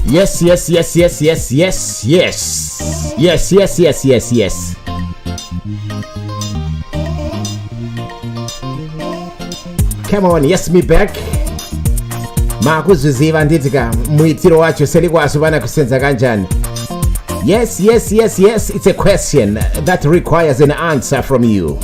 Yes. Come on, yes, me back. Makuziziva nditika muitiro wacho selikwazi bana kusenza kanjani. Yes, it's a question that requires an answer from you.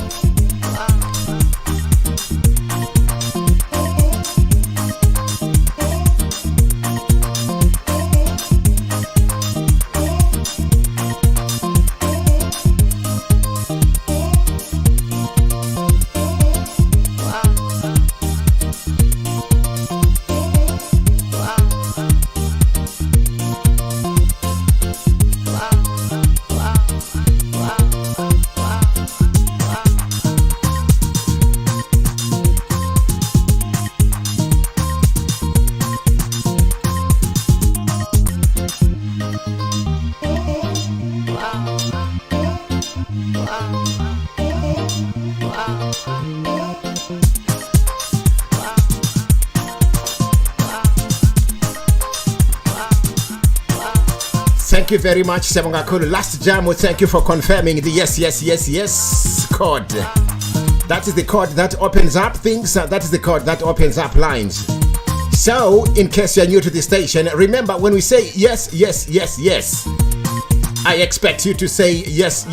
Thank you very much, Sebongakulu. Last jam, we thank you for confirming the yes chord. That is the chord that opens up things. That is the chord that opens up lines. So, in case you're new to the station, remember when we say yes, I expect you to say yes.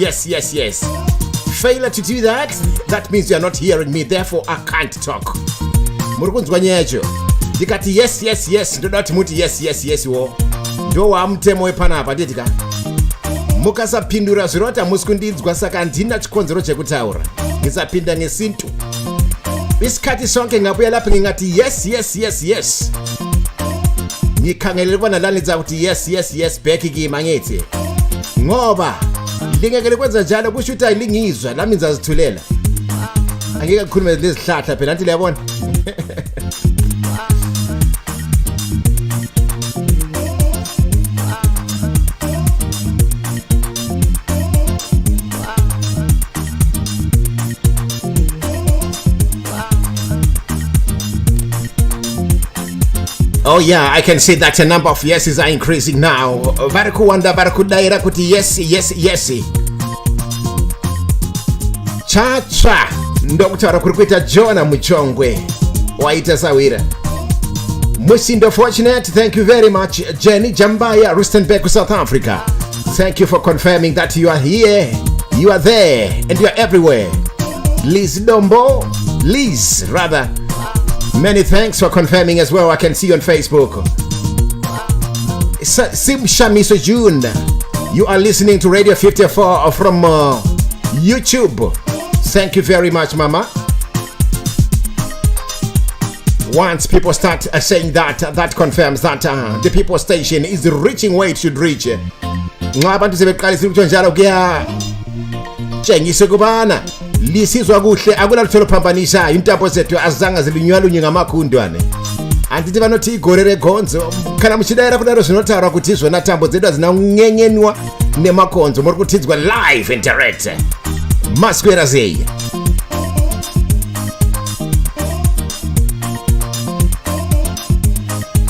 Failure to do that, that means you're not hearing me, therefore I can't talk. Murukunzwa nyejo. Dikati yes, do not muti yes wo. Ndo wa mtemo wepanapa nditika. Mukasa pindura zvirota musikundidzwa saka ndina chikonzero chekutaura. Ngisapinda ngesintu. Isikhathi sonke ngabuya lapha ngingati yes. Ngikhangelele bona lanidza ukuthi yes back kimi ngithi. Ngoba lingekele kwenza njalo kusho ukuthi ayilingizwa lami ngizazithulela. Angeke kukhulume lezihlahla phela nanti liyabona. Oh yeah, I can see that the number of yeses are increasing now. Varikuwanda varikudaira kuti yes. Cha ndokutara kurikuita Jona Muchongwe waita sawira. Musindo Fortunate, thank you very much. Jenny Jambaya, Rustenburg, South Africa. Thank you for confirming that you are here, you are there, and you are everywhere. Liz Dombo, many thanks for confirming as well. I can see you on Facebook. Sim Shamiso June, you are listening to Radio 54 from YouTube. Thank you very much, Mama. Once people start saying that confirms that the People Station is reaching where it should reach. Ngabantu sebeqalisa ukuthonjalo kuya tshengisa kubana lisizwa kuhle akunalutho phambanisa intambo zethu azange zilinywalunywe ngamakhundwane andithi banothi igorere gonzo kana muchidayira kudaro zvinotara kuti izvona tambo dzedu azinanyenyenwa nemakonzo muri kutidzwa live and direct maswera zei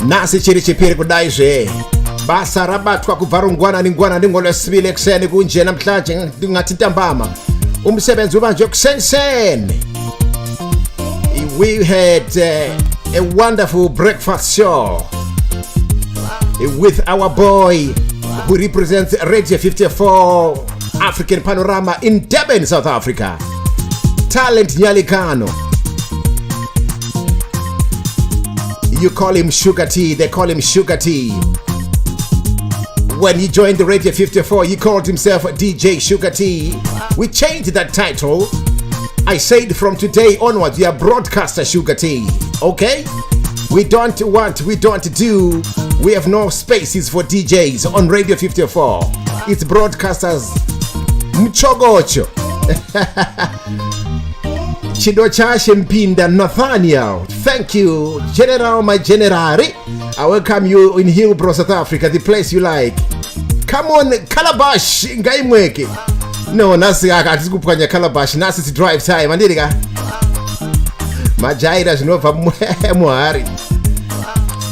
nasi chiri chipiri kudai zve basa rabatwa kubva rungwana ndingolwesibili ekuseni kunje namhlanje ndingati ntambama umsebenzi ubanje kusensen. We had a wonderful breakfast show with our boy who represents Radio 54 African Panorama in Durban, South Africa, Talent Nyalikano. You call him Sugar T, they call him Sugar T. When he joined the Radio 54, he called himself DJ Sugar T. We changed that title. I said from today onwards, we are broadcaster Sugar T. Okay? We have no spaces for DJs on Radio 54. It's broadcasters. Mchogocho. Chidochashe Mpinda Nathaniel. Thank you, General, my generari. I welcome you in Hillbrow, South Africa, the place you like. Come on, Calabash, Ngaimweke. No, nasi akatizikupanya Calabash, nasi si drive time, andika. Majaira zinova muhari.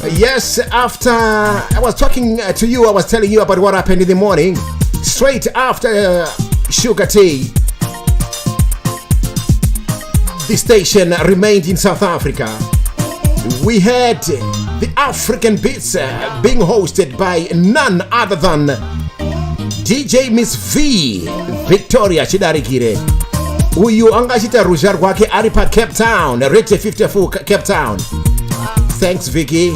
Yes, after I was talking to you, I was telling you about what happened in the morning. Straight after Sugar Tea, the station remained in South Africa. We had the African Beats being hosted by none other than DJ Miss V, Victoria Chidarikire. Uyu angachita ruja rwake ari pa Cape Town, Rete 54 Cape Town. Thanks Vicky,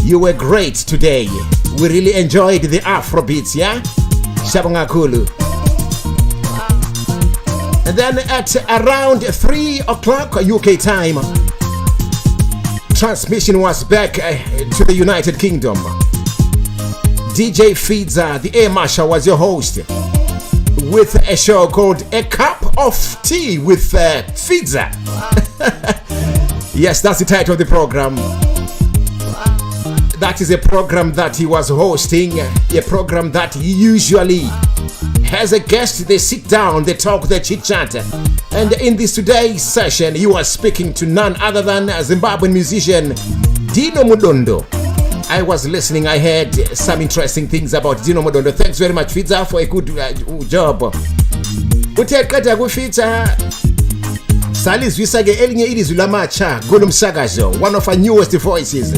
you were great today. We really enjoyed the Afro beats, yeah? Shabanga Kulu. And then at around 3 o'clock UK time, transmission was back to the United Kingdom. DJ Fidza, the Air Marshal, was your host with a show called A Cup of Tea with Fidza. Yes, that's the title of the program. That is a program that he was hosting, a program that he usually has a guest. They sit down, they talk, they chit-chat. And in this today's session, you are speaking to none other than a Zimbabwean musician, Dino Mudondo. I was listening, I heard some interesting things about Dino Mudondo. Thanks very much, Fidza, for a good job. Utekata kufita salizwisage elinye ilizwi lamacha kulumsakazo, one of our newest voices.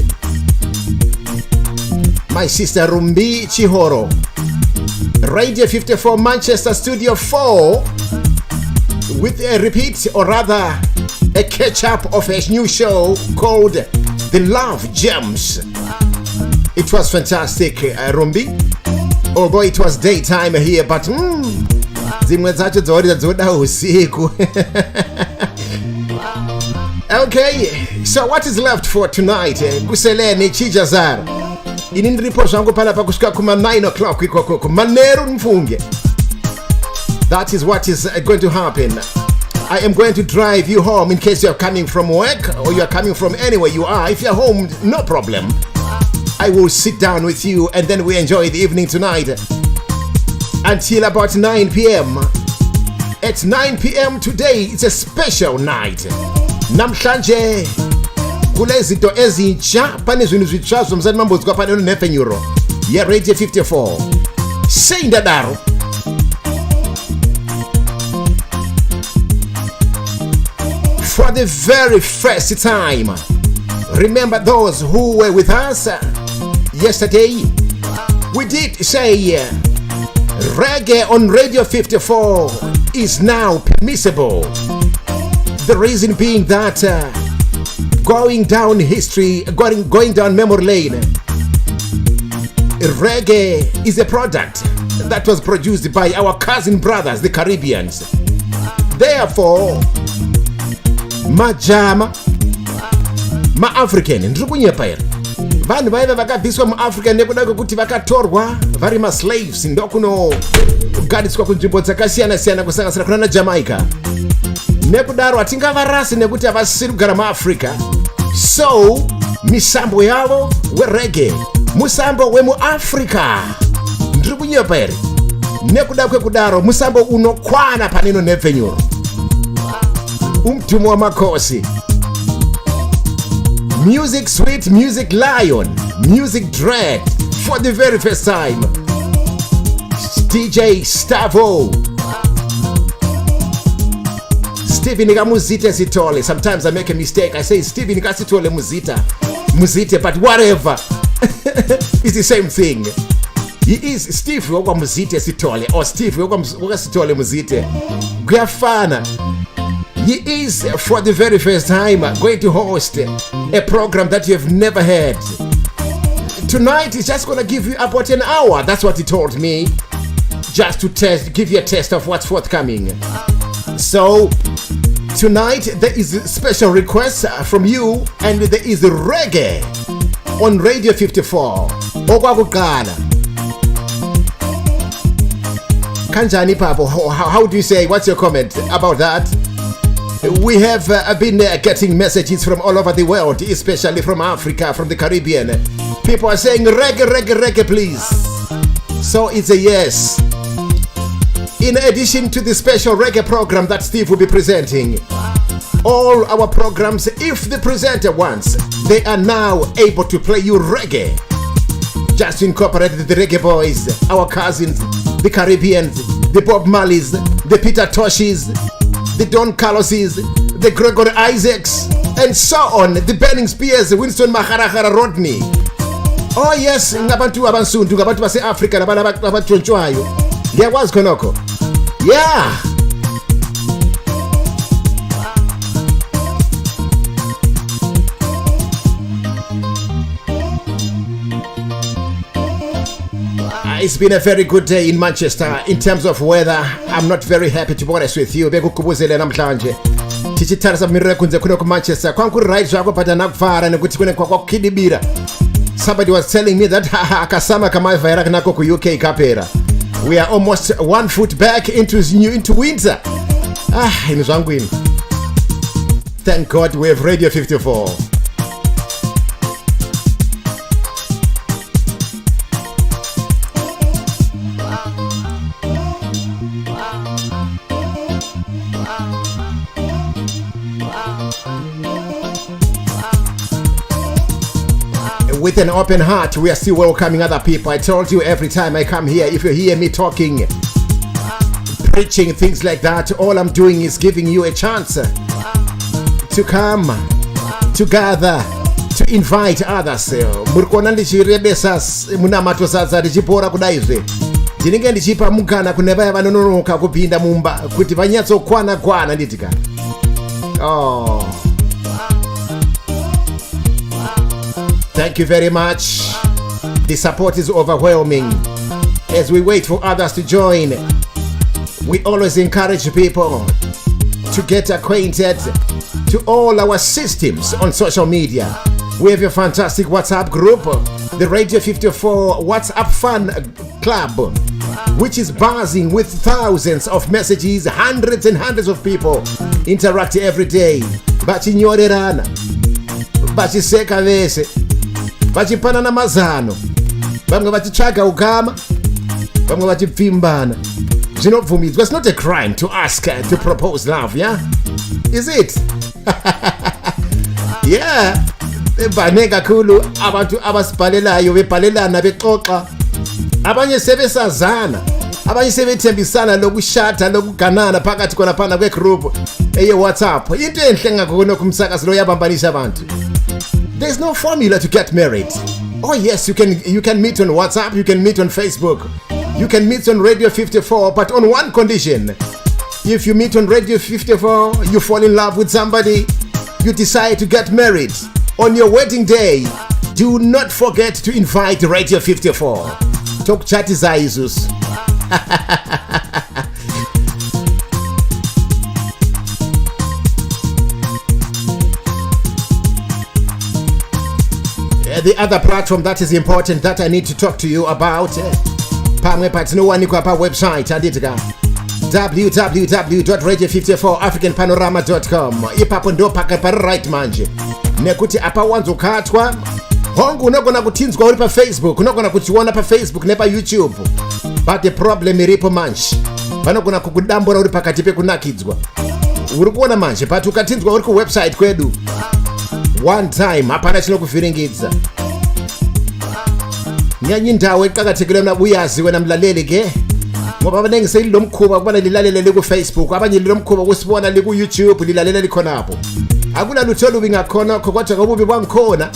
My sister Rumbi Chihoro, Radio 54 Manchester Studio 4, with a repeat, or rather a catch-up of a new show called The Love Gems. It was fantastic, Rumbi, although it was daytime here, but okay, so what is left for tonight? Kuseleni Chijazar. Inindripo zangu pala pa kusika kuma 9 o'clock kwiko maneru mfunge. That is what is going to happen. I am going to drive you home in case you are coming from work or you are coming from anywhere you are. If you are home, no problem. I will sit down with you and then we enjoy the evening tonight until about 9 p.m. At 9 p.m. today, it's a special night. Namhlanje kulezinto ezintsha pane zvinhu zvitsva zvomusati mambodzwa pane nefenyuro yeRadio 54 seindadaro. For the very first time, remember those who were with us yesterday, we did say reggae on Radio 54 is now permissible. The reason being that going down history, going down memory lane, reggae is a product that was produced by our cousin brothers, the Caribbeans. Therefore, majama ma-African ndirikunyepa vanhu vaiva vakabviswa mu-African nekuda kwekuti vakatorwa vari ma-slaves ndokunogariswa kunzvimbo dzakasiyana-siyana kusanganisira kuna Jamaica. Nekudaro hatingavarasi nekuti havasiri kugara muAfrica. So misambo yavo wereggae musambo wemuAfrica ndiri kunyepa here. Nekuda kwekudaro musambo unokwana panino nepfenyuro umtumo wamakosi. Music Sweet, Music Lion, Music Dread for the very first time. DJ Stavo, Stephen Muzita Sitole. Sometimes I make a mistake. I say Stephen Sitole Muzita, but whatever. It's the same thing. He is Steve Muzita Sitole or Steve Sitole Muzita. Guyafana. He is, for the very first time, going to host a program that you have never heard. Tonight, he's just going to give you about an hour. That's what he told me. Just to give you a taste of what's forthcoming. So, tonight, there is a special request from you, and there is reggae on Radio 54. Okwakukala. Kanjani Papo, how do you say? What's your comment about that? We have been getting messages from all over the world, especially from Africa, from the Caribbean. People are saying reggae, reggae, reggae, please. So it's a yes. In addition to the special reggae program that Steve will be presenting, all our programs, if the presenter wants, they are now able to play you reggae. Just to incorporate the reggae boys, our cousins, the Caribbeans, the Bob Marleys, the Peter Toshis, the Don Carloses, the Gregory Isaacs, and so on, the Burning Spears, Winston Maharahara Rodney. Oh yes, ngabantu abansundu, ngabantu base Africa nabantu abatshontshwayo. Ngiyakwazi khonokho. Yeah. It's been a very good day in Manchester in terms of weather. I'm not very happy to be honest with you. Bekukubuzele namhlanje. Tichitharisa mirakunze kuno ku Manchester. Kwankuri right zvako but anakufara nekuti kune kwakukidibira. Somebody was telling me that akasama kamavhaira kanako ku UK kapera. We are almost 1 foot back into winter. Inzvangwini. Thank God we have Radio 54. With an open heart, we are still welcoming other people. I told you every time I come here, if you hear me talking, preaching, things like that, all I'm doing is giving you a chance to come, to gather, to invite others. Murikona ndichirebesa munamato sadza ndichipora kudaizve. Ndinenge ndichipa mukana kune vaya vanononoka kupinda mumba kuti vanyatsokwana nditika. Oh. Thank you very much. The support is overwhelming. As we wait for others to join, we always encourage people to get acquainted to all our systems on social media. We have a fantastic WhatsApp group, the Radio 54 WhatsApp Fan Club, which is buzzing with thousands of messages, hundreds and hundreds of people interact every day. Bachinyorerana, bachiseka vese, vachipana na mazano, vamwe vachichaka ukama, vamwe vachipfimbana. Zvinobvumidzwa. It's not a crime to ask to propose love, yeah? Is it? Yeah. Bane kakhulu abantu abasibhalelayo bebhalelana bexoxa. Abanye sebesazana, abanye sebethembisana lokushada lokuganana phakathi kona phana kwe-group eye WhatsApp. Into enhle ngakho kumsakazo lo yabambanisa abantu. There's no formula to get married. Oh yes, you can meet on WhatsApp, you can meet on Facebook, you can meet on Radio 54, but on one condition. If you meet on Radio 54, you fall in love with somebody, you decide to get married. On your wedding day, do not forget to invite Radio 54. Talk chat is Jesus. The other platform that is important that I need to talk to you about, pamwe patinowanikwa pa website anditika www.radio54africanpanorama.com. ipapo ndo pakapari right manje nekuti apa wanzokatwa hongu unogona kutinzwa uri pa Facebook, unogona kuchiona pa Facebook nepa YouTube, but the problem iripo manje vanogona kukudambura uri pakati pekunakidzwa. Uri kuona manje but ukatinzwa uri ku website kwedu one time hapana chinokuvhiringidza. Nyanyi ndawo iqakathekile mna uyaziwe namlaleli ke, ngoba abanenge selilomkhuba kubana lilalele ku Facebook, abanye lilomkhuba kusibona liku YouTube lilalela likhonapho. Akuna lutho lubi ngakhona kodwa kobubi bangikhona.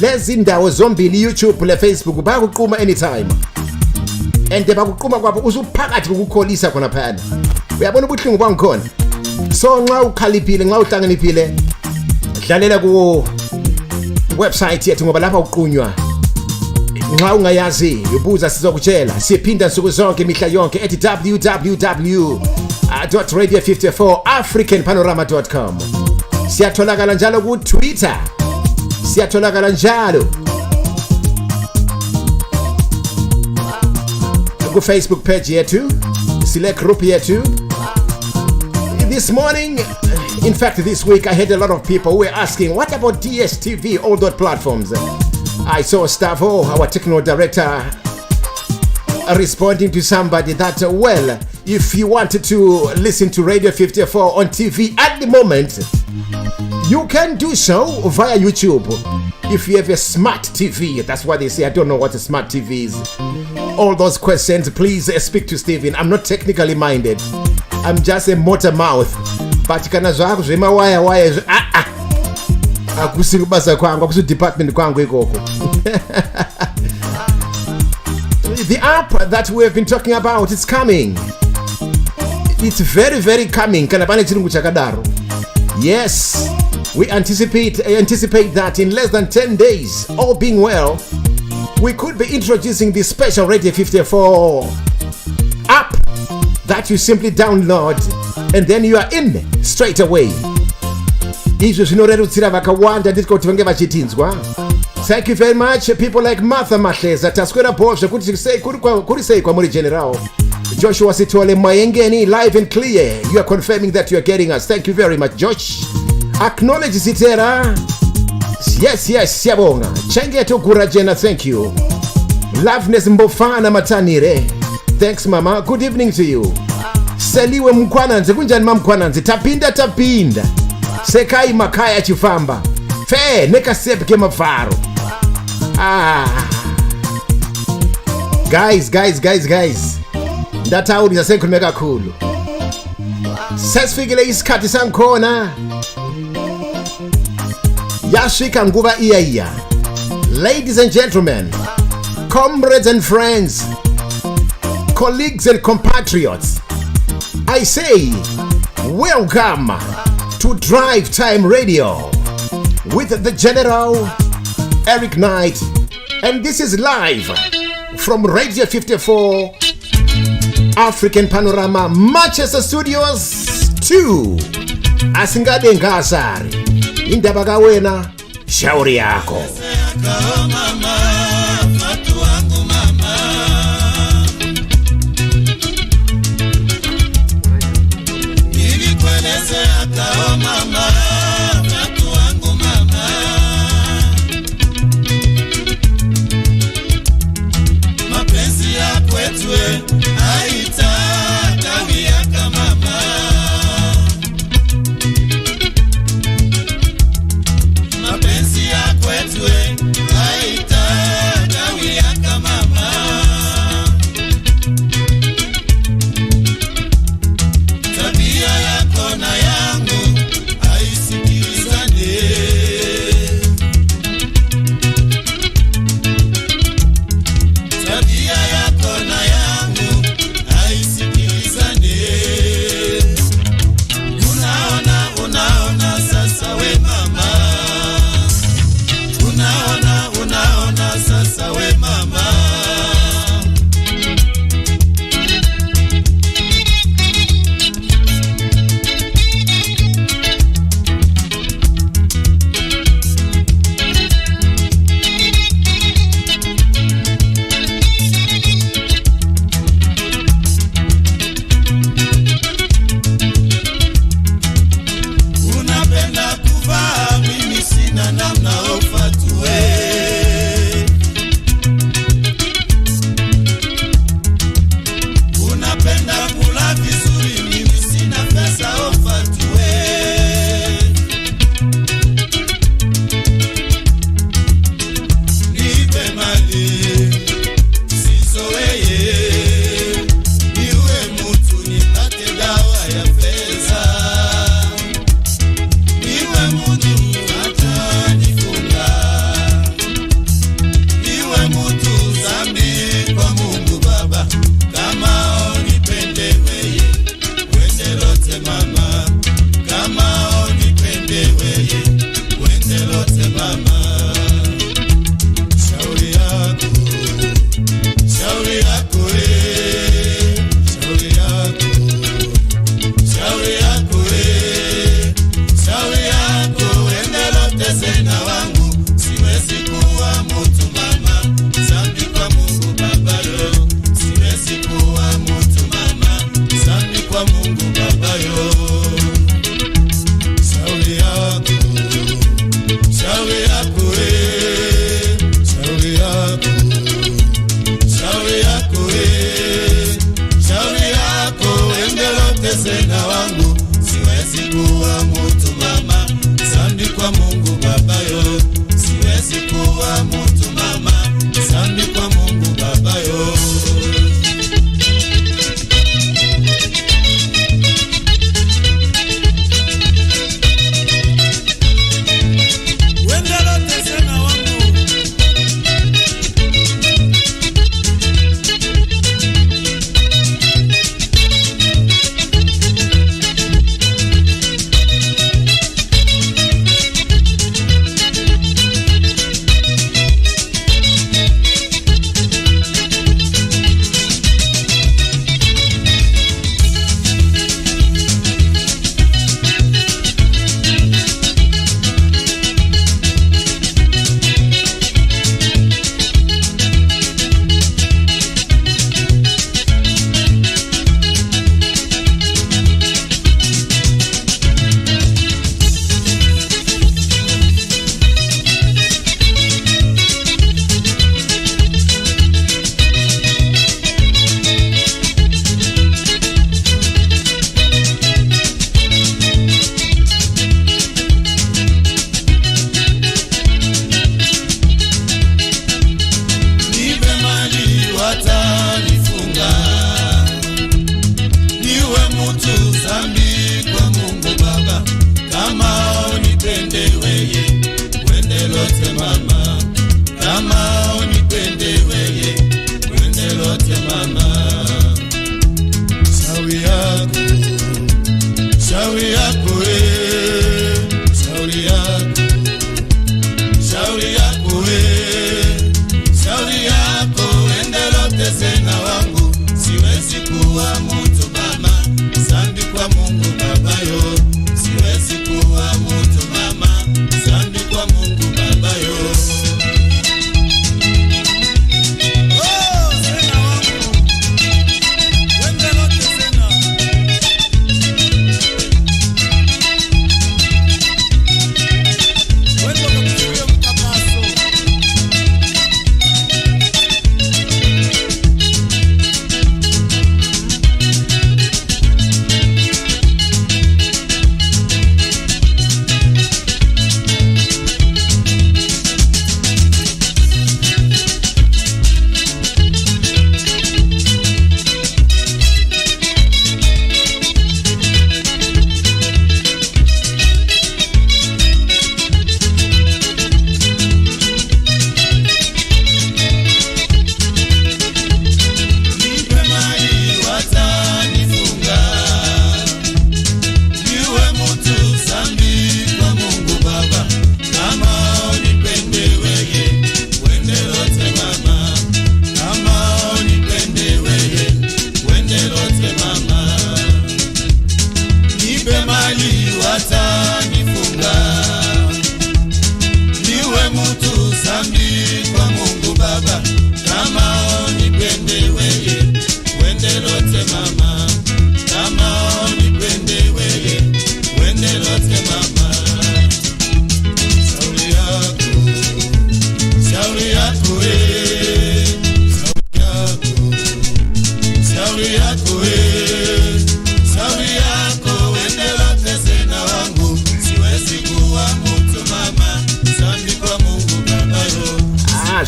Lezi ndawo zombili YouTube le Facebook bayakuqhuma anytime. And bakuqhuma kwabo usuphakathi ukukholisa khona phana. Uyabona ubuhlungu bangikhona. So nxa ukhaliphile, nxa uhlanganiphile, dlalela ku website yethu ngoba lapha uqunywa. Nxa ungayazi ubuza sizokutshela. Siphinda nsuku zonke imihla yonke ethi www.radio54africanpanorama.com. Siyatholakala njalo ku Twitter. Siyatholakala njalo ku Facebook page yethu, select group yethu. This morning, in fact this week, I had a lot of people who were asking, what about DSTV, all those platforms? I saw Stavo, our technical director, responding to somebody that, well, if you wanted to listen to Radio 54 on TV at the moment, You can do so via YouTube. If you have a smart TV, that's what they say. I don't know what a smart TV is. All those questions, please speak to Steven. I'm not technically minded. I'm just a motor mouth. But kana zvaku zvemawaya akusi kubasa kwangu, akusi department kwangu ikoko. The app that we have been talking about is coming. It's very, very coming. Kana pane chirungu chakadaro. Yes, we anticipate that in less than 10 days, all being well, we could be introducing the special Radio 54 app that you simply download and then you are in straight away. Thank you very much, people like Martha Mahleza, Taskwera Bosha, kuri say kwa muri general. Joshua Sitole Mayengeni, live and clear. You are confirming that you are getting us. Thank you very much, Josh. Acknowledge Sitera. Yes, Siyabonga. Chenge to Kurajena, thank you. Loveness Mbofana Matanire. Thanks, Mama. Good evening to you. Seliwe Mkwananzi, kunjani Mkwananzi. Tapinda. Sekai Makaya Chifamba. Fe, neka sepke mafaro. Guys. Ndatauri zasenkhulumeka kakhulu. Sesifikile isikhathi sankhona. Yashika nguva iya. Ladies and gentlemen, comrades and friends, colleagues and compatriots, I say welcome to Drive Time Radio with the General Eric Knight, and this is live from Radio 54 African Panorama Manchester Studios 2. Asingade ngasari indaba kawena shauri yako. Mapenzi ya kwetu haita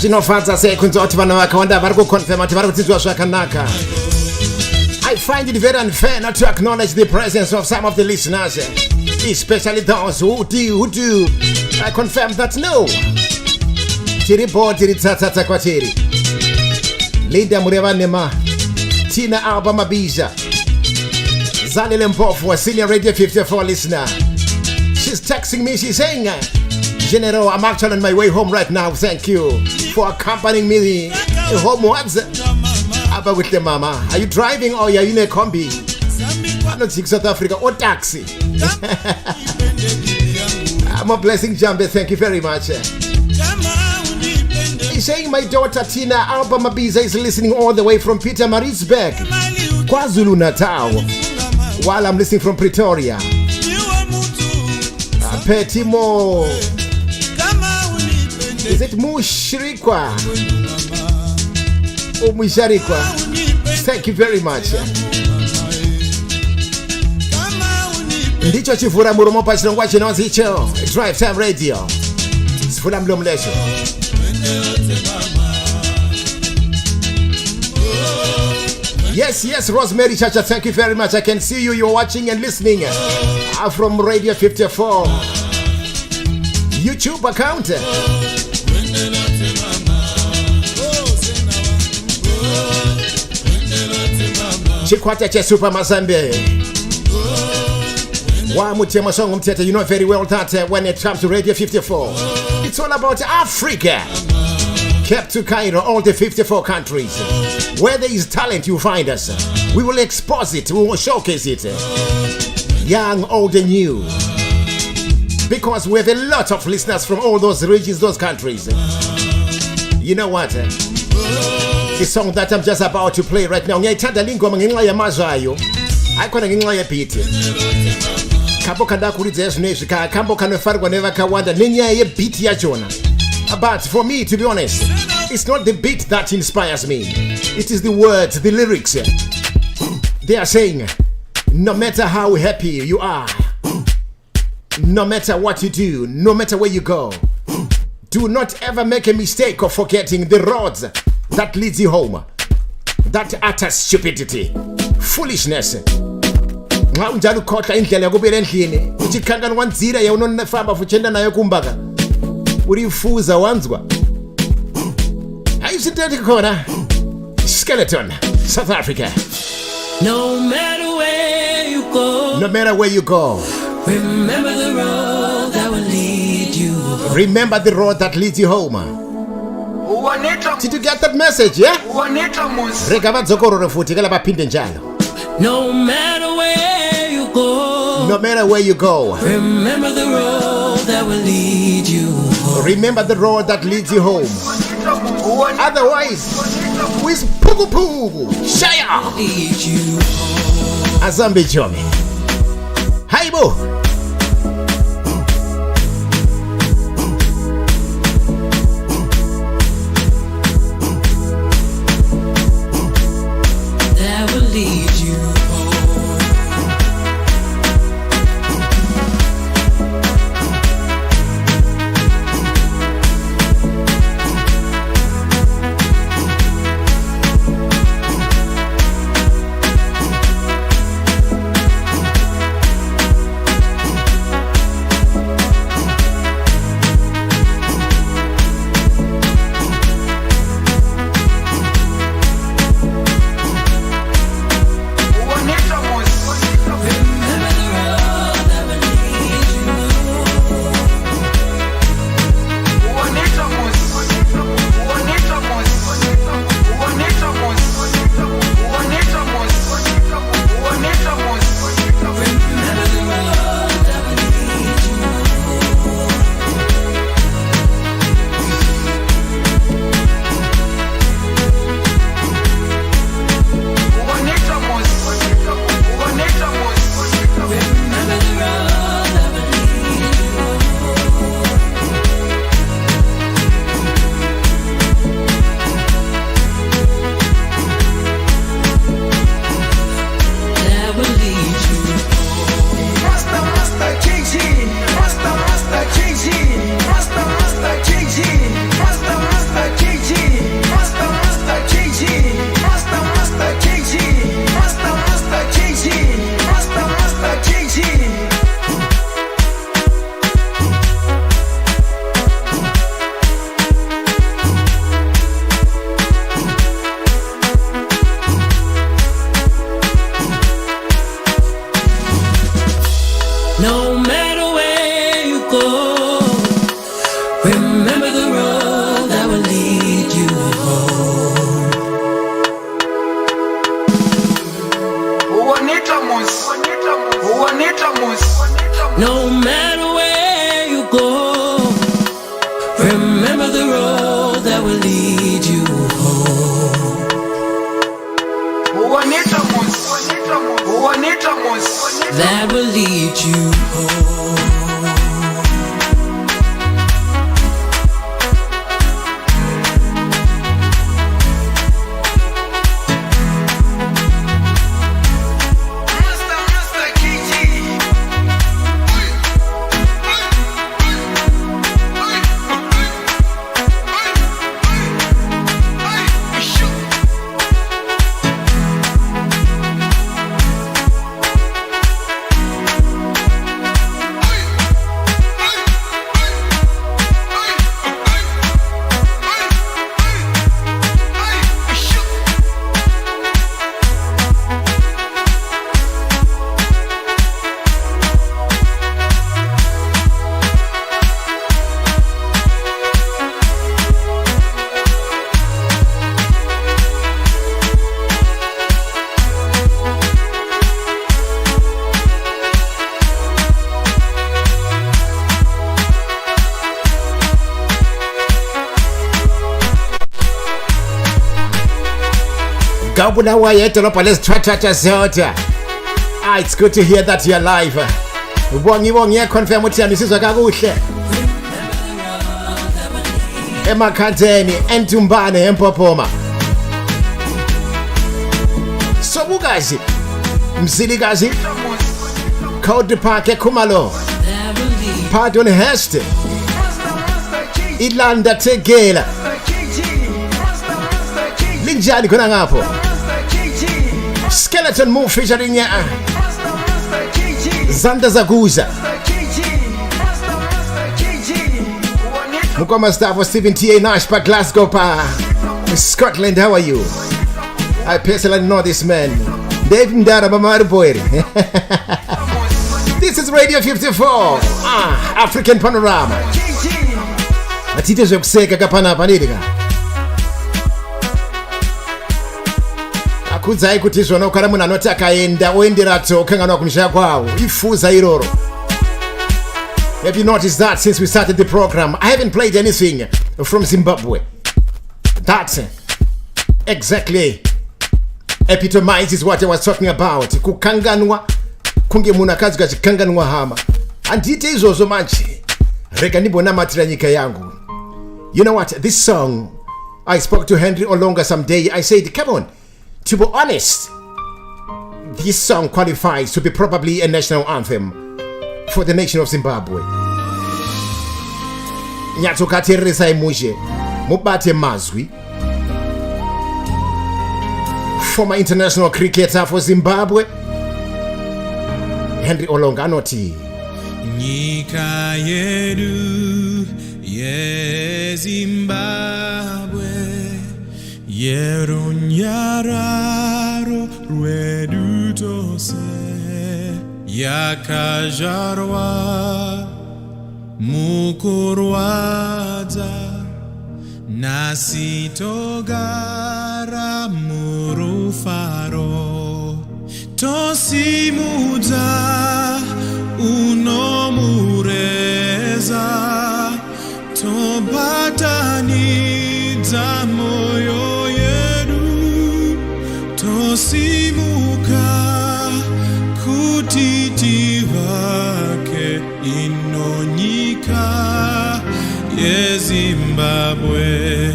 zvinofadza sei kunzwa kuti vanhu vakawanda vari kuconfirma kuti vari kutsinzwa zvakanaka. I find it very unfair not to acknowledge the presence of some of the listeners, especially those who do. I confirm that no. Tiripo tiritsatsa kwatiri. Linda Murevanema, Tina Alba Mabija, Zalile Mpofu, a senior Radio 54 listener. She's texting me, she's saying, General, I'm actually on my way home right now. Thank you for accompanying me homewards. Abba with the mama. Are you driving or are you in a combi? I don't think South Africa or taxi. I'm a blessing, Jambe. Thank you very much. He's saying my daughter Tina Alba Mabiza is listening all the way from Peter Marisburg, KwaZulu Natal, while I'm listening from Pretoria. Petimo. Is it Mushrikwa? Oh, Musharikwa. Thank you very much. Ndicho chifura muromo pa chilongwa chinonzi icho Drive Time Radio. Sifuna mlomlesho. Yes, Rosemary Chacha, thank you very much. I can see you. You're watching and listening from Radio 54 YouTube account. Chikwata che Super Mazambe. You know very well that when it comes to Radio 54, it's all about Africa. Kept to Cairo, all the 54 countries. Where there is talent, you find us. We will expose it, we will showcase it. Young, old and new. Because we have a lot of listeners from all those regions, those countries. You know what? The song that I'm just about to play right now, I can't beat. But for me, to be honest, it's not the beat that inspires me. It is the words, the lyrics. They are saying, no matter how happy you are, no matter what you do, no matter where you go, do not ever make a mistake of forgetting the roads that leads you home. That utter stupidity, foolishness. Urifuza wanzwa. Skeleton, South Africa. No matter where you go, no matter where you go, remember the road that will lead you home. Remember the road that leads you home. Did you get that message, yeah? No matter where you go, no matter where you go, remember the road that will lead you home. Remember the road that leads you home. Otherwise, with Pugu Pugu, Shaya, lead you home. Azambi Jomi. Haibo. That will lead you home. that will lead you home. It's good to hear that you're alive. Bongi confirm uthi andisizwa kakuhle. Emakhatheni entumbane empophoma. Sobukazi Mzilikazi Code Park eKhumalo. Pardon Hest. Ilanda Tegela. Linjani khona ngapho? Skeleton Move featuring Zanda Zaguza. Mukoma staff for Stephen T.A. Nash pa Glasgow pa Scotland. How are you? I personally know this man. Dave Ndara Mamaru Boy. This is Radio 54. African Panorama. Atite zokuseka kapana panidika. Kudzai kuti zvona ukara munhu anoti akaenda oendera tsokanganwa kumishaya kwawo ifuza iroro. Have you noticed that since we started the program I haven't played anything from Zimbabwe? That exactly epitomizes what I was talking about. Kukanganwa kunge munhu akazi kachikanganwa hama. Andite izvozvo manje rega ndibona matira nyika yangu. You know what, this song I spoke to Henry Olonga someday. I said, come on, to be honest, this song qualifies to be probably a national anthem for the nation of Zimbabwe. Nyatsokatereresa imuje mubate mazwi. Former international cricketer for Zimbabwe Henry Olonga anoti Nyika yedu ye Zimbabwe yerunyararo rwedu tose yakajarwa mukurwadza nasitogara murufaro tosimudza unomureza tobatanidza moyo yedu tosimuka kuti tivake inonyika yeZimbabwe.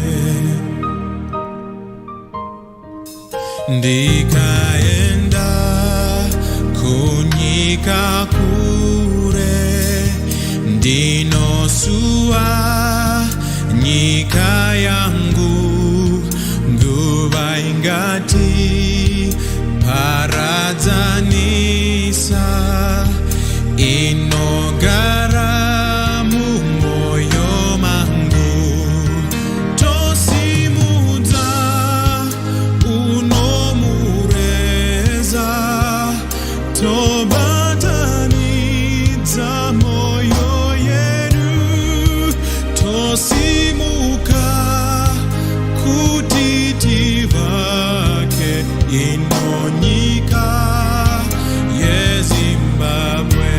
Ndikaenda kunyika kure ndinosua nyika yangu nguva ingati paradzanisa inogara mumoyo mangu tosimudza unomureza tobatanidza moyo yedu tosimuka kuti tivake inonyika yeZimbabwe.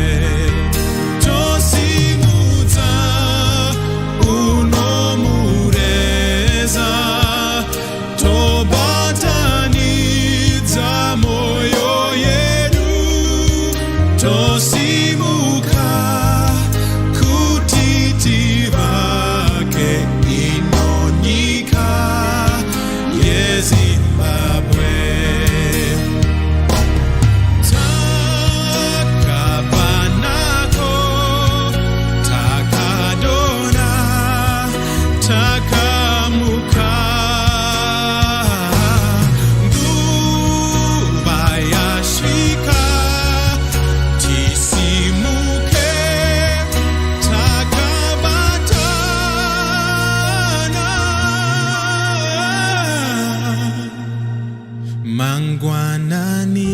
Mangwanani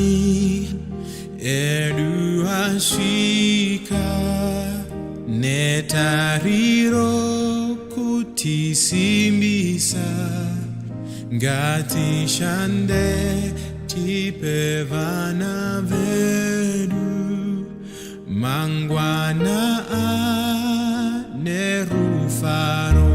edu ashika netariro kutisimbisa ngati shande tipevana vedu mangwana nerufaro.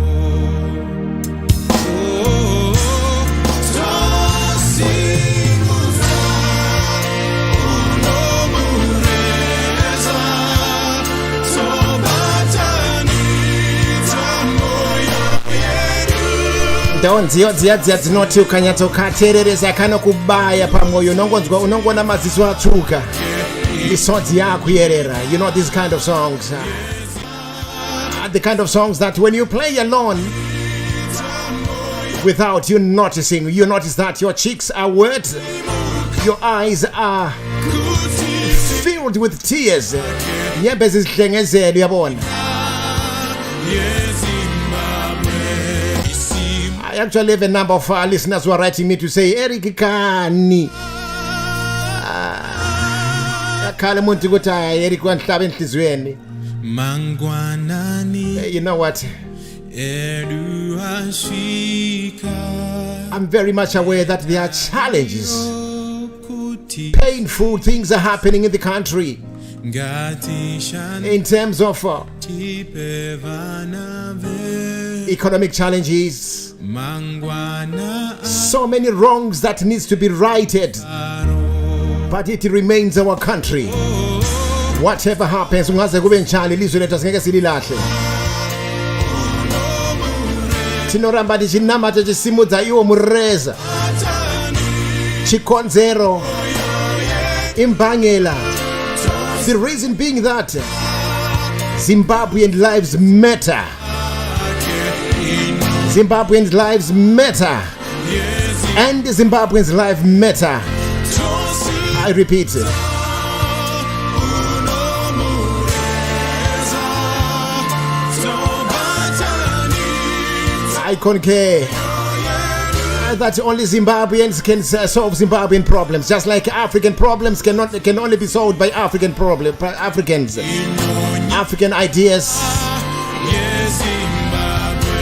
Nziyo dzinoti ukanyatsokatereresa kana kubaya pamwoyo unongona maziso atsvuka misodzi yakuyerera. You know these kind of songs, the kind of songs that when you play alone without you noticing, you notice that your cheeks are wet, your eyes are filled with tears. Nyembe zihlengezelo yabona. I actually have a number of listeners who are writing me to say, Eric Kani. You know what? I'm very much aware that there are challenges. Painful things are happening in the country in terms of economic challenges. So many wrongs that needs to be righted, but it remains our country. Whatever happens, ungaze kube njani ilizwe lethu asingeke sililahle. Tinoramba tichinamata chisimudza iwo mureza chikonzero imbangela. The reason being that Zimbabwean lives matter. Zimbabweans' lives matter, and the Zimbabweans' life matter. I repeat it. I concur that only Zimbabweans can solve Zimbabwean problems, just like African problems can only be solved by Africans, African ideas.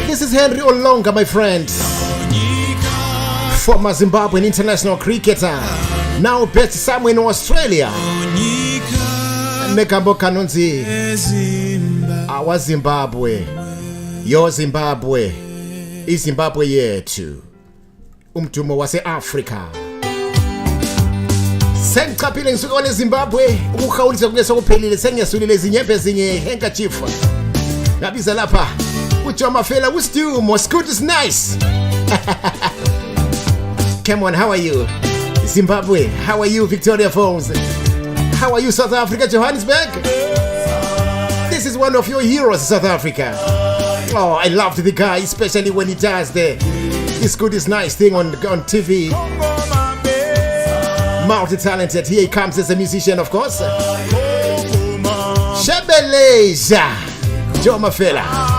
This is Henry Olonga, my friend, former Zimbabwean international cricketer, now based somewhere in Australia. Mekambo Kanunzi, our Zimbabwe, your Zimbabwe, is Zimbabwe yetu. Umtumo wase Africa. Senkapile nsuka Zimbabwe, ukhaulisa kungesa kuphelile sengesulile zinyembe zinye handkerchief. Nabiza lapha. Uchoma fella, what's due? Moscow is nice. Come on, how are you? Zimbabwe, how are you? Victoria Falls. How are you, South Africa, Johannesburg? This is one of your heroes, South Africa. Oh, I loved the guy, especially when he does this good is nice thing on TV. Multi-talented. Here he comes as a musician, of course. Shebeleja, Joma fella.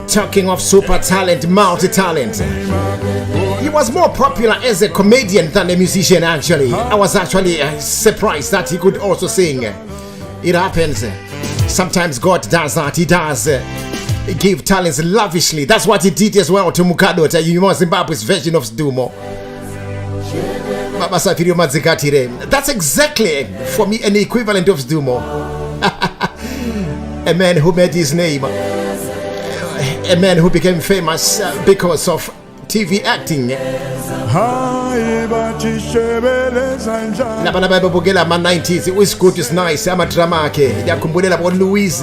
Talking of super talent, multi-talent, he was more popular as a comedian than a musician. Actually, I was actually surprised that he could also sing. It happens. Sometimes God does that. He does give talents lavishly. That's what he did as well to Mukado, Zimbabwe's version of Dumo. That's exactly for me an equivalent of Dumo. A man who made his name, a man who became famous because of TV acting. Nabana babogela ma 90s. It was good, it's nice. I'm a drama ke. Yakumbulela about Louise.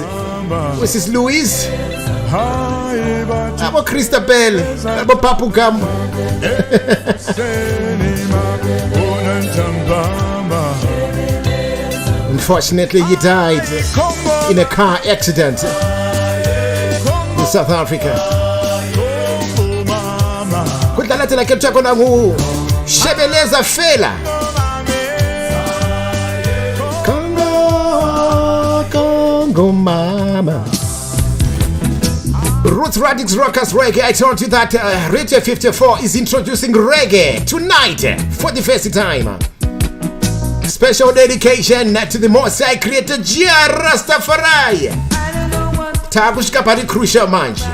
This is Louise. Abo Christabel. Abo Papu Gam. Unfortunately, he died in a car accident in South Africa. Kudlalatela ketshako nangu Shebeleza Fela. Congo Mama. Roots Radix Rockers Reggae. I told you that Radio 54 is introducing reggae tonight for the first time. Special dedication to the Most High Creator Jah Rastafari. Takushika pari crucial manji.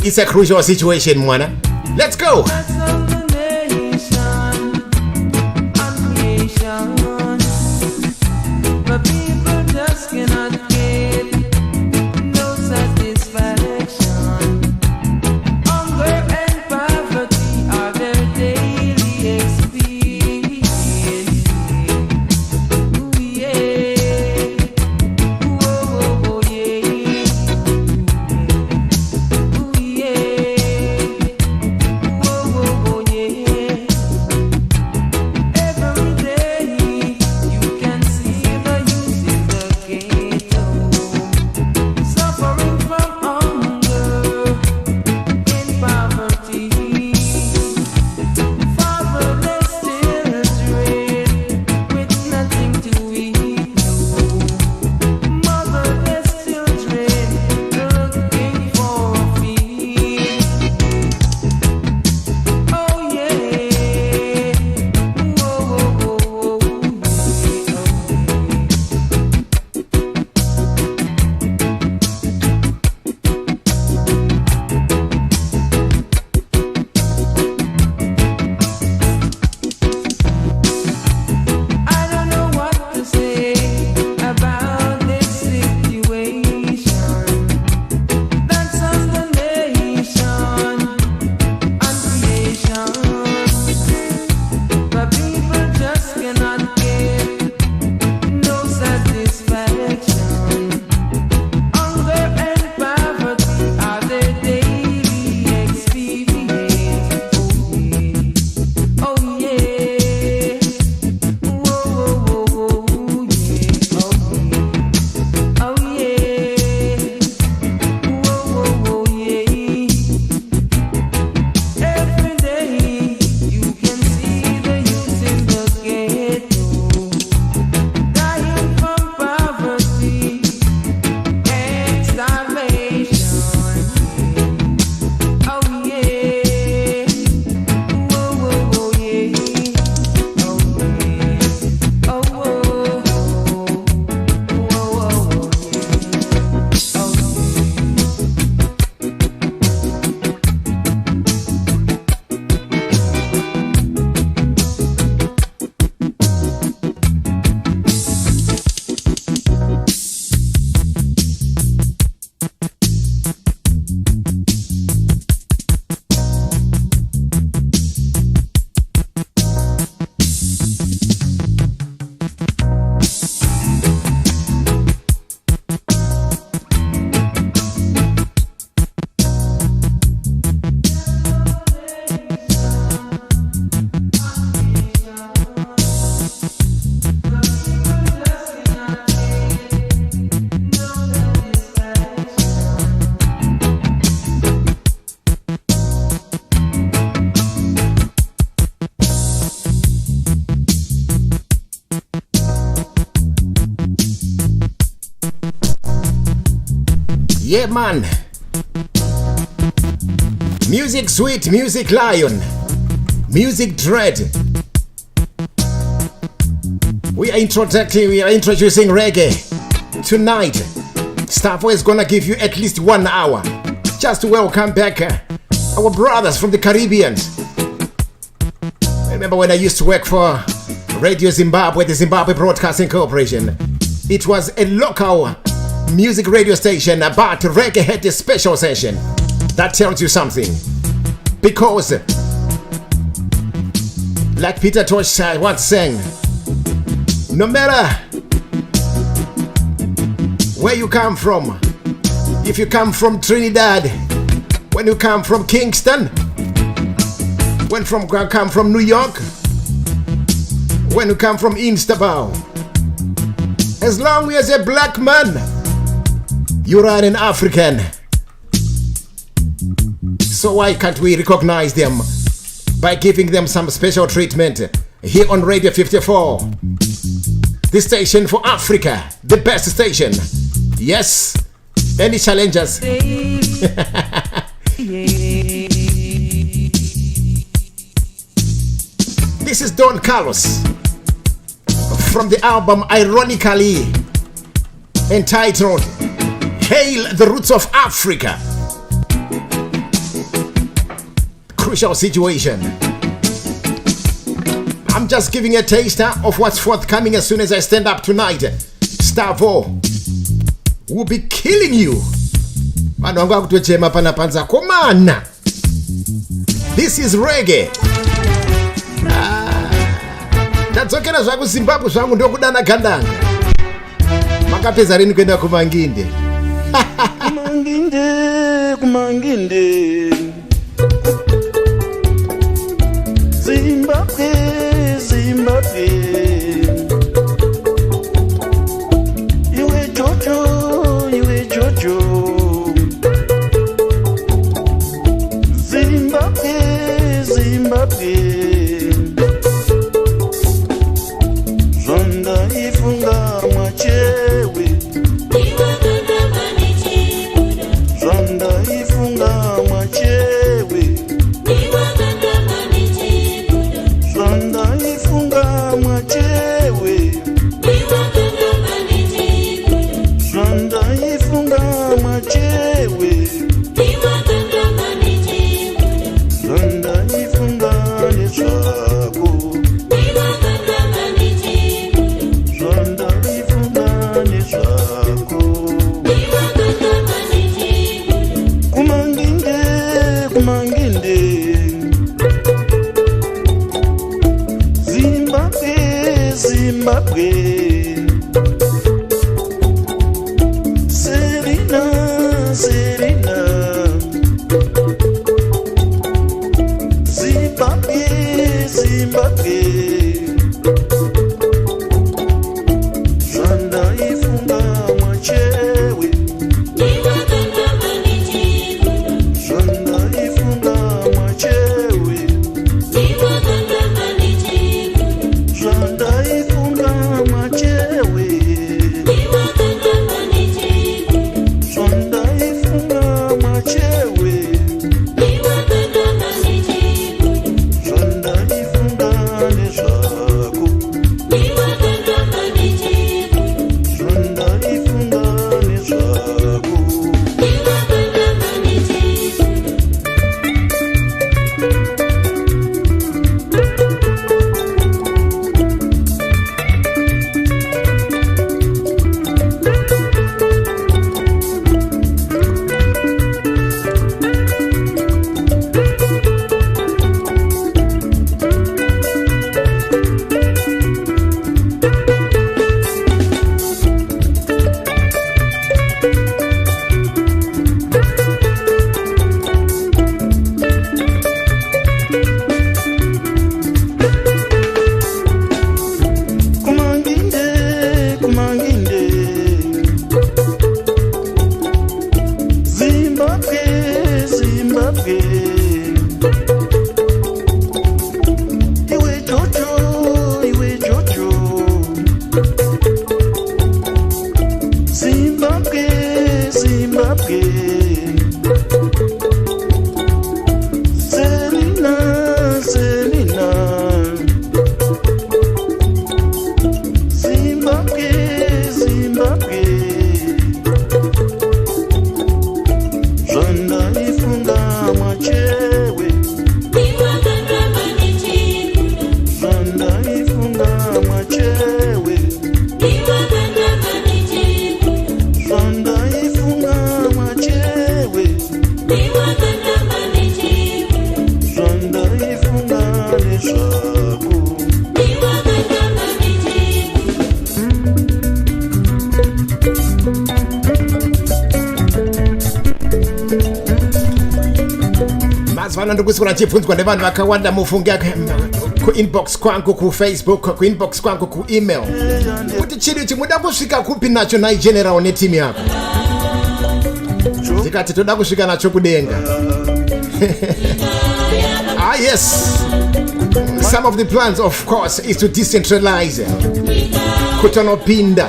It's a crucial situation, mwana. Let's go. But people just cannot get no satisfaction. Hunger and poverty are their daily experience. Ooh, yeah. Ooh, oh, oh, yeah. Ooh, yeah. Ooh, oh, oh, Yeah, man. Music sweet, music lion, music dread. We are introducing reggae tonight. Staffo is gonna give you at least 1 hour just to welcome back our brothers from the Caribbean. Remember when I used to work for Radio Zimbabwe, the Zimbabwe Broadcasting Corporation? It was a local music radio station, but reggae had a special session. That tells you something. Because, like Peter Tosh once sang, no matter where you come from, if you come from Trinidad, when you come from Kingston, when you come from New York, when you come from Istanbul, as long as you're a black man, you are an African. So why can't we recognize them by giving them some special treatment here on Radio 54? The station for Africa, the best station. Yes. Any challengers? This is Don Carlos from the album Ironically, entitled Hail the Roots of Africa. Crucial situation. I'm just giving a taster of what's forthcoming as soon as I stand up tonight. Stavo will be killing you. This is reggae. Tadzokera zvaku Zimbabwe zvangu ndokudana gandanga. Makapedza rini kuenda kumanginde. Kumanginde. Zimbabwe. Iwe Jojo. Zimbabwe. Zonda ifunga mwachewe. Zonda ifunga mwachewe. Zonda ifunga mwachewe. Zonda ifunga mwachewe. Zonda ifunga nechako. Zonda ifunga nechako. Kumanginde. Zimbabwe. Serena. Zimbabwe. Zonda ifunga mwachewe. Zonda ifunga mwachewe. Zonda ifunga mwachewe. Zimbabwe, Zimbabwe. Zvandaifunga machewe. Zvandaifunga machewe. Zvandaifunga machewe. Zvandaifunga nezvako. mazivana ndokuswera chibvunzwa nevanhu vakawanda mufunge kuinbox kwangu kufacebook, kuinbox kwangu kuemail kuti chiri chimuda kusvika kupi nacho naigeneral netimu yako. Ndikati toda kusvika nacho kudenga. Ah yes, some of the plans of course is to decentralize, kutonopinda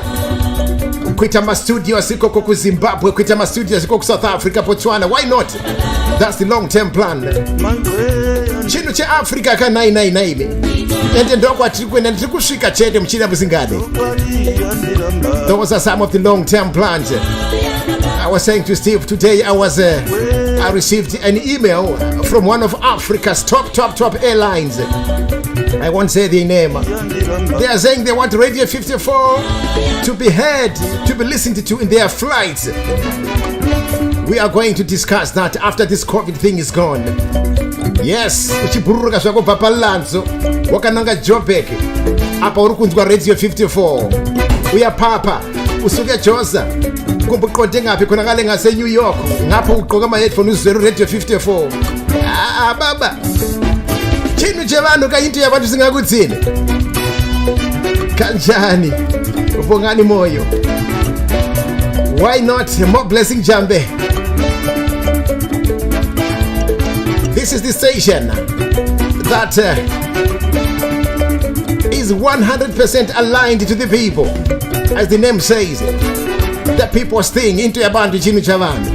kuita mastudio asiko ku Zimbabwe, kuita mastudio asiko ku South Africa, Botswana. Why not? That's the long term plan. Chino cha Africa ka 999 ende ndoko atiri kwenda ndiri kusvika chete muchina musingade. Those are some of the long term plans. I was saying to Steve today, I received an email from one of Africa's top airlines. I won't say their name. They are saying they want Radio 54 to be heard, to be listened to in their flights. We are going to discuss that after this COVID thing is gone. Yes, uchiburuka zvako papalanzo wakananga Joburg apa uri kunzwa Radio 54. Uya papa usuke Joza kumbuqonde ngapi khona ngale ngase New York ngapho uqoka ama headphone uzwe Radio 54. Baba chinu chevanhu ka into yabantu singakutsini kanjani ubongani moyo. Why not? More blessing Jambe. This is the station that is 100% aligned to the people. As the name says, the people's thing into Yabantu Chinu Chavan.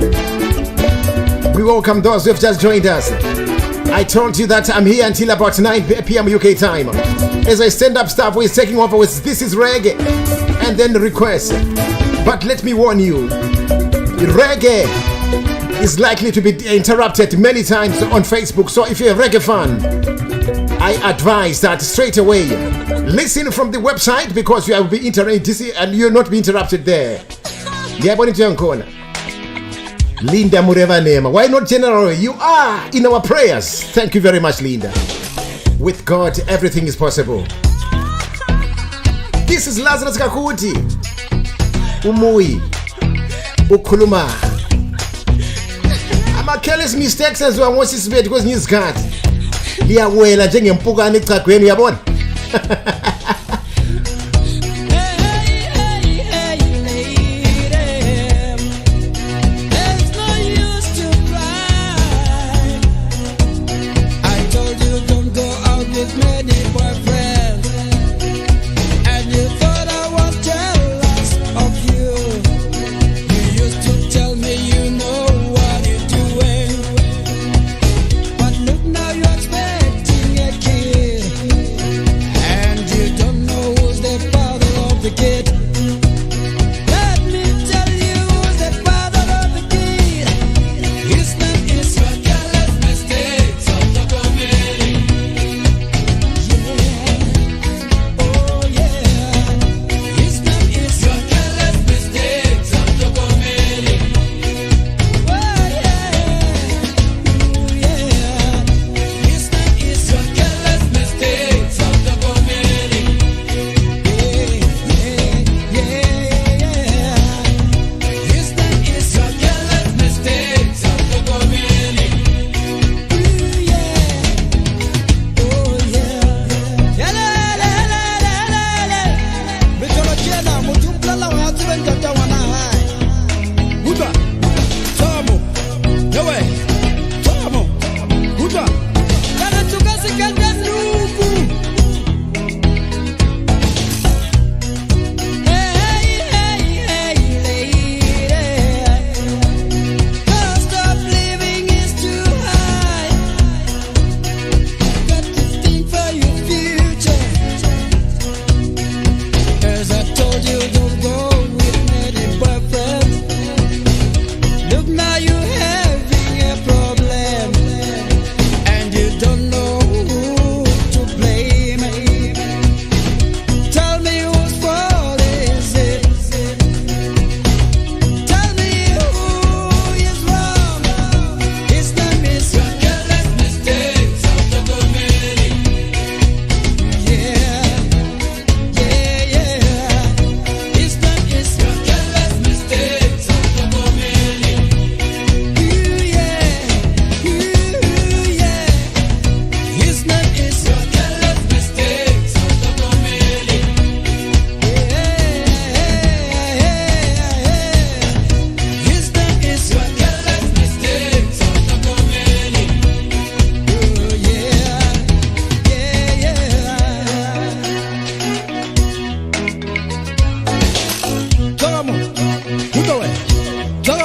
We welcome those who have just joined us. I told you that I'm here until about 9 p.m. UK time. As I stand up, staff is taking over with This Is Reggae and then the request. But let me warn you, reggae is likely to be interrupted many times on Facebook. So if you're a reggae fan, I advise that straight away listen from the website because you will be interrupted and you'll not be interrupted there. Linda Mureva Nema. Why not General? You are in our prayers. Thank you very much, Linda. With God, everything is possible. This is Lazarus Kakuti. Umui. Ukuluma. Ama careless mistakes as well once it's made because news card. Liya wela jenge mpuka anixagweni yabona.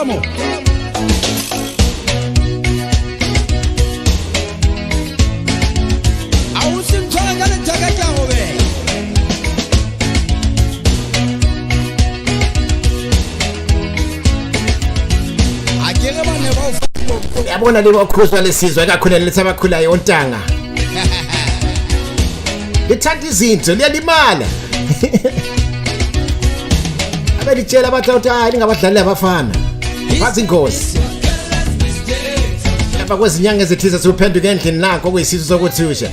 Tolamo. Yabona libo khuzwa lesizwe kakhulu lethabakhulayo ontanga. Lithanda izinto liyalimala. Abelitshela abathathu ukuthi hayi ngabadlali abafana. Bazi ingozi. Lapha kwezinyanga ezithize siphenduka endlini nakho kuyisizwe sokuthusha.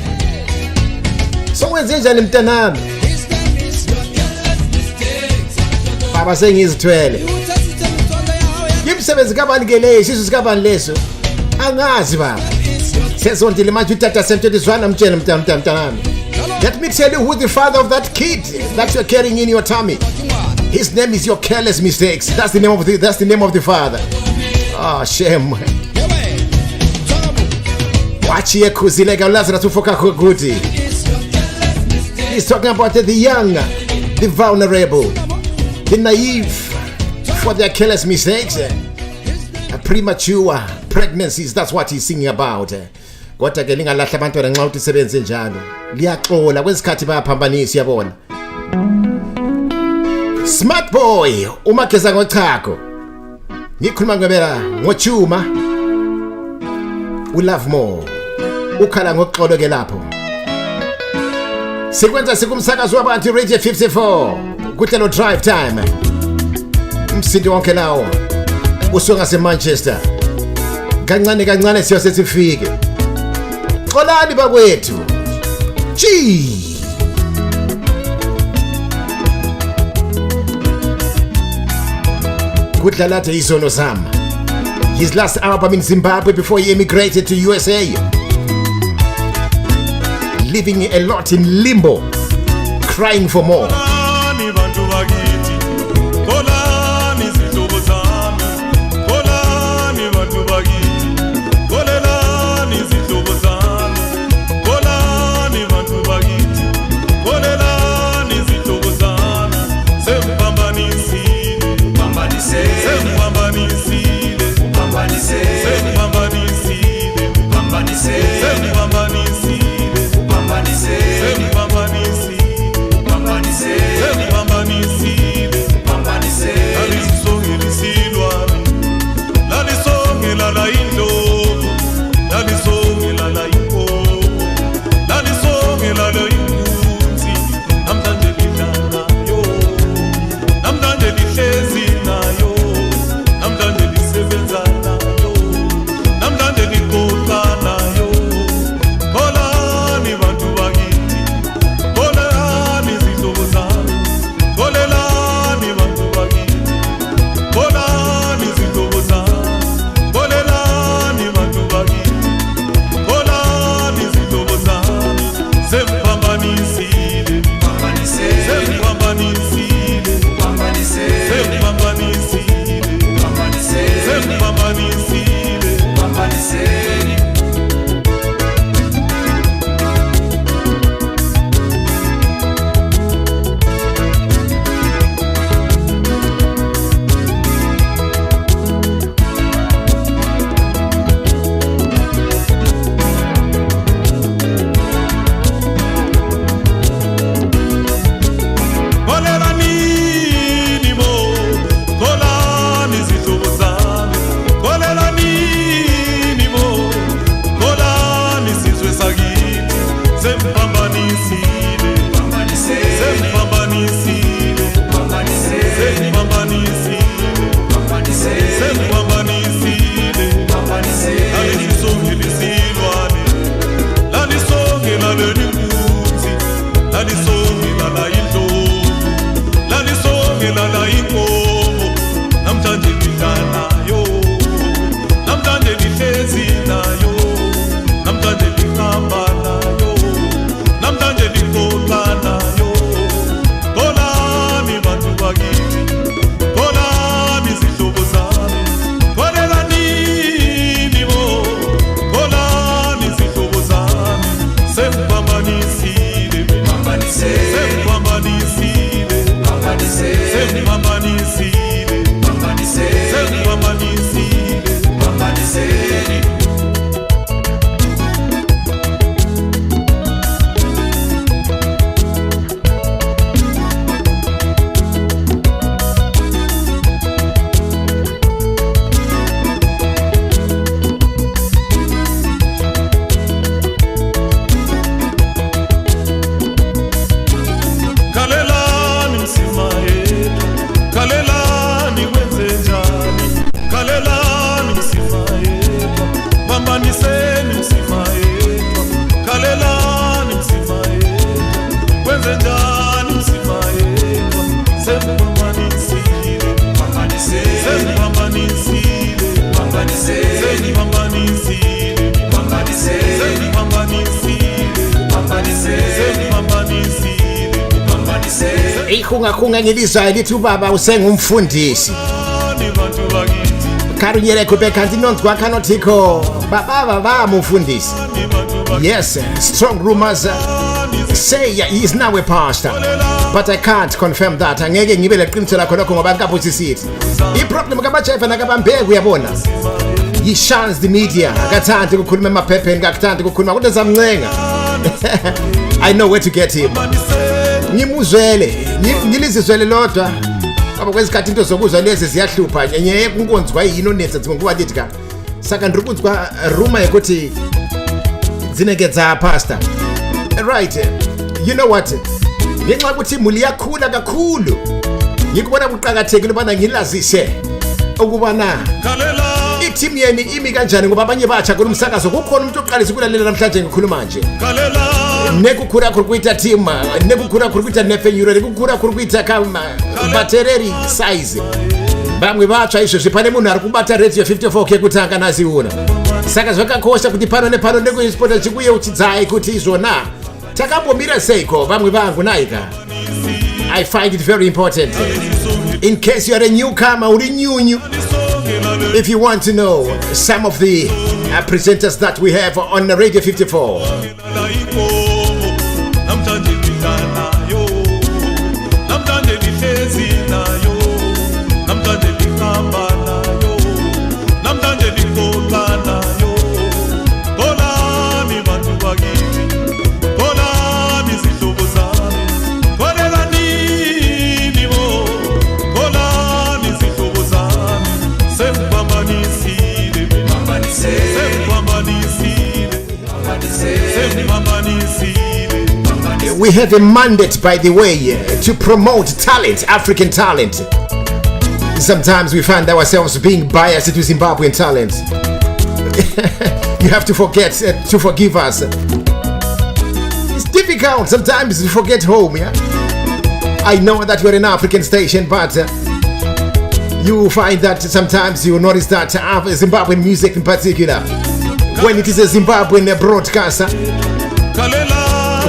Sokwenze njani mntanami? Baba sengizithwele. Yimsebenzi kabani ke le isizo sikabani leso? Angazi baba. Sezondile manje utata semthethizwana mtshela mntanami. Let me tell you who the father of that kid that you're carrying in your tummy. His name is your careless mistakes. That's the name of the father. Oh, shame. Watch here, Kuzileka Lazarus Ufoka Kuguti. He's talking about the young, the vulnerable, the naive for their careless mistakes. Premature pregnancies, that's what he's singing about. Kodwa ke lingalahla abantwana nxa uthi sebenze njalo. Liyaxola kwesikhathi bayaphambanisa yabona. Smart boy, uMageza ngochago. Ngikhuluma ngempela ngochuma. Love more. Ukhala ngoxolo ke lapho. Sikwenza sikumsakazo wabantu Radio 54. Kuhlelo drive time. Umsindi wonke lawo. Usuka seManchester. Kancane siyosesifike. Xolani bakwethu. Gee. Kudlalate izono zami. His last album in Zimbabwe before he emigrated to USA. Living a lot in limbo, crying for more. Pambanisile, liyahunga ngelizwayo lithi ubaba usengumfundisi karunyele kube kanti nonzwa kanothikho baba mufundisi. Yes, strong rumors say he is now a pastor, but I can't confirm that. Angeke ngibe leqiniso lakho lokho ngoba ngikabusisithi. I-problem kabajefa nakabambeki uyabona. He shuns the media. Akathandi ukukhuluma emaphepheni, akathandi ukukhuluma kodwa zamncenga. I know where to get him. Ngimuzwele, ngilizizwele lodwa. Ngoba kwesikhathi into zokuzwa lezi ziyahlupha. Nyenye kunkonzwa yini onetsa ngoba lithi ka. Saka ndikunzwa rumor ukuthi zinekeza pastor. Right. You know what? Ngenxa ukuthi imuli yakhula kakhulu. Ngikubona kuqhakathekile ubana ngilazise ukubana i-team yeni imi kanjani ngoba abanye batsha kulomsakazo kukhona umuntu oqalisa ukulalela namhlanje ngikhuluma nje. Nekukhura kurikuita team, nekukhura kurikuita nefenyuro, nekukhura kurikuita kama battery size. Bamwe batsha izvo zvipane munhu ari kubata radio 54 kekutanga naziona. Saka zvakakosha kuti pano nepano nekuispota chikuye uchidzai kuti izvona takambomira seiko vamwe vangu naika. I find it very important. In case you are a newcomer or new, if you want to know some of the presenters that we have on the Radio 54. We have a mandate, by the way, to promote talent, African talent. Sometimes we find ourselves being biased to Zimbabwean talent. You have to forgive us. It's difficult sometimes to forget home, yeah? I know that you're an African station, but you find that sometimes you notice that Zimbabwean music in particular, when it is a Zimbabwean broadcaster,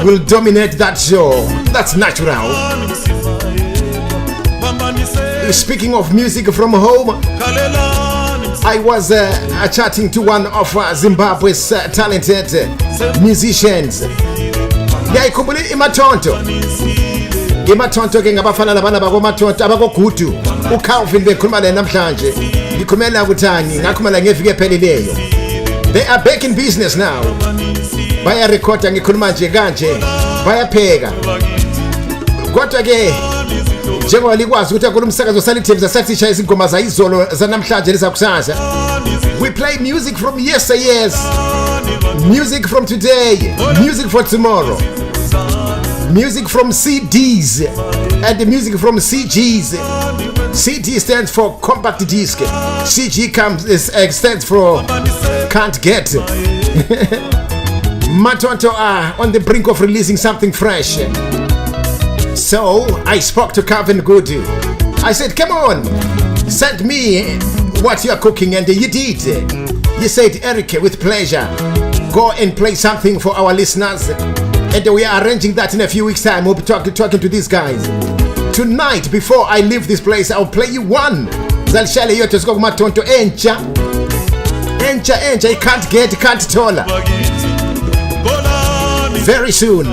will dominate that show. That's natural. Speaking of music from home, I was chatting to one of Zimbabwe's talented musicians. Yaikumbuli imatonto ke ngabafana labana bakomatonto abakogudu uCalvin bekhuluma la namhlanje ngikhumela ukuthani ngakhumela ngeviki ephelileyo. They are back in business now. Baya record ngikhuluma nje kanje bayapheka kodwa ke njengoba likwazi ukuthi akulumsakazo salithemza sathi shaya izingoma zayizolo zanamhlanje lezakusasa. We play music from yesteryears, music from today, music for tomorrow, music from CDs and the music from CGs. CD stands for compact disc, CG stands for can't get. Matonto are on the brink of releasing something fresh. So I spoke to Calvin Gudu. I said, come on, send me what you are cooking, and you did. You said, Eric, with pleasure, go and play something for our listeners. And we are arranging that in a few weeks' time. We'll be talking to these guys. Tonight, before I leave this place, I'll play you one. Zalshale yote siko matonto encha, I can't taller. Very soon.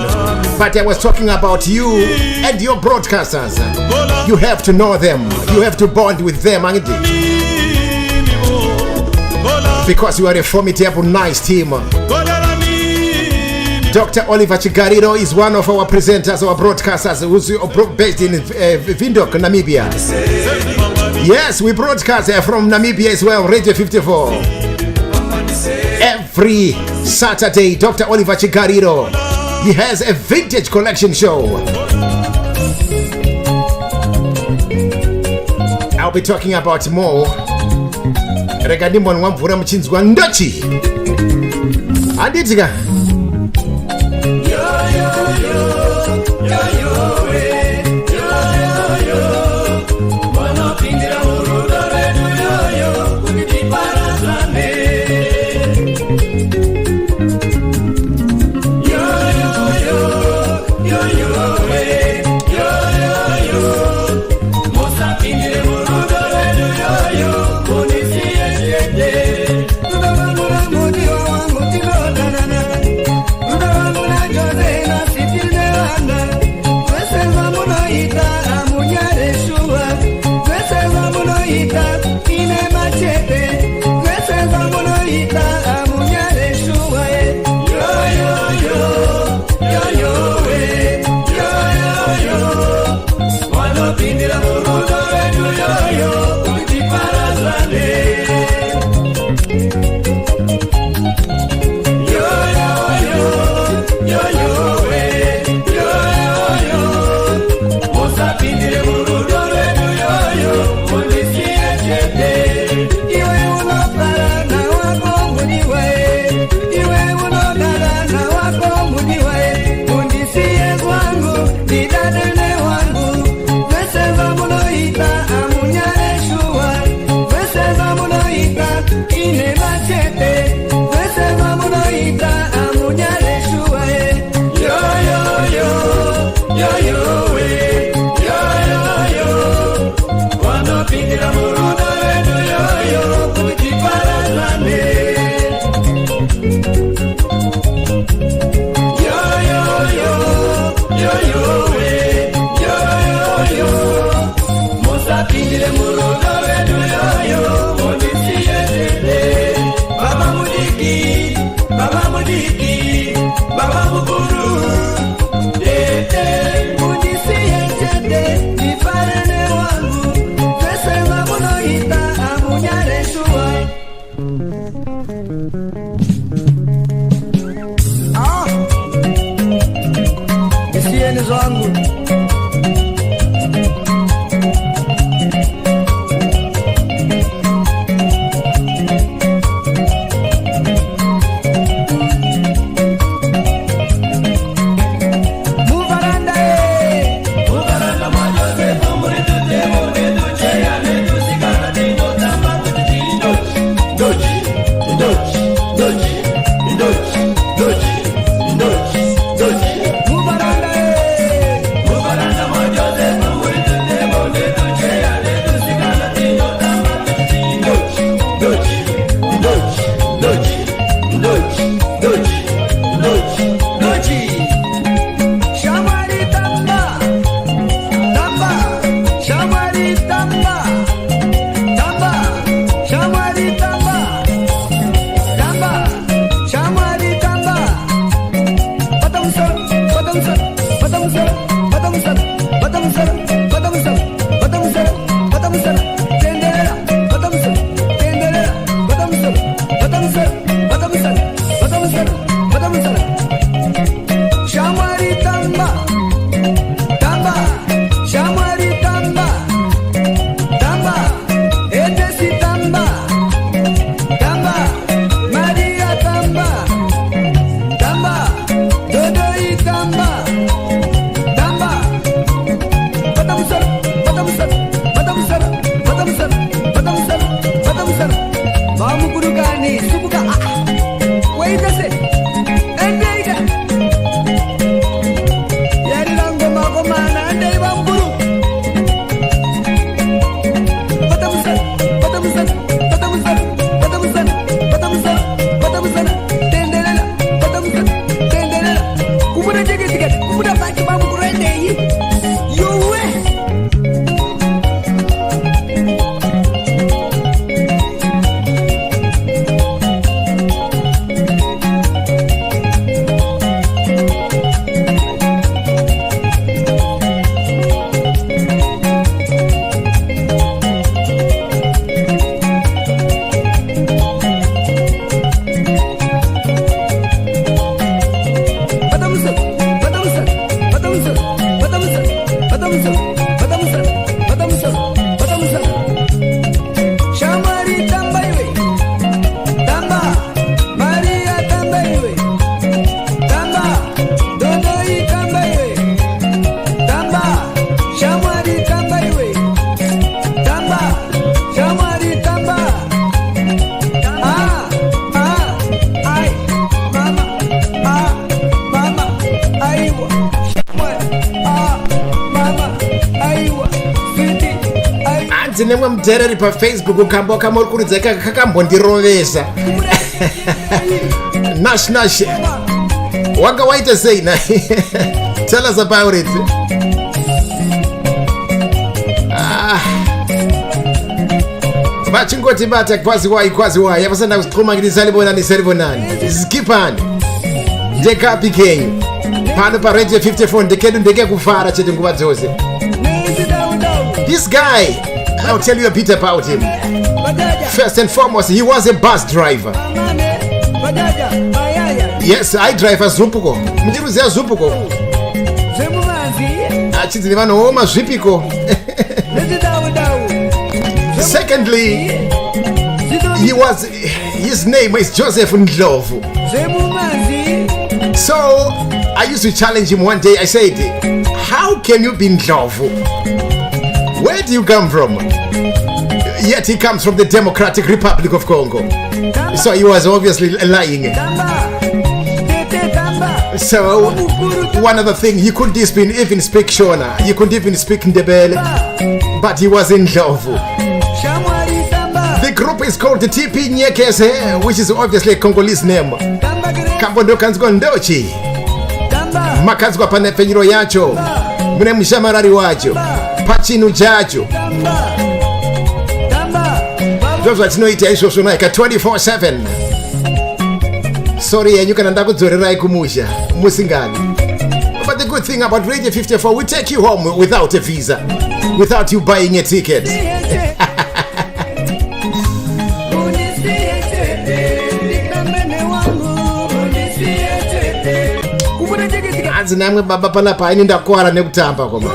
But I was talking about you and your broadcasters. You have to know them. You have to bond with them, because you are a formidable, nice team. Dr. Oliver Chigariro is one of our presenters, our broadcasters, who's based in Windhoek, Namibia. Yes, we broadcast from Namibia as well, Radio 54. Every Saturday, Dr. Oliver Chigariro, he has a vintage collection show. I'll be talking about more. Regarding one mvura mchinzwa ndochi. Anditika. apindire murudo wedu yoyo mondisiyetete baba mudiki baba mukuru tete mondisiyetete nifarene wangu tesema munoita amunyareshua isieni zangu nemwe muteereri paFacebook kamboka muri kurudza kakambondirovesa nash wanga waita sei na tell us about it. Vachingoti bata kwazi wai yapasanda kusikoma ngirisali bonani seribonani zikipani ndekapi kenyu pano pa radio 54 ndekedu ndeke kufara chete nguva dzose. This guy, I'll tell you a bit about him. First and foremost, he was a bus driver. Yes, I drive a Zupuko. Mujiruzia Zupuko. Achidzi nevano oma zvipiko. Secondly, his name is Joseph Ndlovu. So I used to challenge him one day. I said, how can you be Ndlovu? Where do you come from? Yet he comes from the Democratic Republic of Congo. So he was obviously lying. So one other thing, he couldn't even speak Shona. He couldn't even speak Ndebele. But he was in Ndlovu. The group is called the TP Nyekese, which is obviously a Congolese name. Kambondo kanzgo ndochi. Makanzgo panepenyiro yacho. Mune mshamarari wacho. Pachinu jacho. Those vatinoita izvozvo naika 24/7. Sorry, you can ndakudzorerai kumusha musingani. But the good thing about Radio 54, we take you home without a visa, without you buying a ticket. Anzi namwe baba panapa ini ndakwara nekutamba koma.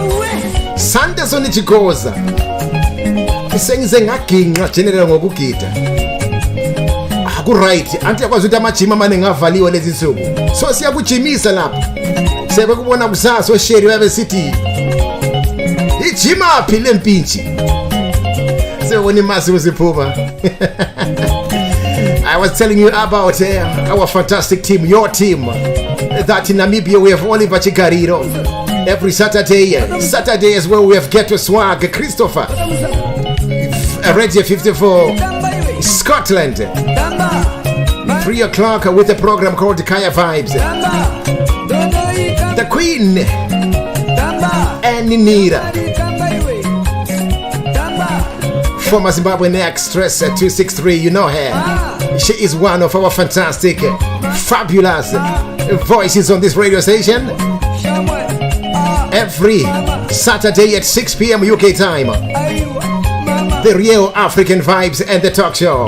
Sande soni chikoza. Isengize ngaginqa general ngokugida. Right, anti yakwazuta amajima manenge avaliwe lezi nsuku. So siyakujimisa lapha. Sebe kubona kusasa osheri babe sithi ijima phi lempintshi. Sebona imasi uziphuma. I was telling you about our fantastic team, your team. That in Namibia we have Oliver Chigariro. Every Saturday is where we have Ghetto Swag, Christopher. Radio 54, Scotland. 3 o'clock with a program called Kaya Vibes. The Queen, Nira. Former Zimbabwean actress 263, you know her. She is one of our fantastic, fabulous voices on this radio station. Every Saturday at 6 p.m. UK time. The real African vibes and the talk show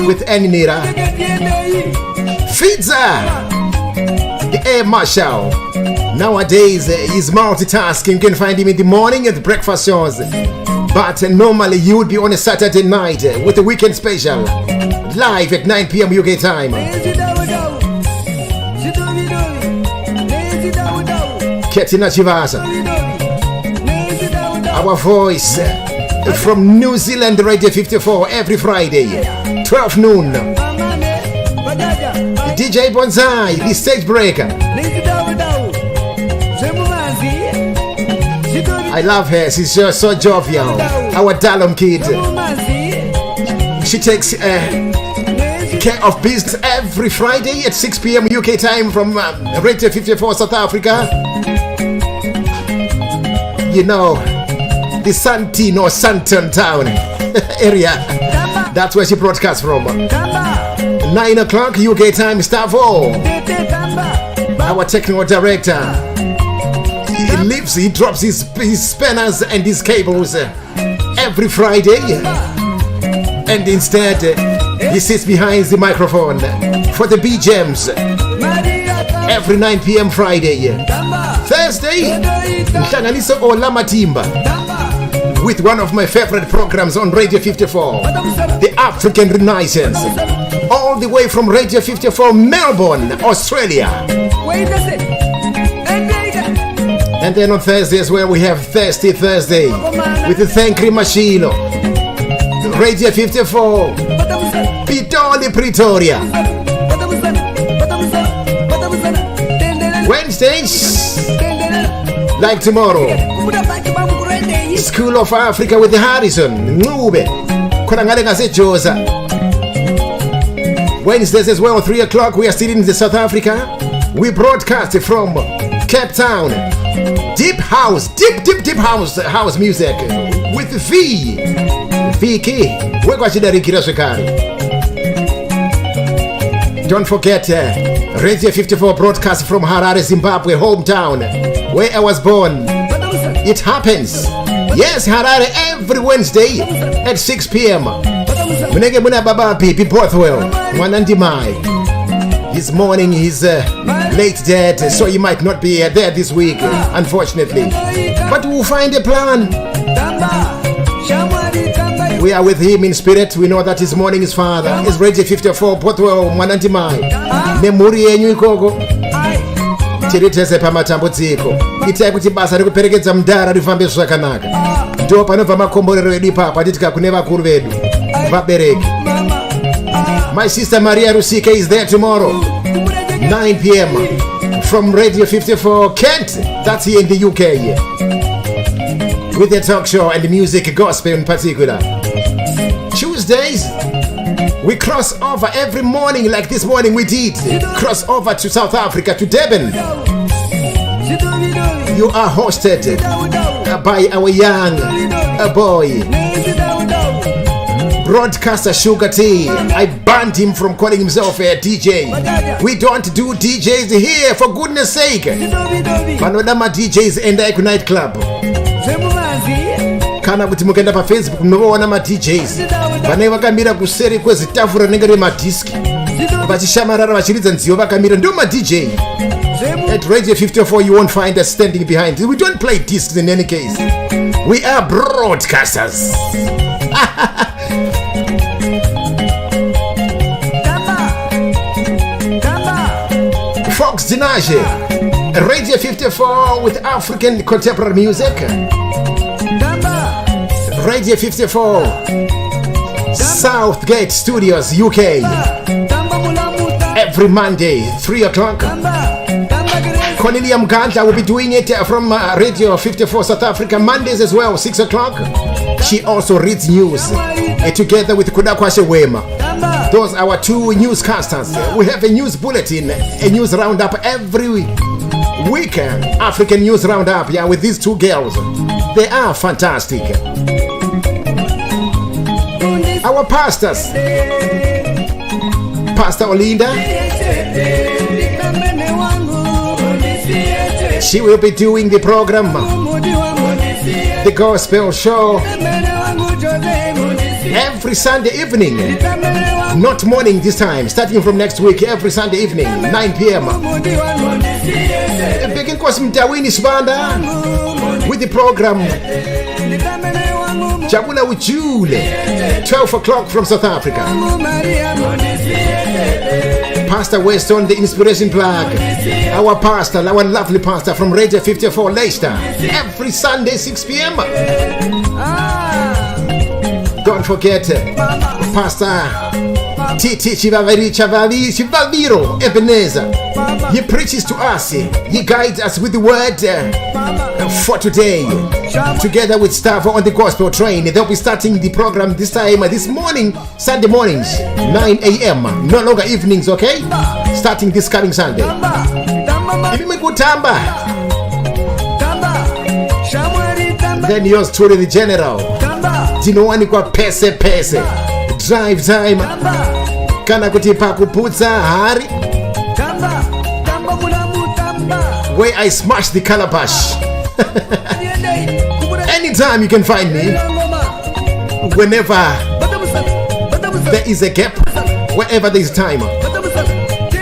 with Nira. Fidza, the Air Marshal. Nowadays, he's multitasking. You can find him in the morning at the breakfast shows. But normally, you would be on a Saturday night with the weekend special. Live at 9 p.m. UK time. Ketina Chivasa. Our voice from New Zealand, Radio 54, every Friday, 12 noon. DJ Bonsai, the stage breaker. I love her, she's just so jovial. Our Dalom kid. She takes care of business every Friday at 6 p.m. UK time from Radio 54 South Africa. You know, the Santino Santon Town area. That's where she broadcasts from. 9 o'clock UK time, Stavo. Our technical director. He drops his spanners and his cables every Friday. And instead, he sits behind the microphone for the BGMs every 9 p.m. Friday. Thursday, Mhlanganiso Olama Timba with one of my favorite programs on Radio 54, The African Renaissance, all the way from Radio 54 Melbourne, Australia. And then on Thursdays where we have Thirsty Thursday with the Thankri Machino, Radio 54 Pitoli Pretoria. Wednesdays like tomorrow, School of Africa with the Harrison Ngube Konangale Joza. Wednesdays as well, 3 o'clock, we are still in the South Africa. We broadcast from Cape Town. Deep house, deep house music with Viki. Don't forget Radio 54 broadcast from Harare, Zimbabwe, hometown, where I was born. It happens. Yes, Harare every Wednesday at 6 p.m. Munenge muna baba Pipi Bothwell, Mwanandimai. This morning he's late dead, so he might not be there this week, unfortunately. But we'll find a plan. We are with him in spirit. We know that his morning is Father. Is Radio 54 Bothwell, Mwanandimai. Memuri yenyu ikoko. Tiritese pamatambudziko. Itai kuti basa rekuperekedza mudhara rifambe zvakanaka. Ndo panobva makomborero edu ipapa titika kune vakuru vedu vabereki. My sister Maria Rusike is there tomorrow, 9 p.m. from Radio 54 Kent. That's here in the UK, with the talk show and the music, gospel in particular. Tuesdays, we cross over every morning, like this morning we did. Cross over to South Africa, to Durban. You are hosted by our young a boy. Broadcaster Sugar T. I banned him from calling himself a DJ. We don't do DJs here, for goodness sake. Panodama DJs and the nightclub. Kana kuti mukenda pa Facebook munoona ma DJs. Vane vakamira kuseri kwezitafura rinenge rine madiski. Vachishamarara vachiridza nziyo vakamira ndo ma DJ. At Radio 54 you won't find us standing behind. We don't play discs in any case. We are broadcasters. Fox Dinage, Radio 54 with African contemporary music. Radio 54, Southgate Studios, UK. Every Monday, 3 o'clock. Cornelia Mganta will be doing it from Radio 54 South Africa, Mondays as well, 6 o'clock. She also reads news together with Kudakwashe Wema. Those are our two newscasters. We have a news bulletin, a news roundup every week. African news roundup, yeah, with these two girls. They are fantastic. Our pastors, Pastor Olinda, she will be doing the program, the gospel show, every Sunday evening. Not morning this time, starting from next week, every Sunday evening, 9 p.m. Begin Mtawini Sibanda with the program Jabula with Jule, 12 o'clock from South Africa. Pastor Weston, the inspiration plug. Our pastor, our lovely pastor from Radio 54 Leicester, every Sunday 6 p.m. Don't forget Pastor Titi Chivaviro Ebenezer. He preaches to us, he guides us with the word for today. Together with staff on the gospel train, they'll be starting the program this morning, Sunday mornings, 9 a.m. No longer evenings, okay? Starting this coming Sunday. Then yours truly, the general. Tinowani kwa pese pese. Drive time. Kana kuti pakuputsa hari. Where I smash the calabash. Anytime you can find me. Whenever there is a gap, wherever there is time.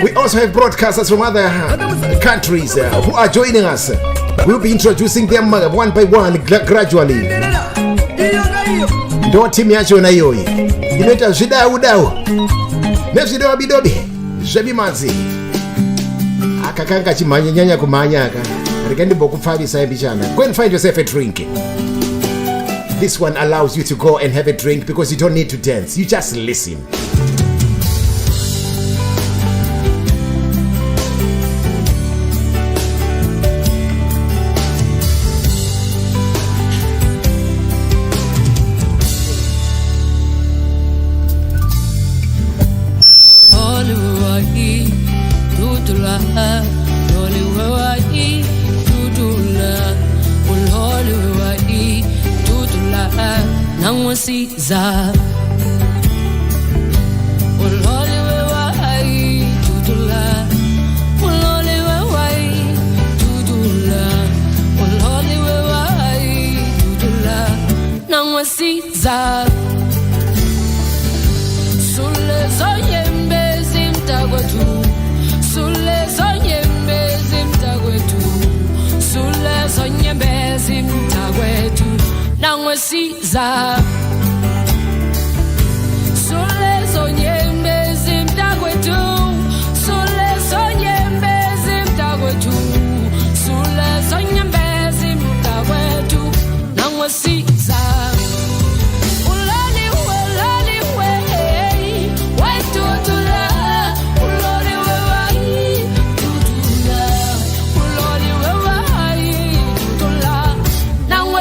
We also have broadcasters from other countries who are joining us. We'll be introducing them one by one gradually. Ndo timu yacho na yoyi inaita zvidau nezvidau bidobi zvebimanzi akakanga chimhanyanya kumhanya aka rikandibokupfarisa ebichana. Go and find yourself a drink. This one allows you to go and have a drink because you don't need to dance, you just listen. Za ulole wai tutula ulole wai tutula ulole wai tutula nangwasi za sule zoyembe zimtagwetu sule zoyembe zimtagwetu sule zoyembe zimtagwetu nangwasi za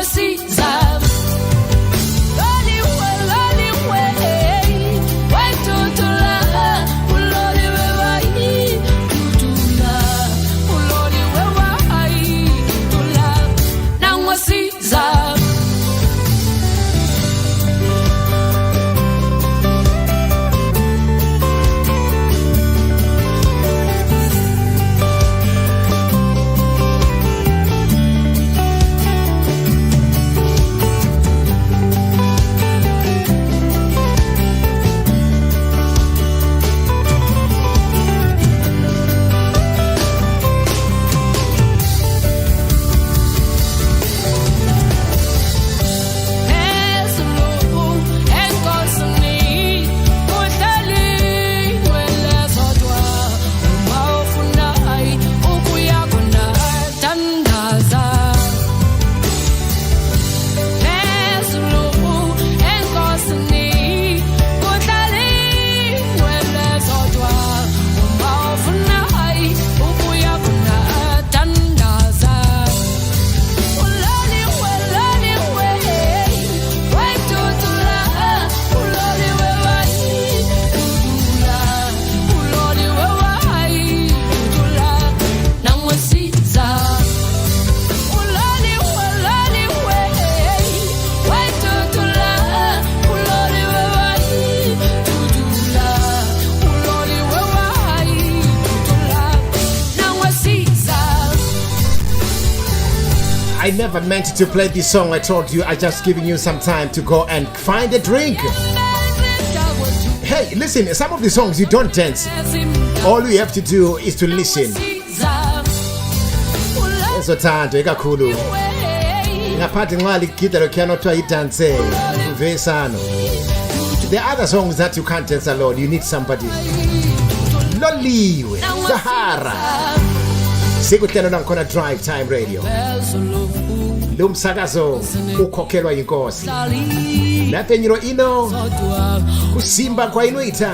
Caesar. never meant to play this song. I told you I just giving you some time to go and find a drink. Hey, listen, some of the songs you don't dance. All you have to do is to listen. Ezothando ekakhulu. Ngaphathi nxa ligidalo cannot dance. Vesano. There are other songs that you can't dance alone. You need somebody. Loliwe, Sahara. Sikuhlelo nakhona Drive Time Radio. Lo msakazo ukhokhelwa inkosi. Lapha enyiro ino kusimba kwa inuita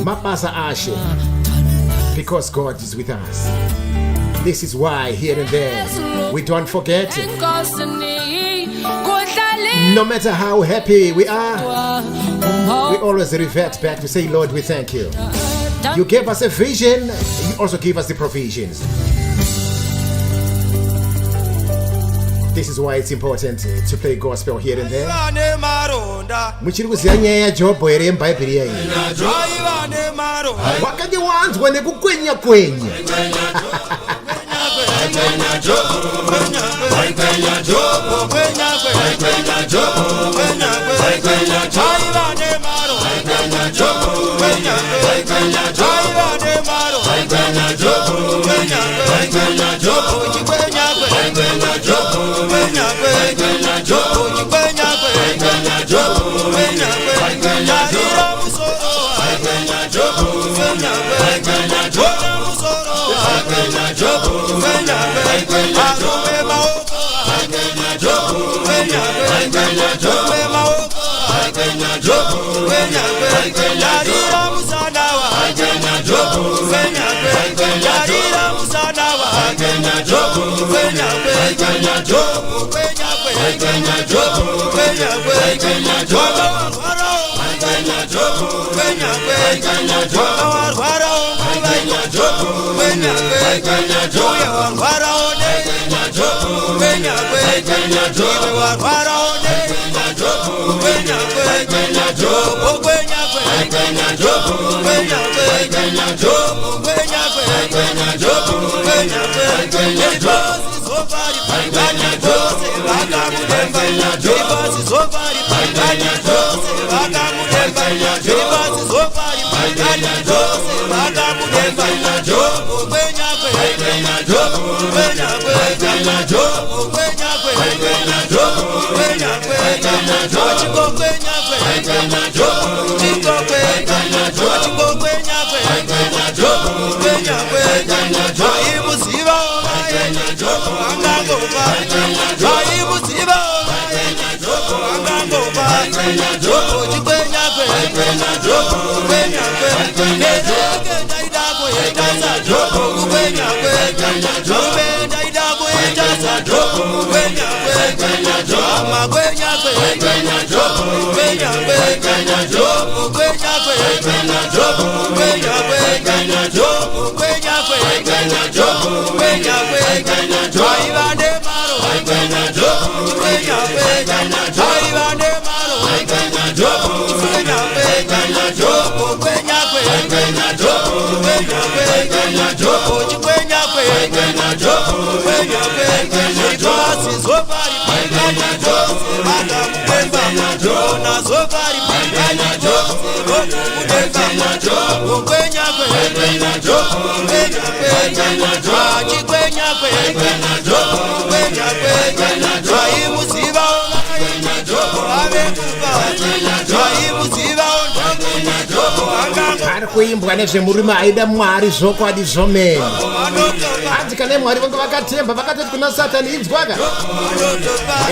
mapasa ashe. Because God is with us. This is why here and there we don't forget. No matter how happy we are, we always revert back to say, Lord, we thank you. You gave us a vision, you also give us the provisions. This is why it's important to play gospel here and there. Muchiri kuziya nyaya ya Job ere m'Bible yayi. Wakati wanzwa nekukwenya kwenya. Kuimbwa nezvemurima aida Mwari zvokwadi zvomene. Ati kana Mwari vanga vakatemba vakatoti kuna Satani inzwaka.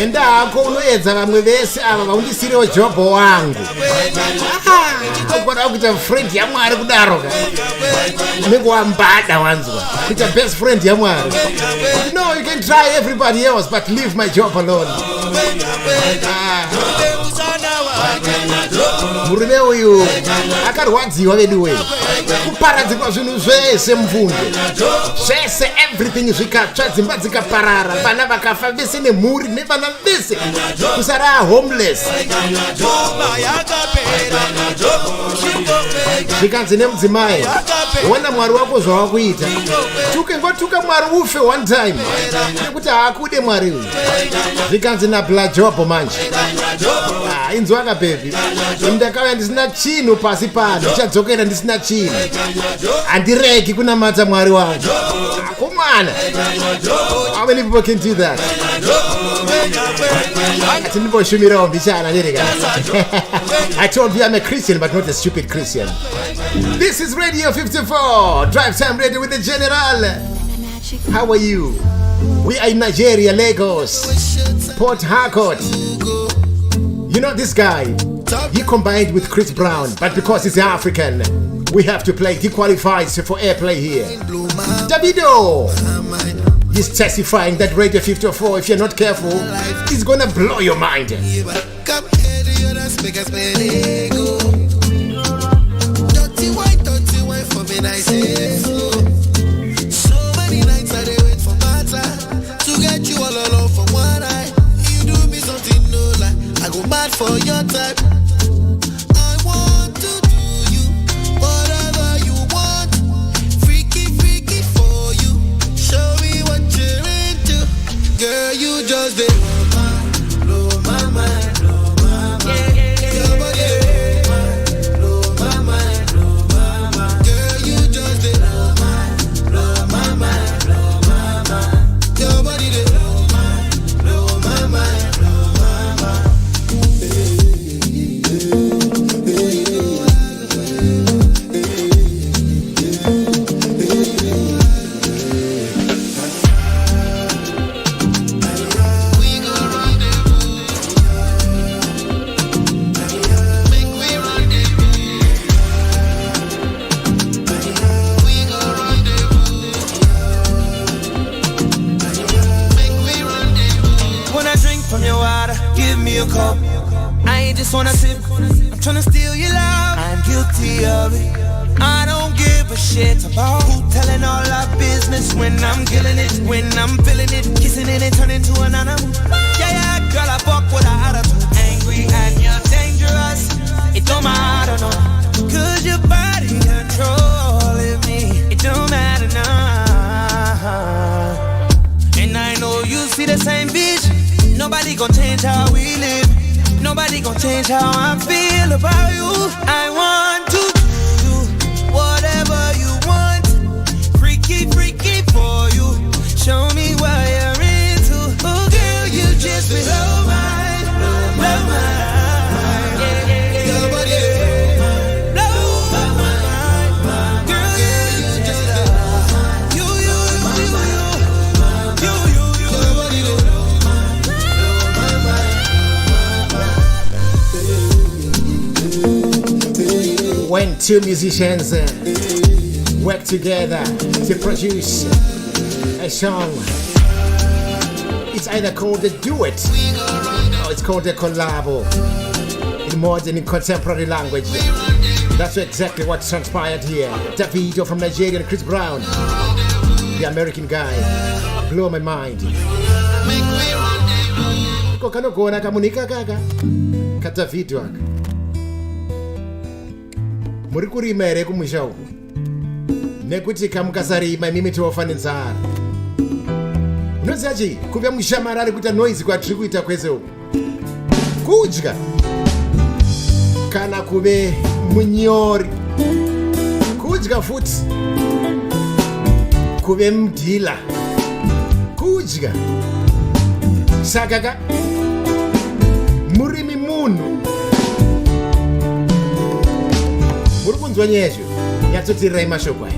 Enda hako unoedza vamwe vese ava vaundisirewo Jobho wangu. Kukwada kuita friend yaMwari kudaroka. Nekuambada wanzwa. Kuita best friend yaMwari. No, you can try everybody else but leave my job alone. Murume uyu akarwadziwa veduwe kuparadzikwa zvinhu zvese mubvunzo zvese everything zvikatsva dzimba dzikaparara vana vakafa vese nemhuri nevana vese kusara homeless zvikanzi nemudzimai wona mwari wako zvawakuita tukengotuka mwari ufe one time nekuti haakude mwari uyu zvikanzi nablajobo manje inzwaka bhebi ndakauya ndisina chinhu pasi pano ndichadzokera ndisina chinhu handiregi kunamata mwari wangu komwana. How many people can do that? I told you I'm a Christian, but not a stupid Christian. This is Radio 54, Drive Time Radio with the General. How are you? We are in Nigeria, Lagos, Port Harcourt. You know this guy, he combined with Chris Brown, but because he's African, we have to play. He qualifies for airplay here. Davido, he's testifying that Radio 54, if you're not careful, is gonna blow your mind. So many nights I wait for matter to get you all alone for one night. You do me something no lie, I go mad for your type. I want to do you whatever you want, freaky freaky for you. Show me what you're into, girl. You just did blow my mind, blow my mind. Your body, blow my mind, blow my mind. Girl, you just did blow my mind, blow my mind. Your body, blow my mind, blow my mind. We go rendezvous, make we rendezvous. We go rendezvous, make we rendezvous. When I drink from your water, give me a cup. I ain't just wanna sip, I'm tryna steal your love. I'm guilty of it. I don't give a shit about who telling all our business when I'm killing it, when I'm feeling it, kissing it and turning to an animal. Yeah, girl, I fuck with her attitude. Angry and you're dangerous. It don't matter, no. Cause your body controlling me. It don't matter now. And I know you see the same vision. Nobody gon' change how we live. Nobody gon' change how I feel about you. I want to do whatever you want. Freaky, freaky for you. Show me what you're into. Oh, girl, you just blow my mind. Your body, blow my mind. Girl, you just you. Your body, blow my mind. When two musicians work together to produce a song, it's either called a duet or it's called a collabo in modern and contemporary language. That's exactly what transpired here. Davido from Nigeria and Chris Brown, the American guy, blow my mind. Kokanogona kamunika kaka katavido aka muri kurima here kumusha uku nekuti kamukasarima imimi tofa nenzara. Unoziva chii kuva mushamarari kuita noise kwatiri kuita kwese uku kudya kana kuve munyori kudya futi kuve mudhila kudya saka ka murimi munhu muri kunzwa nyezvo yatsotirirai mashoko aya.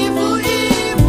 Ivu, ivu,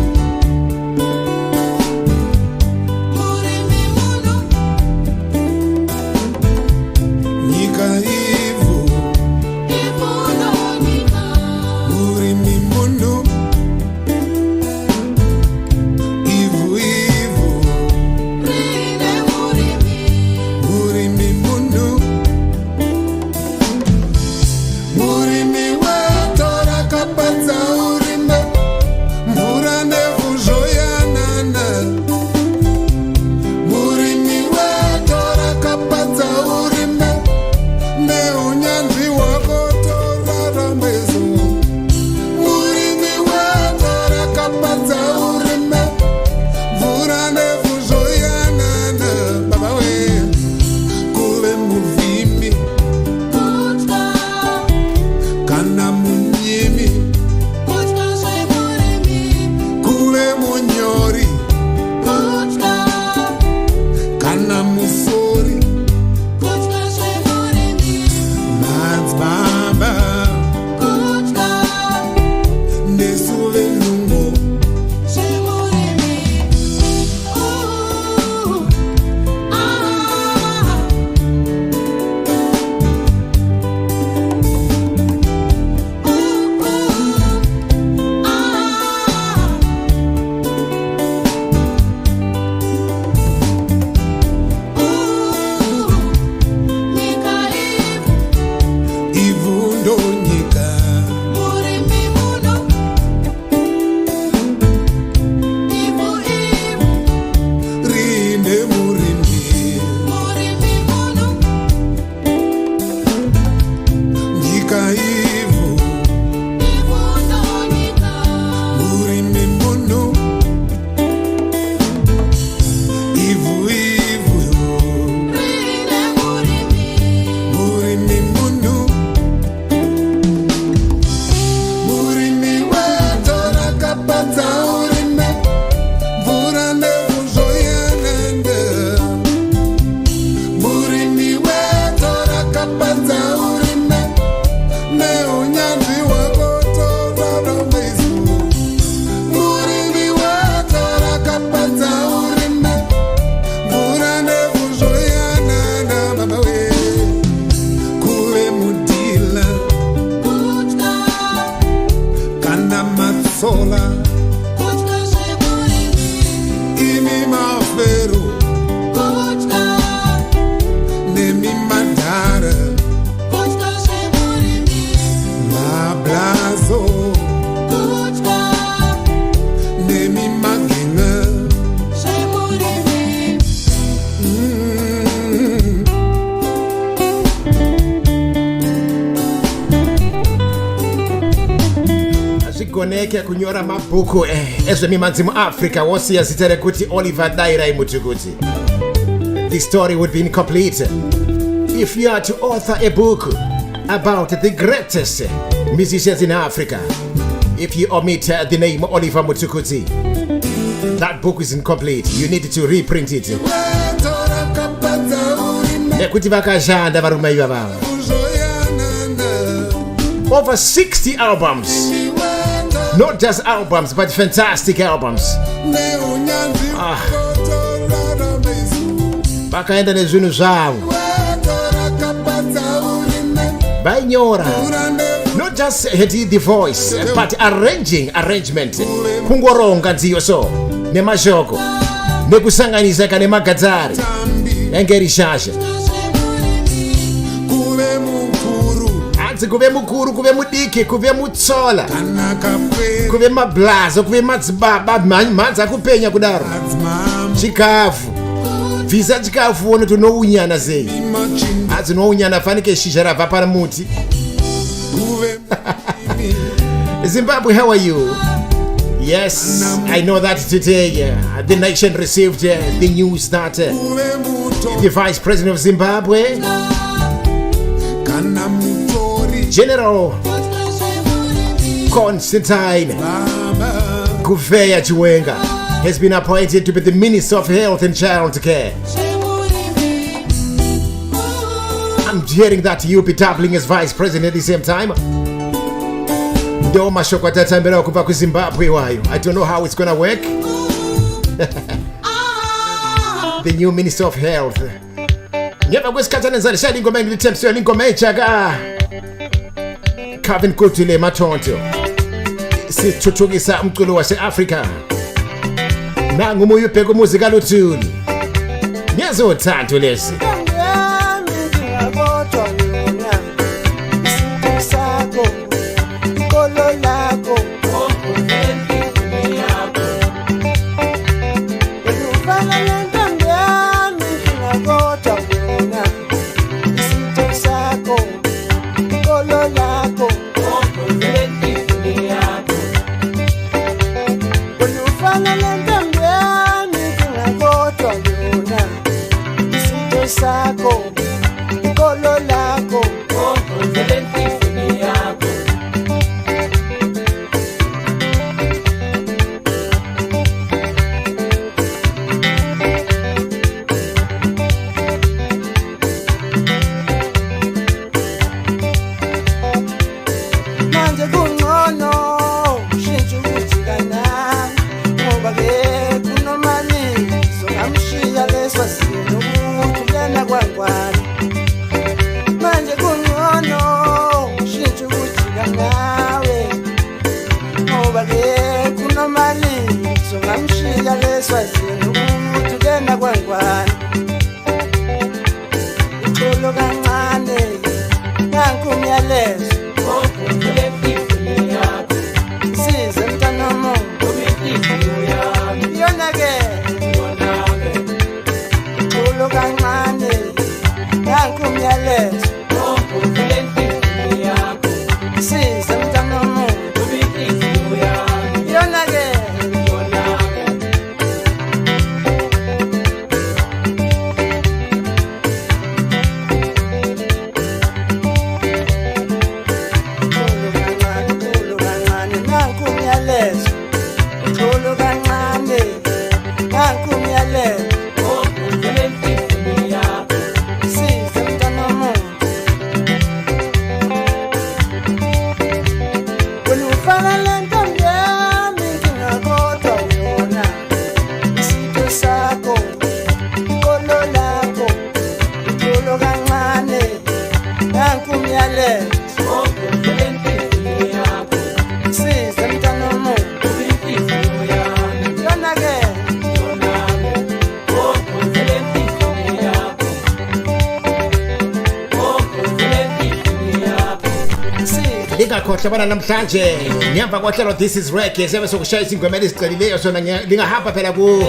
muno nyika Murimi muno Ivo ivo rine murimi Murimi muno nyika ivu Ivo nonika murimi muno ivu ivu Rine murimi murimi muno murimi watora kapata urime mvura nevuzoyananda murimi watora kapata urime neunyanzvi wako tozaromeiso murimi watora kapata urime mvura nevuzoyananda baba we kuve mudhila Kutka kana matsola Kutka semurimi imi mafero Kutka nemi madhara Kutka semurimi mablazo Kutka nemi magina semurimi azvigoneke kunyora mabhuku ezvemimanzi muAfrica wosiya zita rekuti Oliver Dairai Mutukuti. The story would be incomplete if you are to author a book about the greatest musicians in Africa. If you omit the name Oliver Mutukuti, that book is incomplete. You need to reprint it. watora kapata urime Nekuti vakashanda varume ivava. uzoyananda Over 60 albums. watora Not just albums, but fantastic albums. neunyanzvi wako tozaromeiso Vakaenda nezvinhu zvavo. watora kapata urime Vainyora. mvura Not just the voice, but arrangement. Kungoronga nziyo so. Nemashoko. Nekusanganisa kana magadzari. nevutambi Yange rishasha. semurimi kuve mukuru Hanzi kuve mukuru, kuve mudiki, kuve mutsola. kana kapwera Kuve mablazo, kuve madzibaba, mhanza kupenya kudaro. madzimama Chikafu. Bvisa chikafu ono tunounyana sei. machinda Hanzi nounyana fanike shizha rabva pana muti. kuve murimi Zimbabwe, how are you? Yes, I know that today the nation received the news that kuve muto the Vice President of Zimbabwe, kana mutori General Kutka semurimi Constantine baba Kufeya Chiwenga, has been appointed to be the Minister of Health and Child Care. semurimi I'm hearing that you'll be doubling as Vice President at the same time. Ndo mashoko atatambira kubva kuZimbabwe wayo. I don't know how it's gonna work. The new Minister of Health. Nyeva kwesikhathanisa lishaya ingoma engilithembisiwe ingoma ejaka. Calvin Kutile Matonto. Sithuthukisa umculo wase-Africa. Nangu umoya ubheka umuzika luthuli. Ngezothando lesi. Side Ndingakhohlwa bana namhlanje ngiyamba kwahlelo this is reggae siyabe sokushayisa ingoma ezicelileyo sona ngingahamba phela ku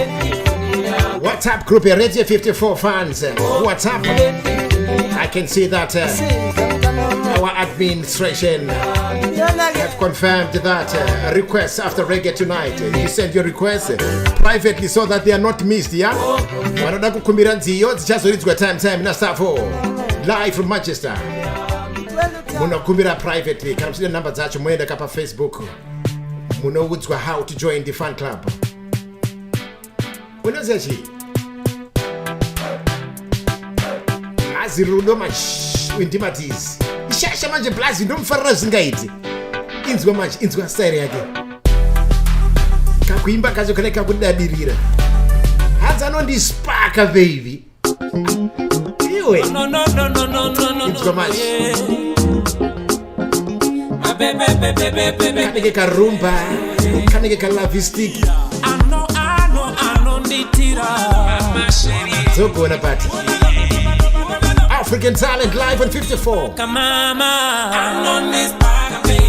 WhatsApp group ya Radio 54 fans. WhatsApp, I can see that our administration have confirmed that requests after reggae tonight. You send your requests privately so that they are not missed, yeah? Wanoda kukumbira nziyo zichazoridzwa time na Safo live from Manchester. Munokumbira privately kana msina number dzacho muenda kapa Facebook. Munoudzwa how to join the fan club. Unozechi azirudo indimatizi ishasha manje blazi ndomfarira zingaiti inzwa manje inzwa style yake kakuimba kacho kana kakudadirira hanza nondisparka baby iwe no inzwa manje kanike karumba kanike kalavistic zogona party African talent live on 54. Come mama, I'm on this part, baby.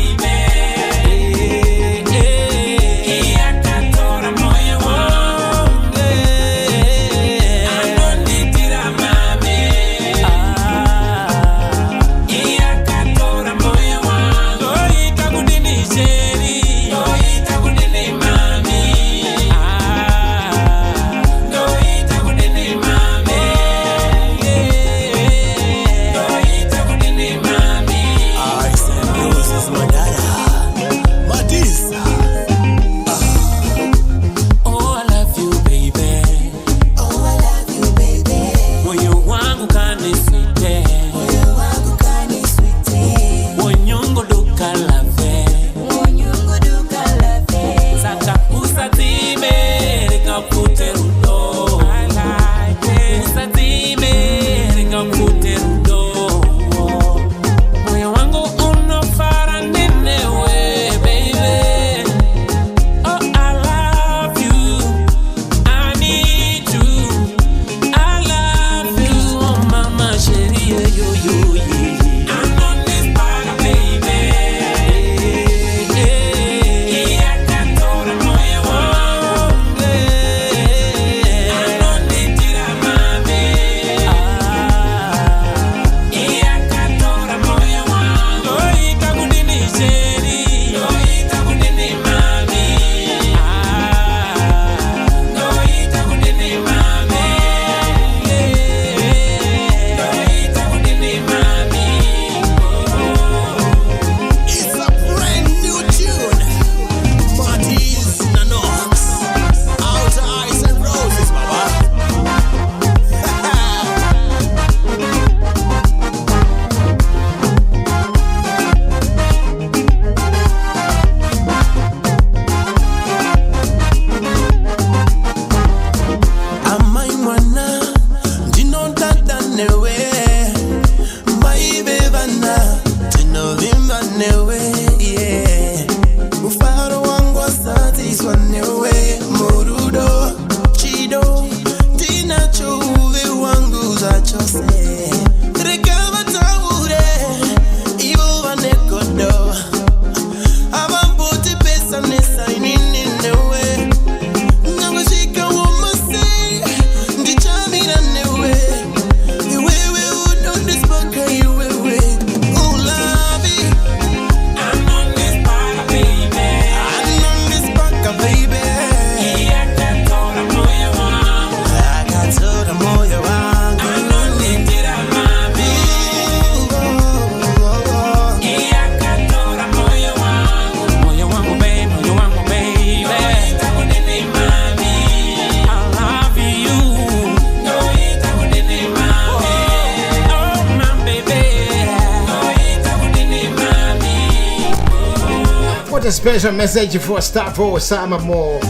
A special message for Stavo Samamo,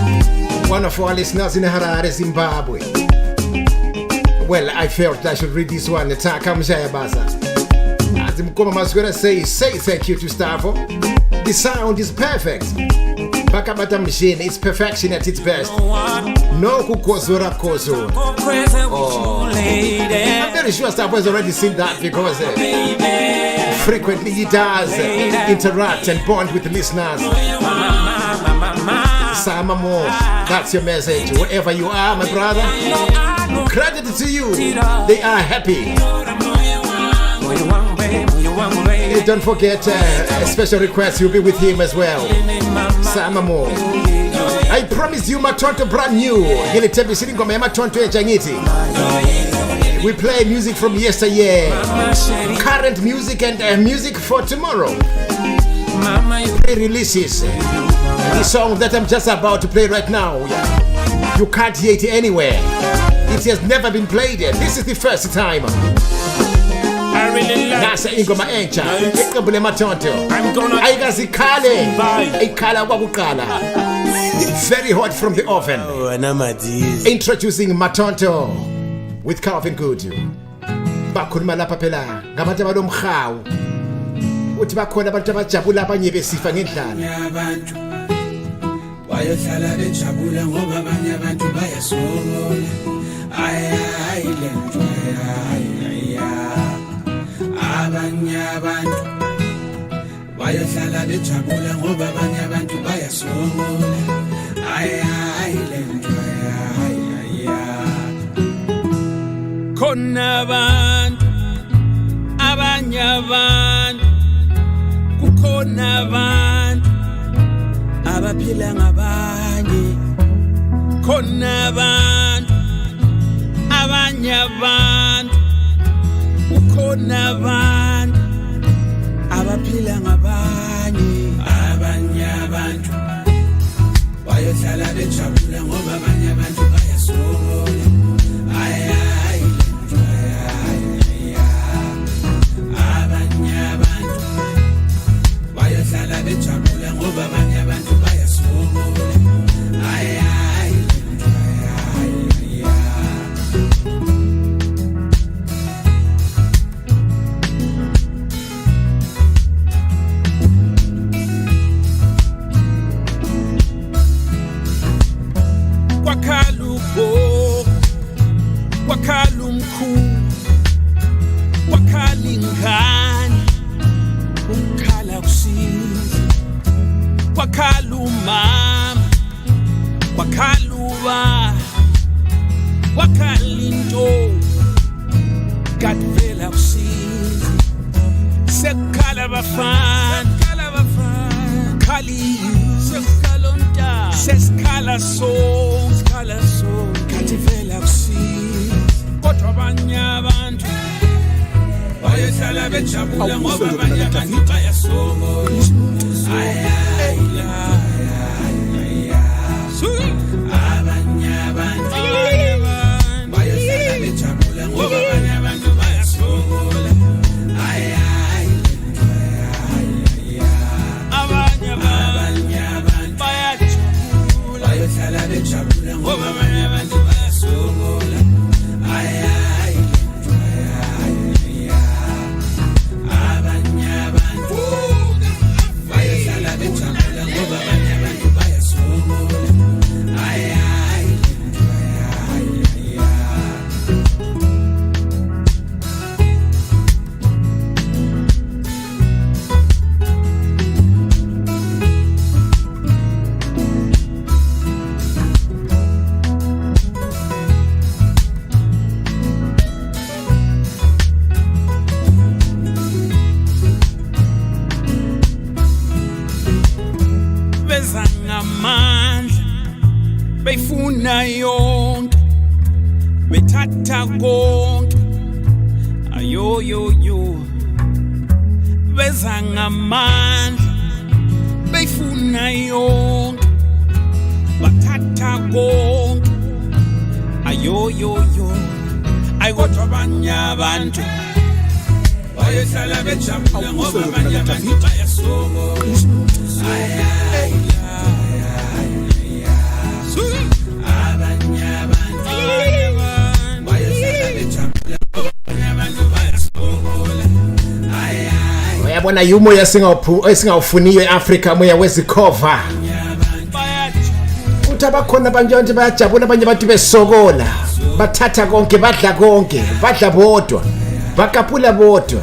one of our listeners in Harare, Zimbabwe. Well, I felt I should read this one. As Mkoma Maswera says, say thank you to Stavo. The sound is perfect. Bakabata machine is perfection at its best. No kukozora kozo. Oh. I'm very sure Stavo has already seen that because frequently he does interact and bond with the listeners. Sama more, that's your message. Wherever you are, my brother, credit to you. They are happy. Don't forget a special request, you'll be with him as well. Sama more. I promise you Matonto brand new. We play music from yesteryear, current music and music for tomorrow. Pre-releases. The song that I'm just about to play right now, you can't hear it anywhere. It has never been played yet. This is the first time. I really like Nasa ingoma entsha eqembule Matonto. I'm gonna Ayikazikhale ikhala kwakukala. Very hot from the oven. Introducing Matonto with Calvin Good. Bakhuluma lapha phela ngabantu abalomhawu. Uthi bakhona abantu abajabula abanye besifa ngendlala. Abantu bayohlala bejabula ngoba abanye abantu bayasola. Ayilento abanye abantu bayohlala bejabula ngoba abanye abantu bayasola. Ayilento khona abantu abanye abantu kukhona abantu abaphila ngabanye khona abantu abanye abantu kukhona abantu abaphila ngabanye abantu bayohlala bejabula ngoba abanye abantu bayasola. Abanye abantu bayohlala bejabula ngoba abanye abantu bayasola. Wakhalumkhulu wakhalingani ukhala kusiza wakhalumama wakhaluba wakhalinto kadvela kusiza sekhala bafana khali sekhalonta sesikhala so kadvela kusiza kodwa abanye abantu bayohlala bejabula ngoba abanye abantu bayasola. Abanye abantu bayohlala bejabula ngoba abanye abantu bayasola. Abanye abantu bayohlala bejabula ngoba abanye abantu bayasola. Befuna yonke bethatha konke ayoyoyo beza ngamandla befuna yonke bathatha konke ayoyoyo ayikodwa abanye abantu bayohlala bejabula ngoba abanye abantu bayasola. Uyabona yumoya esingawufuniyo eAfrica moya wezikhova. Uthi abakhona abanye bayajabula abanye abantu besokola bathatha konke badla bodwa bakapula bodwa.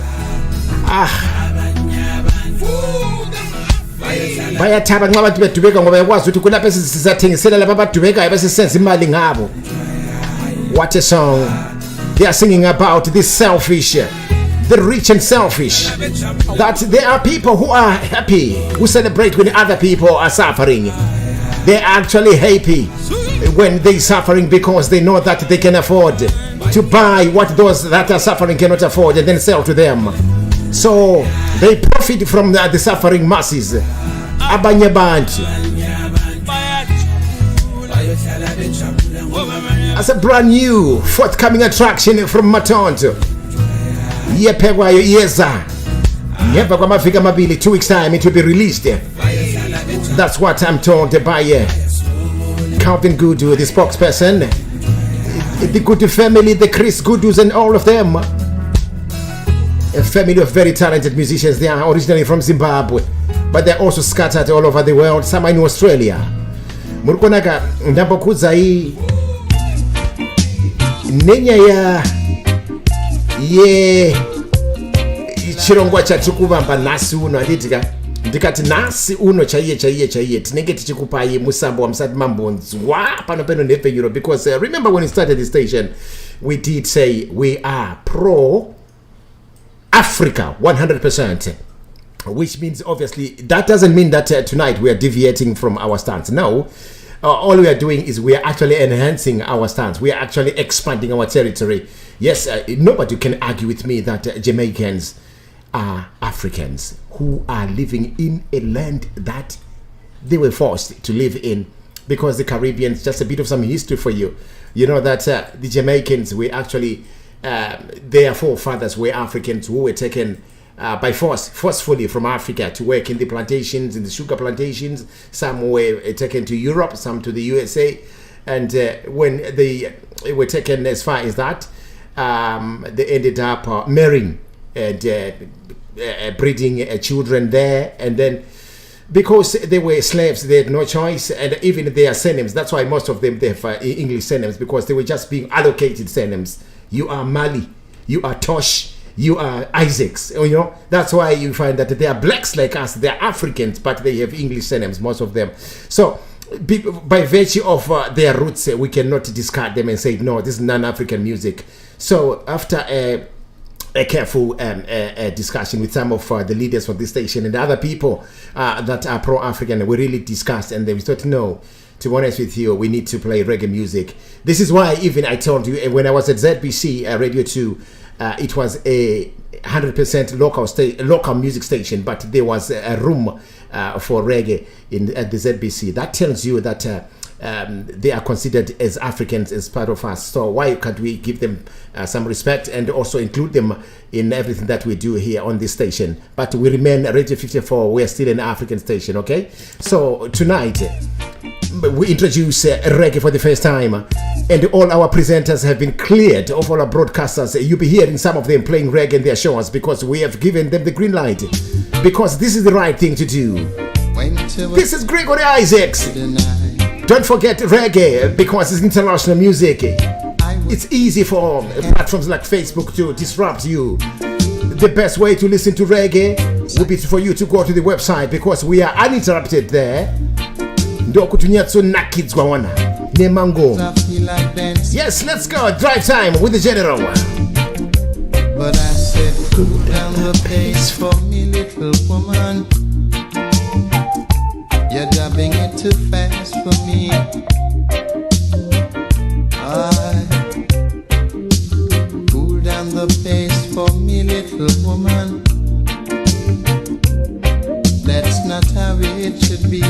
bayathaba nxa abantu bedubeka ngoba yakwazi ukuthi kulapho esizathengisela laba abadubekayo bese senza imali ngabo. What a song. They are singing about the selfish, the rich and selfish. That there are people who are happy, who celebrate when other people are suffering. They are actually happy when they're suffering because they know that they can afford to buy what those that are suffering cannot afford and then sell to them. So they profit from the suffering masses. Abanye bantu. As a brand new forthcoming attraction from Matonto. Yepegwayo yeza. Yepa kwa mafika mabili 2 weeks time it will be released. That's what I'm told by Calvin Gudu, the spokesperson. The Gudu family, the Chris Gudus and all of them. A family of very talented musicians. They are originally from Zimbabwe, but they're also scattered all over the world. Some are in Australia. Murikonaka ndambokuza hii nenya ya ye chirongwa chatukuvamba nasi uno anditika ndikati nasi uno chaiye tinenge tichikupai musambo wa msati mambonzwa pano peno nepenyuro because remember when we started the station we did say we are pro Africa 100%, which means obviously that doesn't mean that tonight we are deviating from our stance. No, all we are doing is we are actually enhancing our stance. We are actually expanding our territory. Yes, nobody can argue with me that Jamaicans are Africans who are living in a land that they were forced to live in because the Caribbeans, just a bit of some history for you. You know that the Jamaicans were actually their forefathers were Africans who were taken by forcefully from Africa to work in the plantations, in the sugar plantations. Some were taken to Europe, some to the USA, and when they were taken as far as that, they ended up marrying and breeding children there, and then because they were slaves, they had no choice, and even their surnames. That's why most of them they have English surnames, because they were just being allocated surnames. You are Mali, you are Tosh, you are Isaacs. You know, that's why you find that they are blacks like us. They are Africans, but they have English surnames, most of them. So by virtue of their roots, we cannot discard them and say no, this is non-African music. So after a careful discussion with some of the leaders from this station and other people that are pro-African, we really discussed, and they thought, no, to be honest with you, we need to play reggae music. This is why even I told you when I was at ZBC Radio 2, it was a 100% local music station, but there was a room for reggae at the ZBC. That tells you that they are considered as Africans, as part of us. So why can't we give them some respect and also include them in everything that we do here on this station? But we remain Radio 54. We are still an African station, okay? So tonight we introduce reggae for the first time, and all our presenters have been cleared of all our broadcasters. You'll be hearing some of them playing reggae in their shows because we have given them the green light, because this is the right thing to do. This is Gregory Isaacs. Don't forget reggae, because it's international music. It's easy for platforms like Facebook to disrupt you. The best way to listen to reggae would be for you to go to the website, because we are uninterrupted there. Yes, let's go. Drive time with the general. But I said, cool down the pace for me, little woman. You're dubbing it too fast for me. Cool down the pace for me, little woman. That's not how it should be.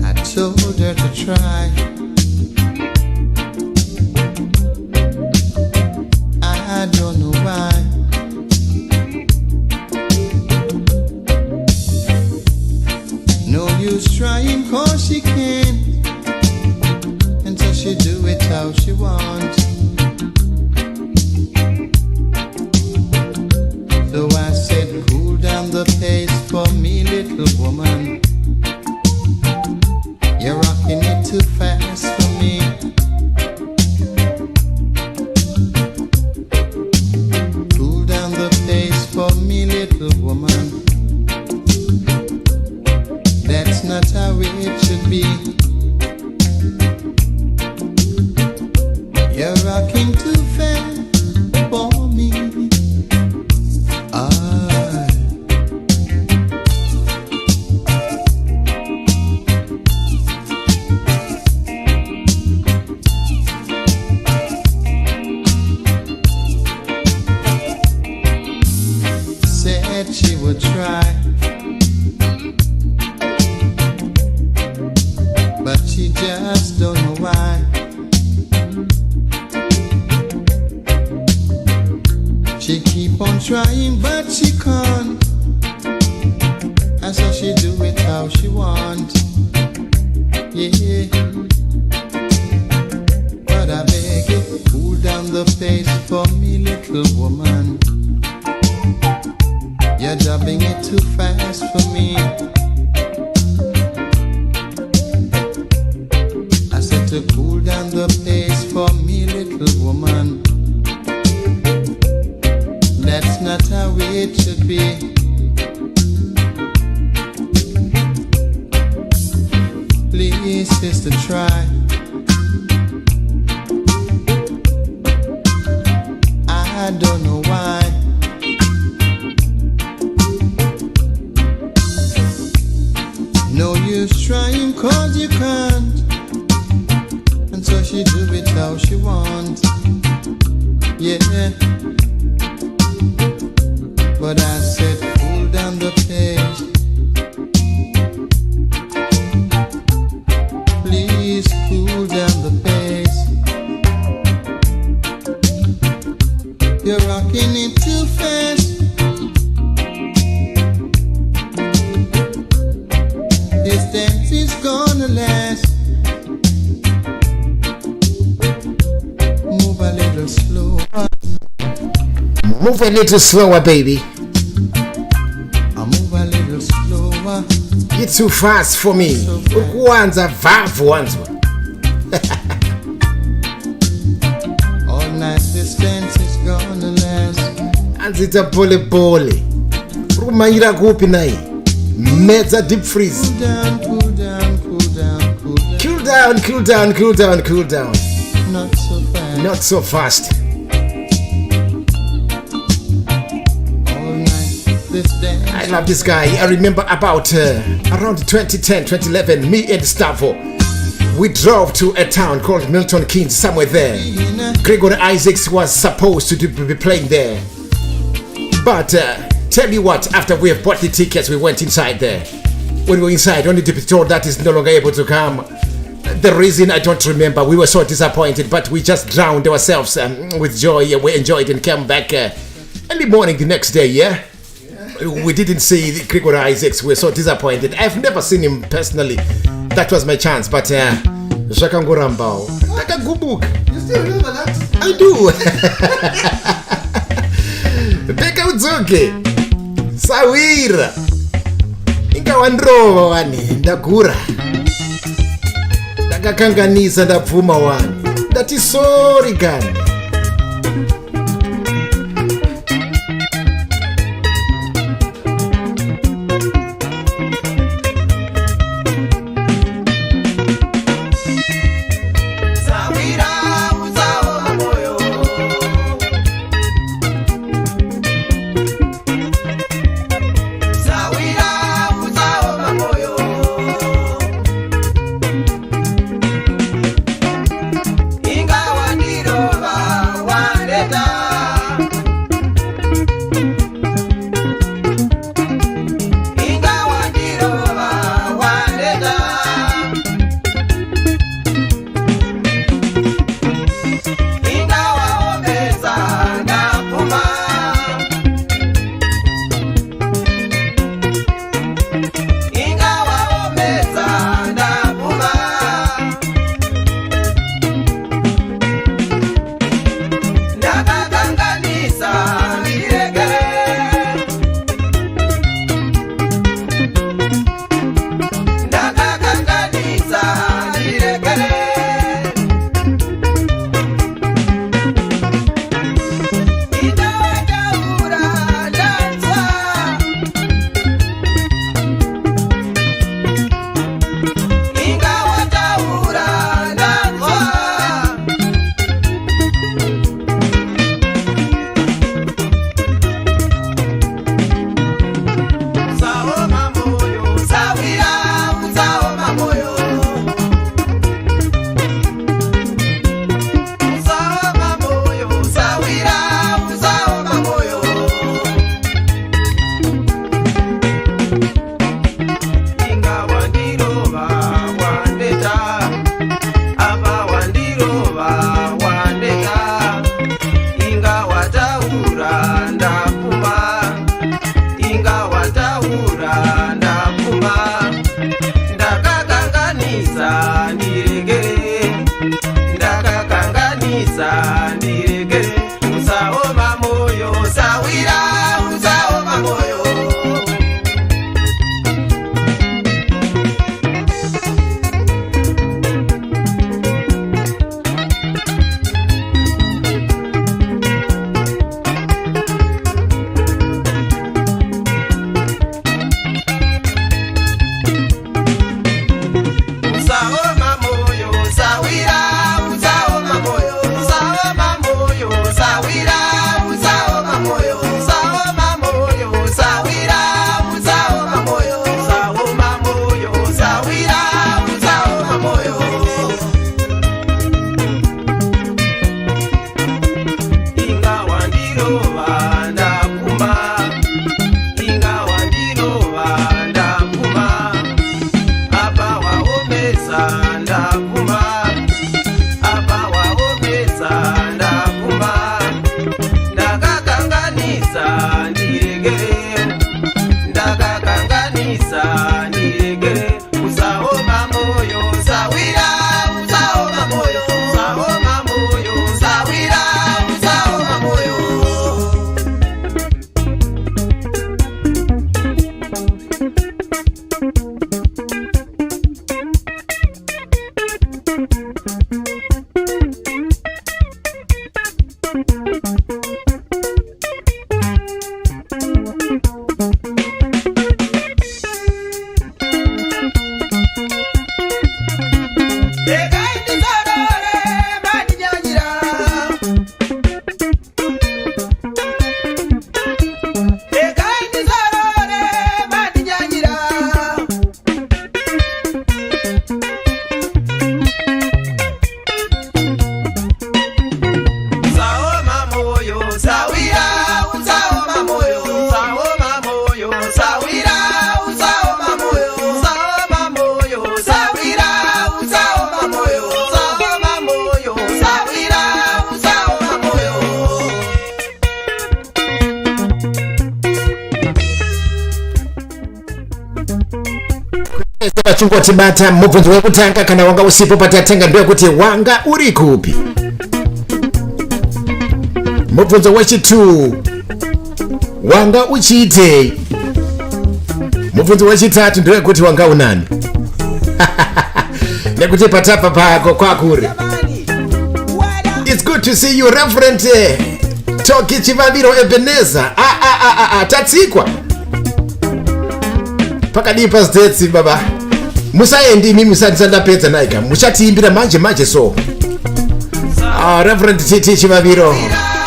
I told her to try. I don't know why. No use trying, cause she can't, until she do it how she wants. So I said, would try, but she just don't know why. She keep on trying, but she can't. And so she do it how she want. Yeah. But I beg you, cool down the pace for me, little woman. You're dubbing it too fast for me. I said to cool down the pace for me, little woman. That's not how it should be. Please, sister, try. I don't know why. No use trying 'cause you can't. And so she do it how she wants. Yeah. But I said cool down the pace. Please cool down the pace. You're rocking it too fast. This dance is gonna last. Move a little slower. Move a little slower, baby. I move a little slower. It's too fast for me. Ukuanza vavu wanzwa. All night this dance is gonna last. Anzita pole pole. Rumaira kupi nai. Meza deep freeze. Cool down, cool down, cool down, cool down. Cool down, cool down, cool down, cool down. Not so fast. Not so fast. All night this dance. I love this guy. I remember about around 2010, 2011, me and Stavo, we drove to a town called Milton Keynes, somewhere there. Gregory Isaacs was supposed to be playing there. But tell you what, after we have bought the tickets, we went inside there. When we were inside, only to be told that is no longer able to come. The reason I don't remember, we were so disappointed, but we just drowned ourselves with joy. We enjoyed and came back early morning the next day, yeah? We didn't see Gregory Isaacs. We were so disappointed. I've never seen him personally. That was my chance, but Shakangurambao. You still remember that? I do. Beka udzoke. Sawira. Ingawandrova wani ndagura. Ndakakanganisa ndabvuma wani. Ndati sorry gani. Ingawa ndirova wachingotibata mubvunzo wekutanga kana wanga usipo patatanga ndeyekuti wanga uri kupi. Mubvunzo wechi2 wanga uchiitei. Mubvunzo wechitatu ndeyekuti wanga unani. Nekuti patapa pako kwakuri. It's good to see you Reverend Toki Chivaviro Ebenezer. Tatsikwa pakadipa states baba. Musaendi mimi musandapedza naika. Muchatiimbira manje so. Reverend Titi Chivaviro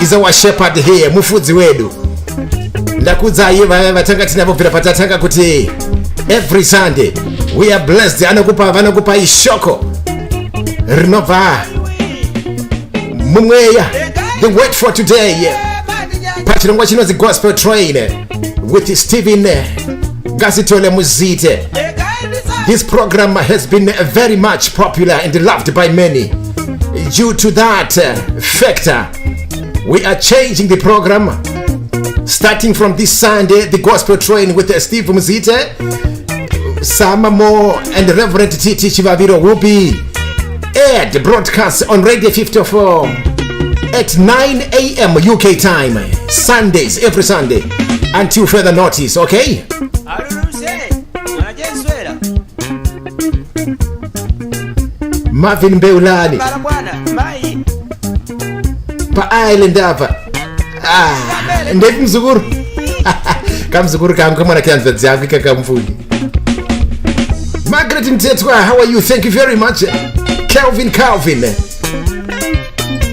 is our shepherd here, mufudzi wedu. Ndakudza iye vatanga tinabvira patatanga kuti every Sunday we are blessed. Vanokupa ishoko rinobva mumweya. The word for today pachirongwa chinonzi Gospel Train with Stephen Gasitole Muzite. This program has been very much popular and loved by many. Due to that factor, we are changing the program. Starting from this Sunday, the Gospel Train with Steve Muzite, Sama Mo and Reverend Titi Chivaviro will be aired broadcast on Radio 54 at 9 a.m. UK time, Sundays, every Sunday, until further notice, okay? Marvin Beulani pa island hapa. Ndeti mzukuru. Kamzukuru kangu kama nakianza Afrika kamfudi. Margaret Mtetwa, how are you? Thank you very much. Calvin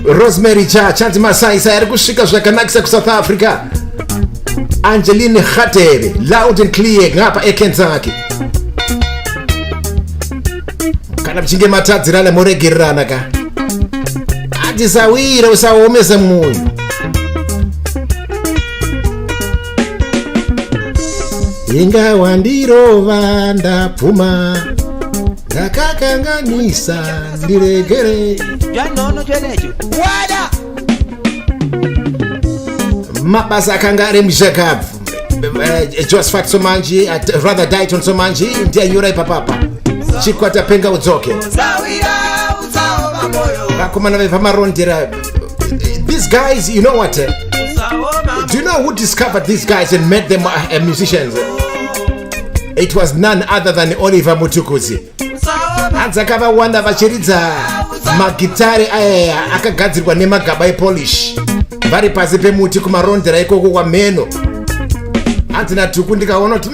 Rosemary Chanti Masai sayari kushika zvakanakisa ku South Africa. Angeline Khatere, loud and clear ngapa eKentucky. Kana mchinge matadzirana muregererana ka. Atisawira usaomesa munhu. Ingawa ndirova ndapfuma ndakakanganisa ndiregere Janono chenecho wada mabasa akanga ari mushakabvu. Josephat Somanji rather Dayton Somanji ndiye nyura ipapapa chikwata penga udzoke vakomana vepamarondera. These guys, you know what, do you know who discovered these guys and made them musicians? It was none other than Oliver Mutukuzi. Adzakavawanda vachiridza magitari aya akagadzirwa nemagaba ePolish vari pasi pemuti kumarondera ikoko kwameno. Anzina tuku ndikaona kuti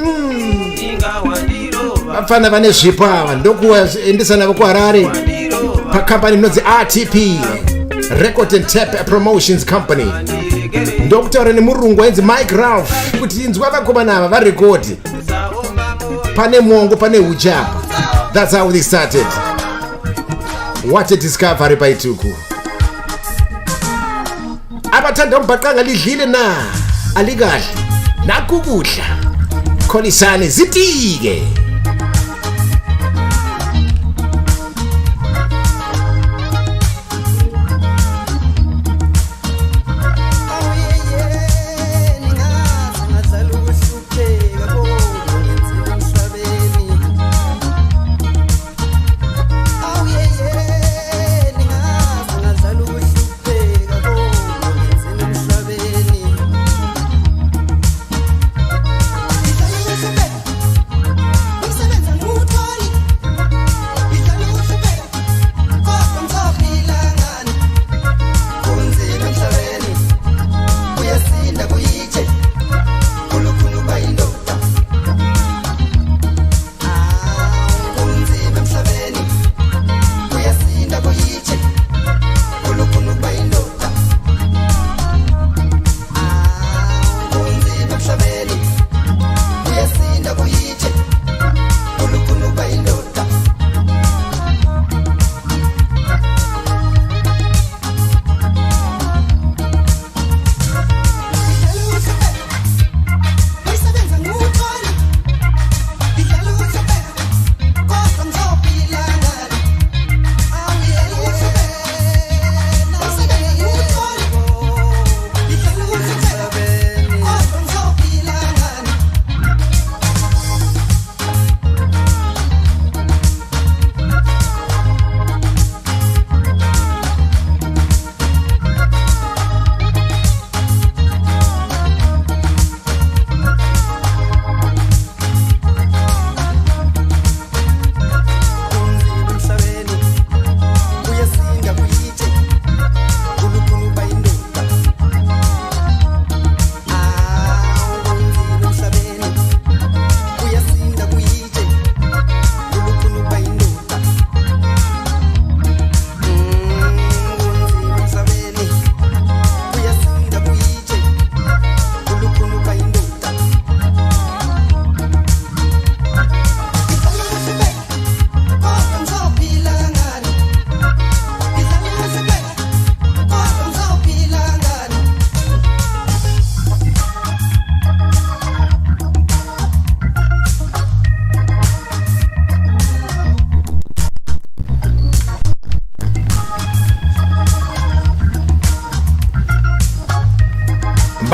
vafana vane zvipo ava ndokuendesa navo kuHarare pakambani inonzi RTP, Record and Tape Promotions Company. Ndokutaura nemurungu ainzi Mike Ralph kuti inzwa vakomana ava varekodi pane mwongo pane uchapa. That's how they started. What a discovery by Tuku. Abatanda umbaqanga lidlile na alikahle nakukudla kholisane zitike.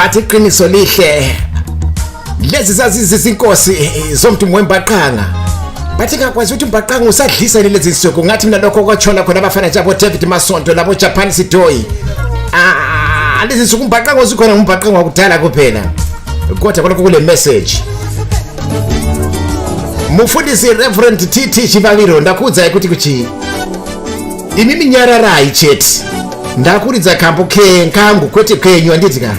bathi qiniso lihle lezi zazizinkosi zomntu mwembaqanga bathi ngakwazi ukuthi umbaqanga usadlisa lezi insuku ngathi mina lokho kwatshona khona abafana njabo David Masonto labo Japan Sidoyi lezi insuku umbaqanga uzikhona umbaqanga wakudala kuphela kodwa lokho kule message mufundisi Reverend TT Chivaviro ndakudza ukuthi kuchi imi minyarara icheti ndakuridza kambo kenkangu kwete kwenyu anditi ka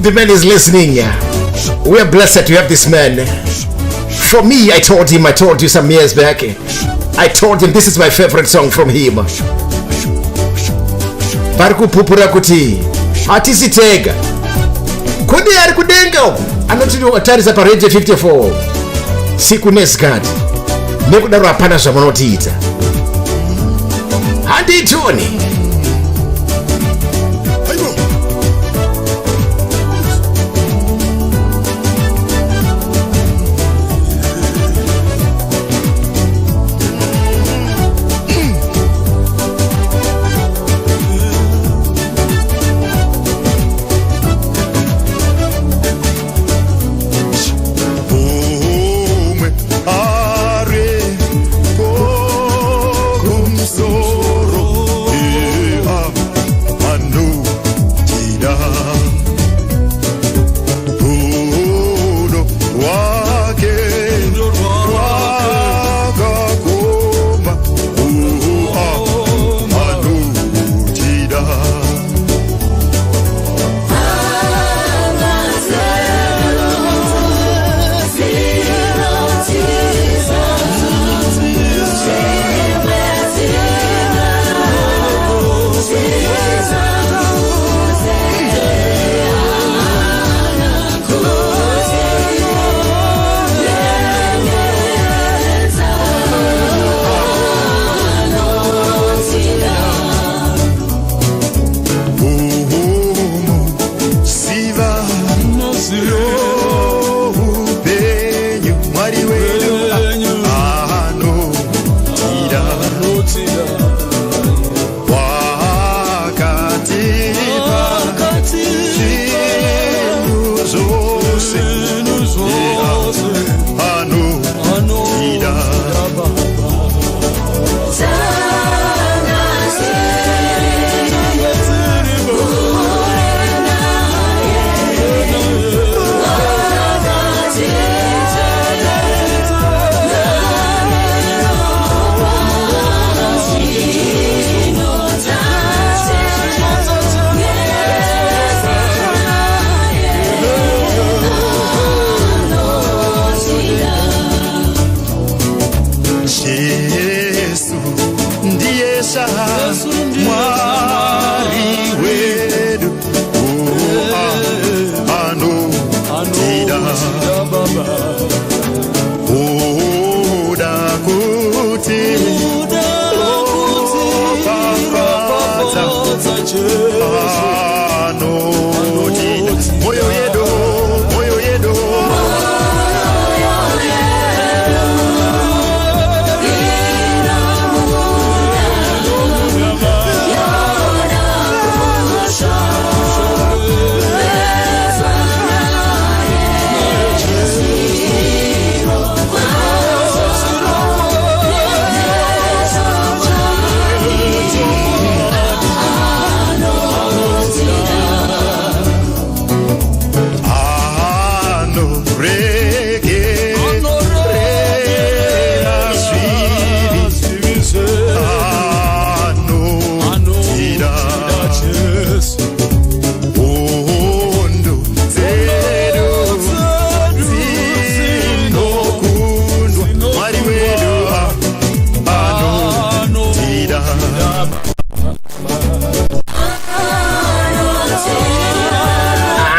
The man is listening. We are blessed to have this man. For me, I told you some years back. I told him this is my favorite song from him. Barku pupura kuti atisitega kodi ari kudenga anoti atarisa pa radio 54 siku nesikati nekudaro hapana zvamunotiita handitoni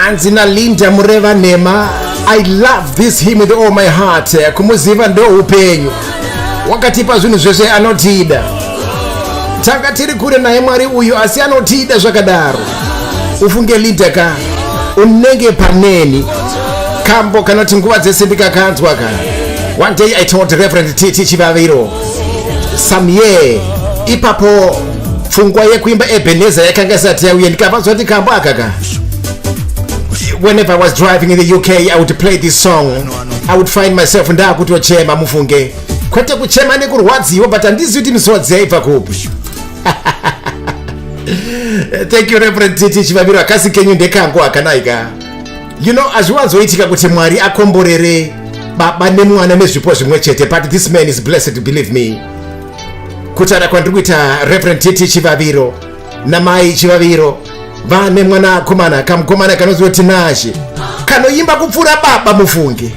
Anzina Linda Mureva Nema. I love this hymn with all my heart. Kumuziva ndo upenyu wakatipa zvinhu zvese anotida tanga tiri kure naye Mwari uyu asi anotida zvakadaro ufunge Linda ka unenge paneni kambo kanoti nguva dzese ndikakanzwa ka. One day I told Reverend TT Chivaviro samye ipapo fungwa yekuimba Ebenezer yakanga sati yauye ndikapazoti kambo akaka. Whenever I was driving in the UK, I would play this song. I would find myself ndakutochema mufunge kwete kuchema nekurwadziwa but andizi kuti misodzi yaibva kupi. Thank you Reverend Titi Chivabiro akasi kenyu ndekango akanaika. You know, azviwanzoitika kuti Mwari akomborere baba nemwana nezvipo zvimwe chete, but this man is blessed, believe me. Kutaura kwandiri kuita Reverend Titi Chivabiro namai Chivabiro vane mwana komana kamukomana kanozoti Nashi kanoimba kupfura baba mufunge.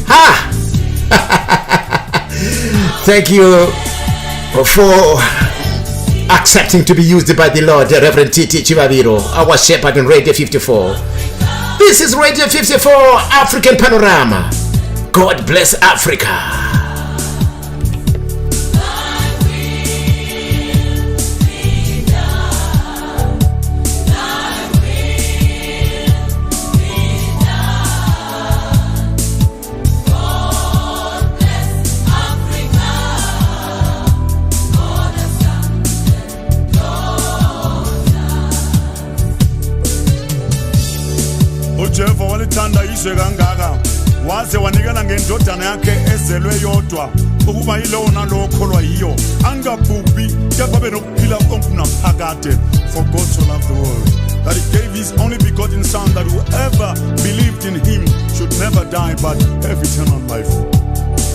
Ha! Thank you for accepting to be used by the Lord, Reverend Titi Chivabiro, our shepherd on Radio 54. This is Radio 54 African Panorama. God bless Africa. Jehova walithanda izwe kangaka waze wanikela ngendodana yakhe ezelwe yodwa ukuba yilowo nalowo kholwa yiyo angabhubhi kepha benokuphila okunaphakade. For God so loved the world that he gave his only begotten son, that whoever believed in him should never die but have eternal life.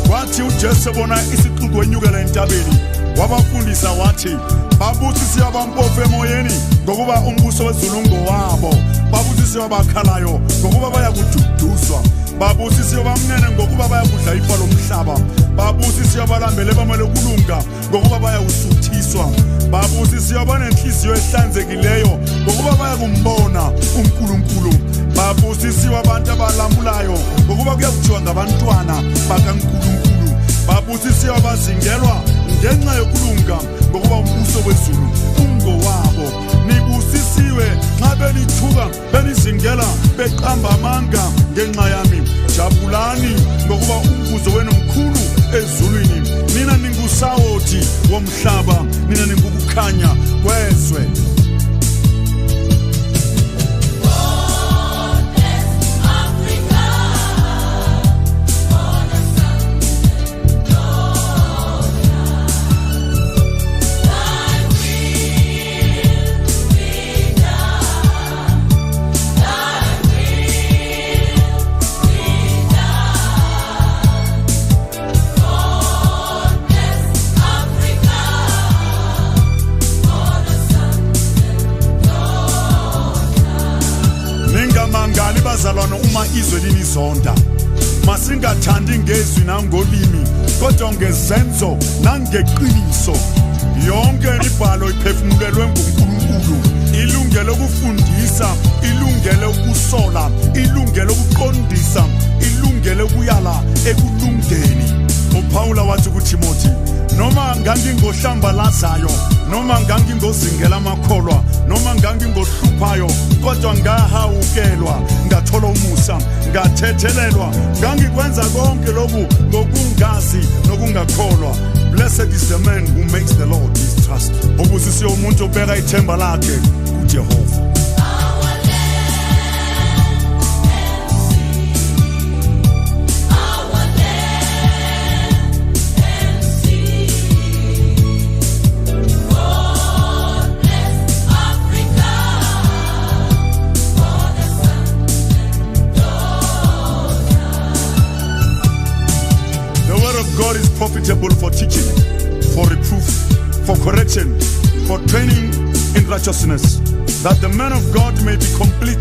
Kwathi uJesu bona isixuku wenyukela entabeni wabafundisa wathi babusisi abampofu emoyeni ngokuba umbuso wezulu ngowabo, babusisi abakhalayo ngokuba bayakududuswa, babusisi abamnene ngokuba bayakudla ifa lomhlaba, babusisi abalambele bamele kulunga ngokuba bayawusuthiswa, babusisi abanenhliziyo ehlanzekileyo ngokuba bayakumbona uNkulunkulu, babusisi abantu abalamulayo ngokuba kuyakuthiwa ngabantwana bakaNkulunkulu, babusisi abazingelwa ngenxa yokulunga ngokuba umbuso wezulu ungowabo. Nibusisiwe nxa benithuka benizingela beqamba amanga ngenxa yami. Jabulani ngokuba umbuso wenu mkhulu ezulwini. Nina ningusawoti womhlaba, nina ningukukhanya kwezwe. Bazalwana uma izwe linizonda, masingathandi ngezwi nangolimi kodwa ngezenzo nangeqiniso. Yonke imibhalo iphefumulelwe nguNkulunkulu, ilungele ukufundisa, ilungele ukusola, ilungele ukuqondisa, ilungele ukuyala ekulungeni. uPaula wathi kuTimothy, noma ngangingohlambalazayo, noma ngangingozingela amakholwa, noma ngangingohluphayo, kodwa ngahawukelwa, ngathola umusa, ngathethelelwa, ngangikwenza konke lokhu ngokungazi nokungakholwa. Blessed is the man who makes the Lord his trust. Ubusisiwe umuntu obeka ithemba lakhe kuJehova. God is profitable for teaching, for reproof, for correction, for training in righteousness, that the man of God may be complete,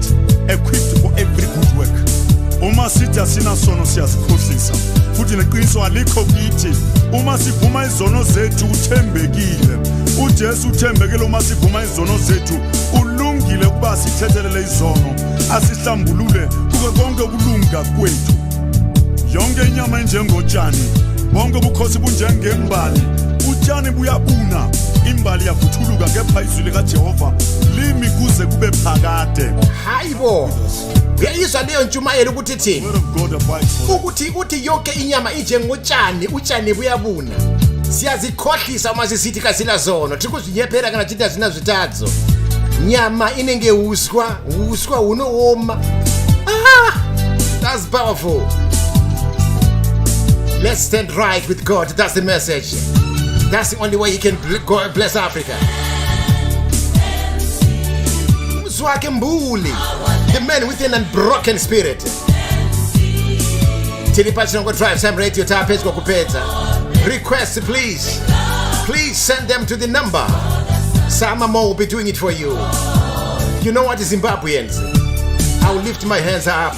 equipped for every good work. Uma sita sina sono siyazikhohlisa, futhi neqiniso alikho kithi. Uma sivuma izono zethu uthembekile. uJesu uthembekile uma sivuma izono zethu. Ulungile ukuba sithethelele izono, asihlambulule kuke konke ukulunga kwethu. Yonke inyama enjengotshani, bonke ubukhosi bunjengembali, utshani buyabuna, imbali yavuthuluka kepha izwi likaJehova limi kuze kube phakade. Hayibo, uyayizwa leyo ntshumayelo ukuthi thini? Ukuthi yonke inyama injengotshani, utshani buyabuna. siyazikhohlisa mazisithi kasina zona tikuzvinyepera kana chiti hazvina zvitadzo nyama inenge uswa unooma. That's powerful. Let's stand right with God. That's the message. That's the only way he can bless Africa. Mzwake Mbuli, the man with an unbroken spirit. Tilipachinongo Drive Time Radio tapage kwa kupeta. Request please. Please send them to the number. Sama Mo will be doing it for you. You know what, Zimbabweans? I will lift my hands up.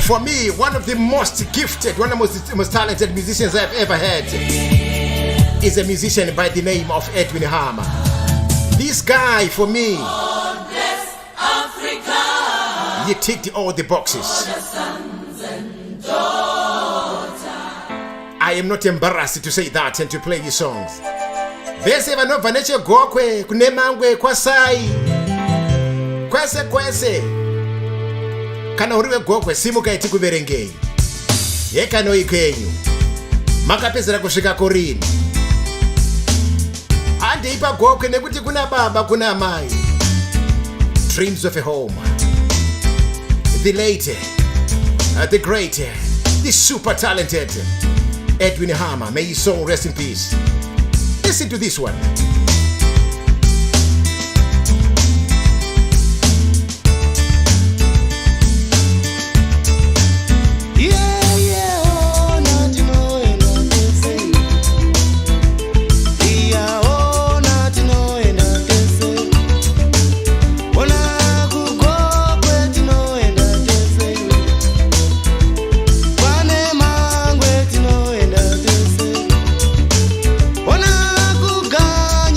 For me, one of the most gifted, one of the most talented musicians I've ever had is a musician by the name of Edwin Harmer. This guy, for me, Bless Africa. He ticked all the boxes. I am not embarrassed to say that and to play his songs. Vese vanobva nechegokwe kune mangwe kwasai kwese kana uri wegokwe simukai tikuverengei yekano ikwenyu makapedzera kusvika kurini handeipa gokwe nekuti kuna baba kuna mai. Dreams of a home. The late, the great, the super talented Edwin Harmer, may his soul rest in peace. Listen to this one. God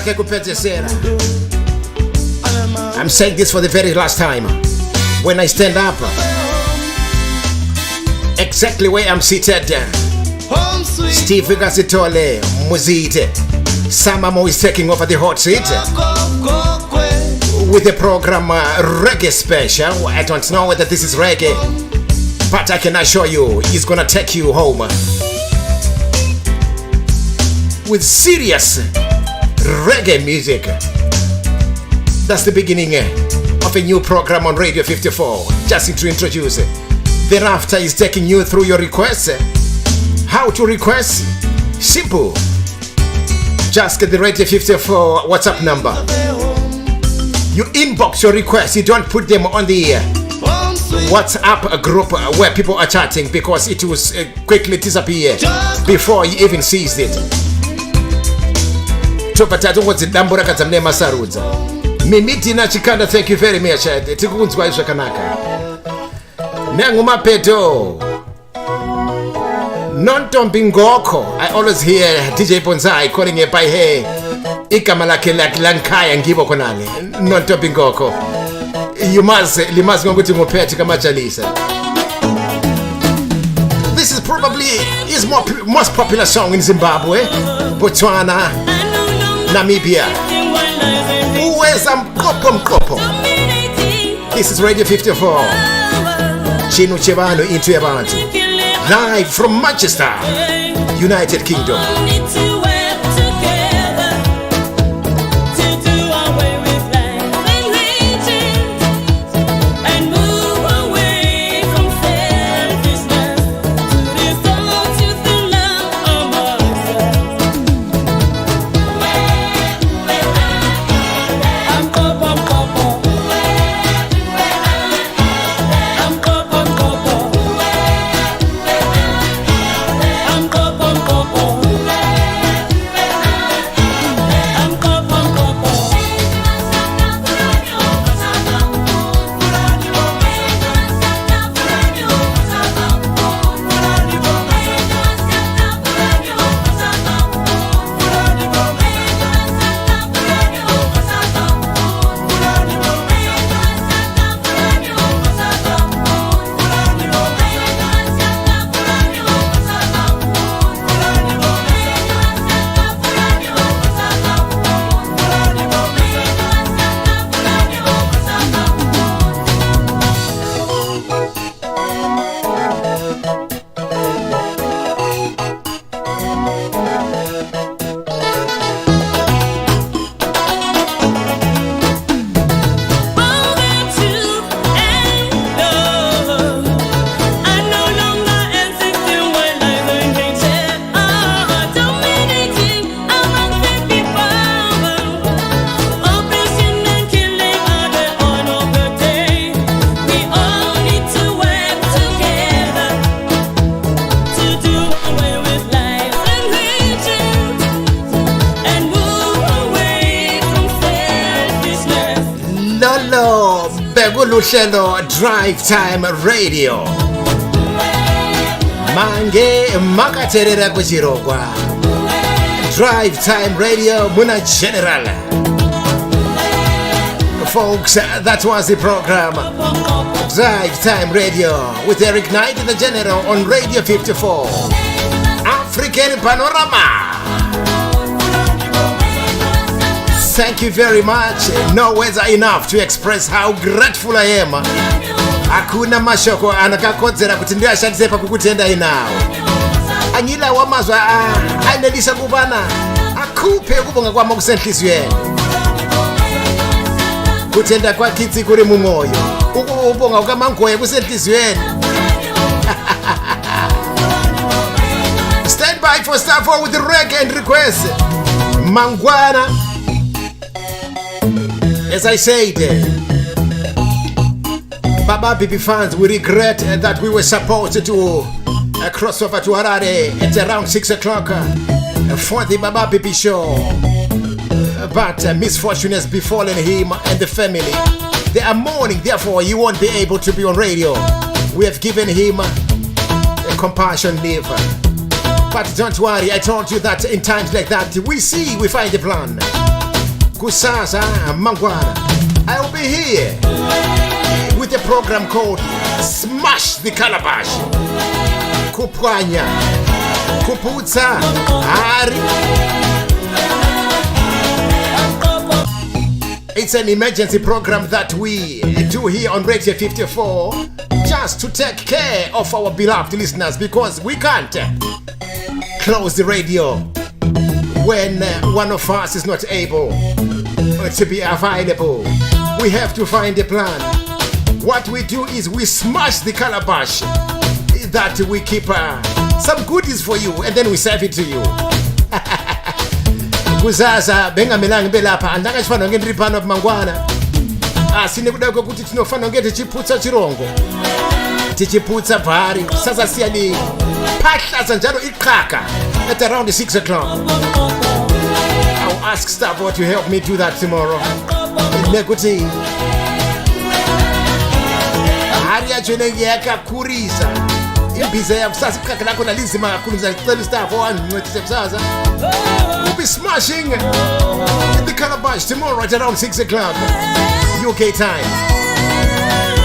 yake kupedzesera. I'm saying this for the very last time. When I stand up, exactly where I'm seated, Steve Gasitole Muzite Samamo is taking over the hot seat with the program Reggae Special. I don't know whether this is reggae, but I can assure you he's gonna take you home with serious reggae music. That's the beginning of a new program on Radio 54. Just to introduce it. Thereafter is taking you through your requests. How to request? Simple. Just get the Radio 54 WhatsApp number. You inbox your requests. You don't put them on the WhatsApp group where people are chatting, because it will quickly disappear before you even sees it. Mimitina Chikanda, thank you very much. Tikunzwa ishakanaka. Nanguma pedo. Non-tombingoko. I always hear DJ Bonsai calling it by hey. Ikamalake lankaya ngibo konale. Non-tombingoko. You must ngokuthi ngophethe kamachalisa. This is probably his most popular song in Zimbabwe, Botswana, Namibia. Uweza mkopo. This is Radio 54. Chinu Chevano into Yabantu. Live from Manchester, United Kingdom. Lushelo Drive Time Radio. Mange makaterera kuchirogwa. Drive Time Radio Muna General. Folks, that was the program Drive Time Radio with Eric Knight the General on Radio 54. African Panorama. Thank you very much. No words are enough to express how grateful I am. Hakuna mashoko anakakodzera kuti ndiashandise pakukutenda inao. Anyila wamazwa anedisa kubana akupe kubonga kwa makusenhlizweni. Kutenda kwa kitsi kuri mumoyo. Ukubonga ukamangoye kusenhlizweni. Stand by for star 4 with the reggae and request. Mangwana. As I said, Baba Bibi fans, we regret that we were supposed to cross over to Harare at around 6 o'clock for the Baba Bibi show. But misfortune has befallen him and the family. They are mourning, therefore he won't be able to be on radio. We have given him a compassion leave. But don't worry, I told you that in times like that, we find a plan. kusasa mangwana. I will be here with a program called Smash the Calabash. Kupwanya, kuputsa, hari. It's an emergency program that we do here on Radio 54 just to take care of our beloved listeners, because we can't close the radio when one of us is not able to be available. We have to find a plan. What we do is we smash the calabash that we keep some goodies for you, and then we serve it to you. Kuzaza benga melangi belapha andanga chifano ngeni ripano mangwana. Asine kudako kuti tinofana ngeti chiputsa chirongo. Tichiputsa bhari sasa siyani phahlaza njalo iqhaka at around 6 o'clock. I'll ask Starboy to help me do that tomorrow. Nekuti hari yacho inenge yakakurisa imbiza yakusasa iqhaka lakho nalizima kakhulu ngizacela Starboy angincedise kusaza. We'll be smashing in the calabash tomorrow at around 6 o'clock UK time.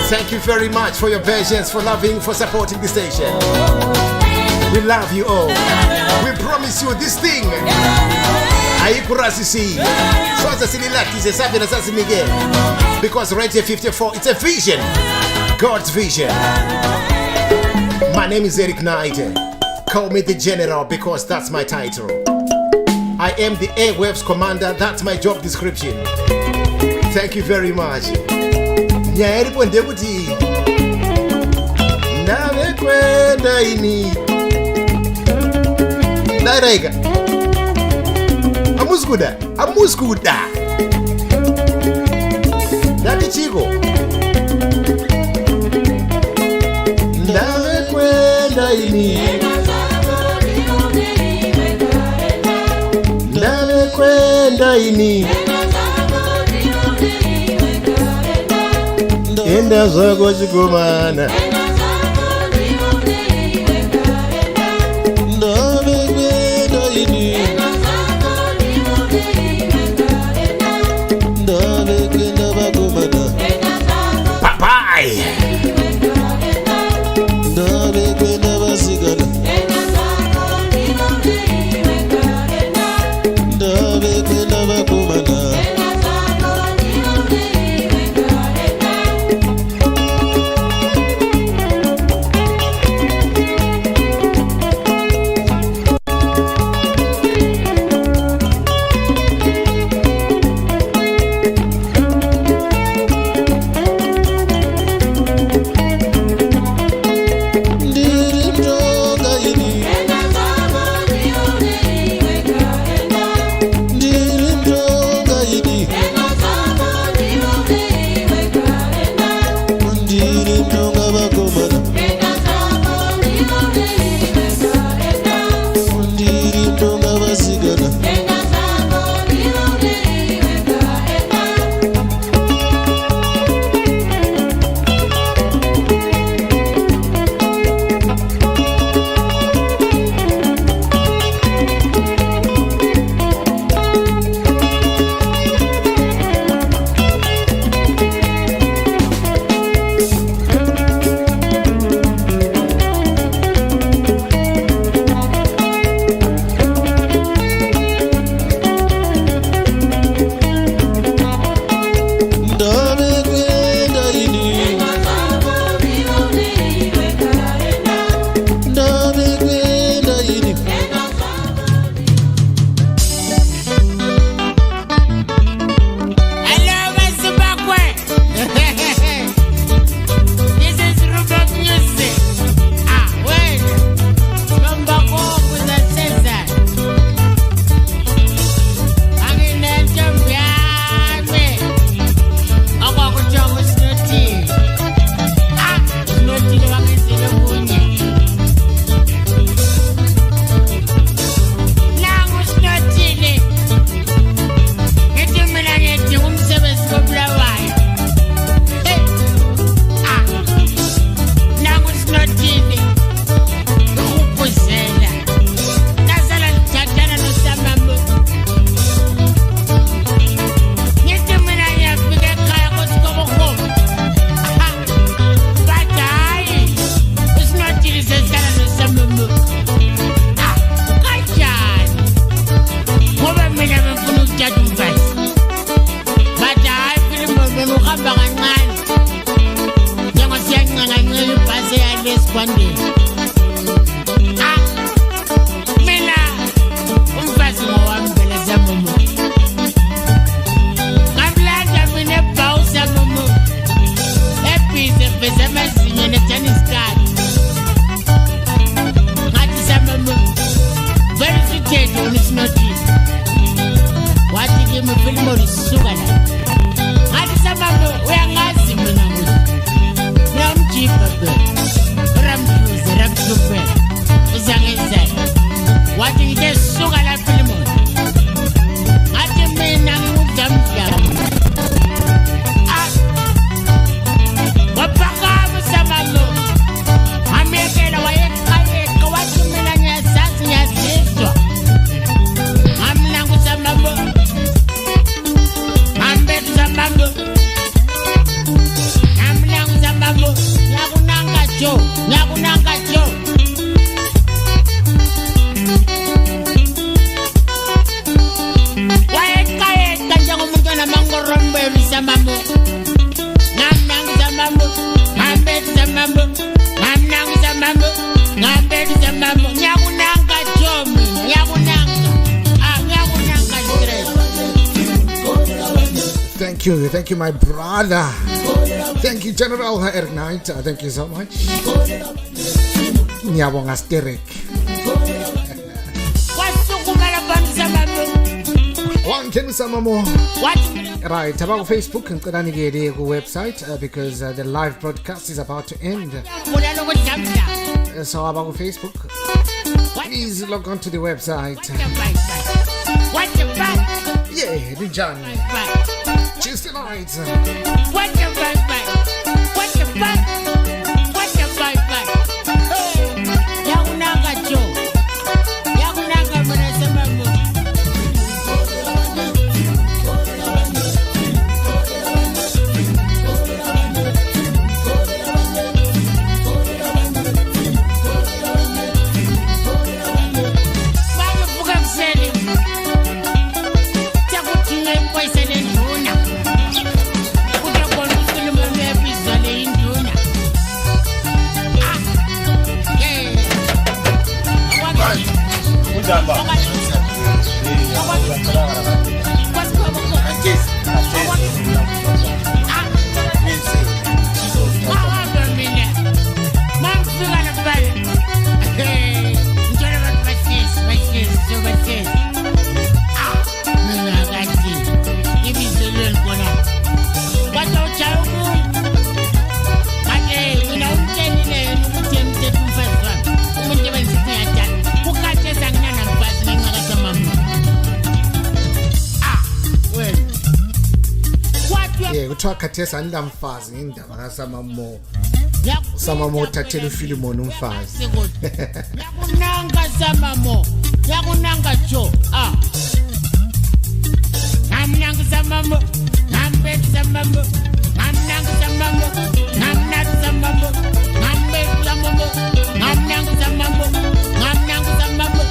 Thank you very much for your patience, for loving, for supporting the station. We love you all. We promise you this thing. Because Radio 54, it's a vision. God's vision. My name is Eric Knight. Call me the General because that's my title. I am the Airwaves Commander. That's my job description. Thank you very much. Nyaripo ndekuti ndave kwenda ini ndairaiga amuskuda ndati chiko ndave kwenda ini ndave kwenda ini enda zako chikomana ndave kwenda ini ndave kwenda vakomana papai ndave kwenda vasikana ndave kwenda vakomana Pandey. Mina umfazi ngowambeleza mumu. Ngamlanda mina ebhawusa mumu. Ebhize veze amazinyo ne-tennis card. Ngathi samamu. Very fitted on his notice. Wathi kimi film olisuka la. Ngathi samamu uyangazi mina ngoku. Ngiyamjipa phela. Ramduze ramdupe. Uzangenzela. Wathi ngithe suka la film. Ngathi mina ngudamdam. Wapakama samamu. Amekela wayekayeka wathi mina ngiyazazi ngiyazizwa. Ngamnangu samamu. Ambetu samamu. Ngamnangu samamu. Nyakunanga jo. Nyakunanga jo. Wayekayeka njengomntwana mangorombe samamu. Ngamnangu samamu. Ambetu samamu. Ngamnangu samamu. Ngambetu samamu. Nyakunanga jo mina. Nyakunanga. Nyakunanga straight. Thank you, my brother. Thank you, General Eric Knight. Thank you so much. Nyabonga Sterek. Wasukumala bantu samamu. One can some more. What? Right, about Facebook and Kodanigede website because the live broadcast is about to end. So about Facebook, please log on to the website. What the fuck? Yeah, the Johnny. Cheers tonight. What the fuck? What the fuck? What the fuck? Yakunanga jo. Yakunanga mana samamu. Mama fuka kuseli. Takutinga impoisa nenduna. Utakona usilima mepisa leinduna. Yeah. Yeah, kuthiwa khathesi andamfazi ngendaba kasamamo. Samamo uthathela ufilimu onomfazi. Yakunanga samamo. Yakunanga jo. Ngamnanga samamo. Ngambetu samamo. Ngamnanga samamo. Ngamnanga samamo. Ngambetu samamo. Ngamnanga samamo. Ngamnanga samamo.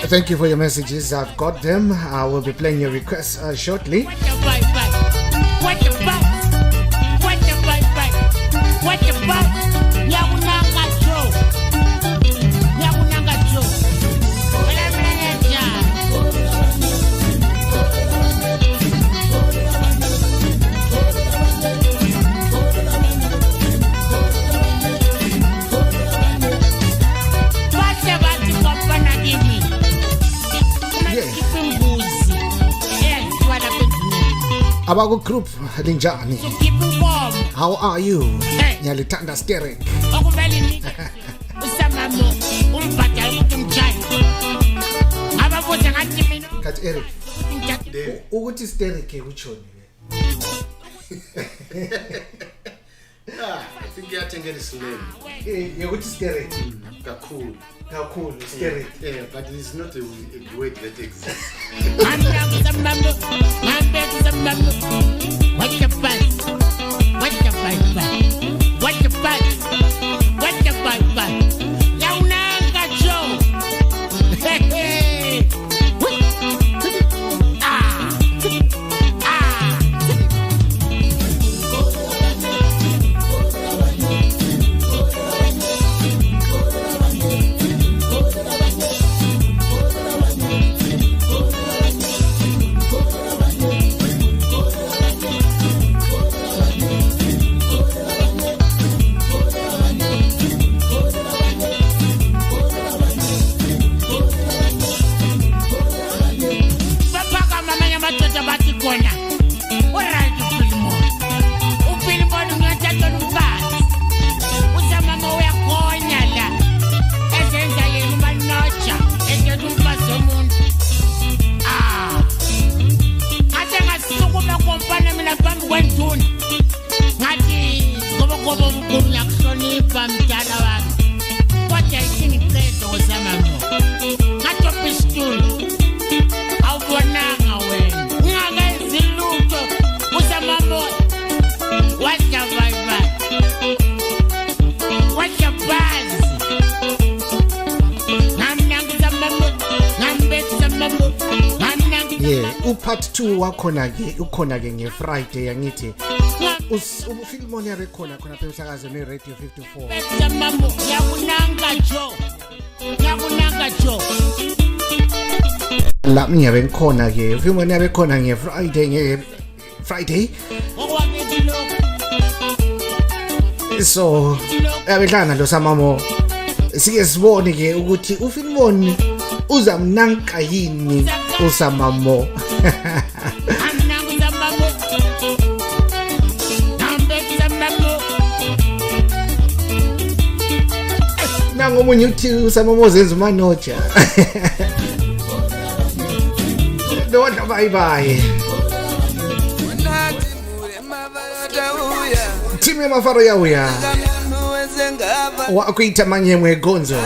Thank you for your messages. I've got them. I will be playing your requests shortly. What the fuck? What the fuck? What the fuck? What the fuck? Yakunanga jo. Yakunanga jo. Abago group linjani? How are you? Nyalitanda Sterek. Kat Eric. Ukuthi Sterek ekuchoni. I think yathengela isilemi. Ukuthi Sterek Kakhulu. kakhulu Sterek. Yeah, but it's not a word that exists. What the fuck? What the fuck? What the fuck? What the fuck? Yaunanga Joe. Hey, hey. part 2 wakhona ke ukhona ke ngeFriday yangithi ufilm yabe khona khona phela usakazo ne Radio 54 Mamo yakunanga jo la ngiyabe ngikhona ke ufilm yabe khona ngeFriday so abedlana lo samamo sike sibone ke ukuthi ufilm uzamnanka yini usamamo nango munye uthi usamamo zenza umanoja ndodwa bye bye timu ya mafaro yauya wakuita manyemwe gonzo.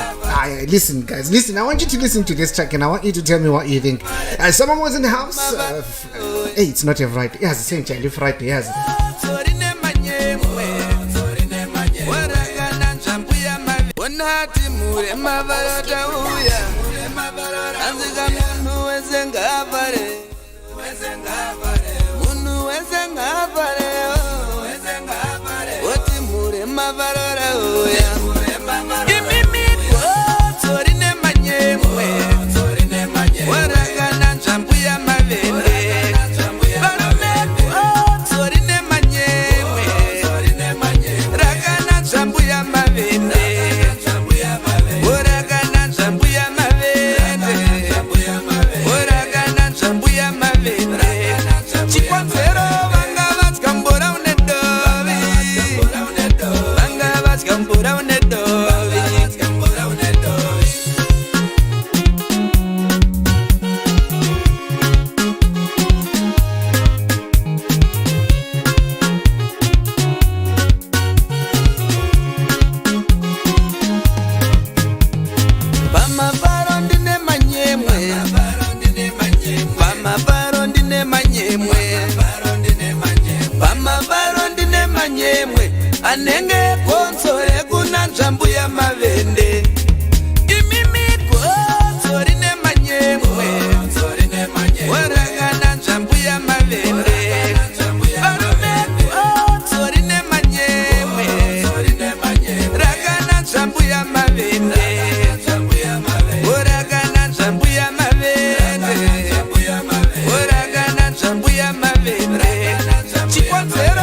Listen guys, listen, I want you to listen to this track and I want you to tell me what you think. Someone was in the house. Hey, it's not a Friday. Yes, essentially Friday. Yes. Anenge konsore kuna njambu ya mavende imimiko sorine manyemwe waragana njambu ya mavende barumeko sorine manyemwe ragana njambu ya mavende waragana njambu ya mavende waragana njambu ya mavende chikwanzero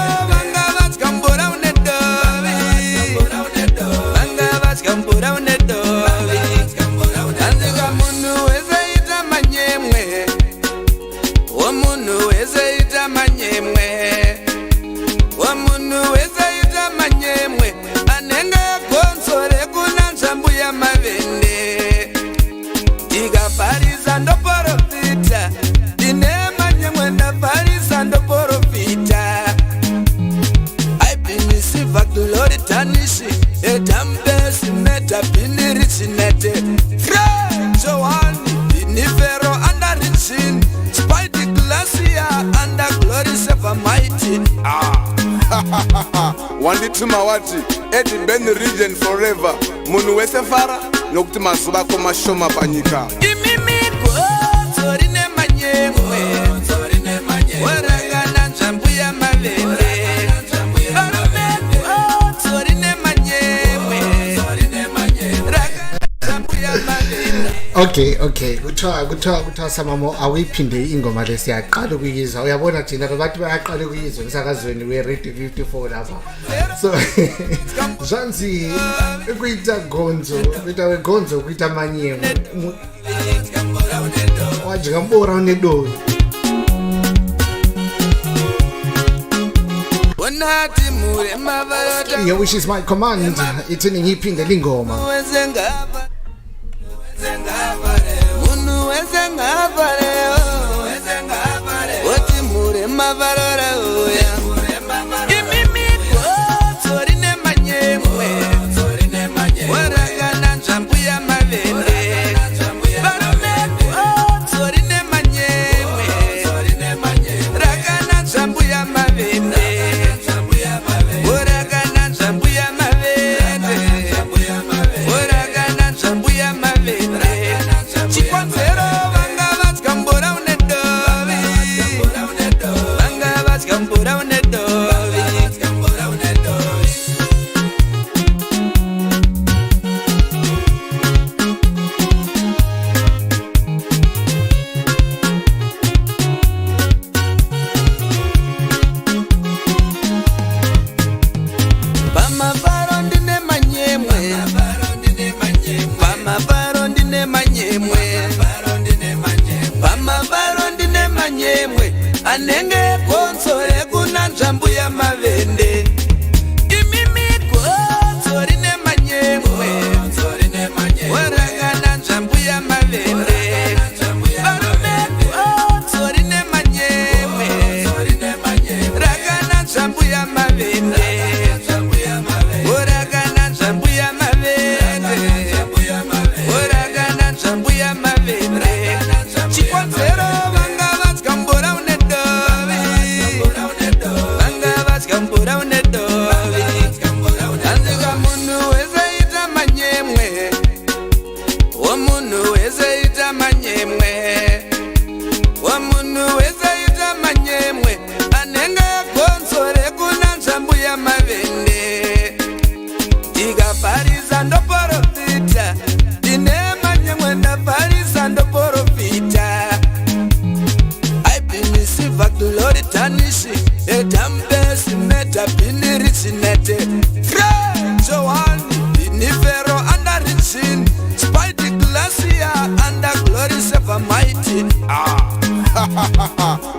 wandituma wati eti Ben region forever munu wese fara nokuti mazuva komashoma panyika imimiko sorine manyemwe waragana njambu ya mavende barumeko sorine manyemwe ragana njambu ya mavende. Okay kuthiwa samamo awuyiphinde ingoma lesiyaqala ukuyizwa uyabona thina babantu bayaqala ukuyizwa emsakazweni we-Radio 54 lapha so zvanzi kuita gonzo kuita manyemwe wajika mbora unedoro yeah, which is my command ithini ngiyiphinde lingoma Chikwanzero vanga vatskambora unedovi mavende imimiko torine manyemwe waragana njambu ya mavende barumeko torine manyemwe ragana njambu ya mavende waragana njambu ya mavende waragana njambu ya mavende chikwanzero vanga vatskambura unedovi vanga vatskambura unedovi anzika munhu wezeita manyemwe womunhu wezeita manyemwe womunhu wezeita manyemwe anenge gonzo rekuna njambu ya mavende ndikabharisa ndoporofita ndine manyemwe ndabharisa ndoporofita aibhinisiva glori tanishi etambesi metapinirisinete frejohani binifero andarichin spidi glasia anda glori sevamaiti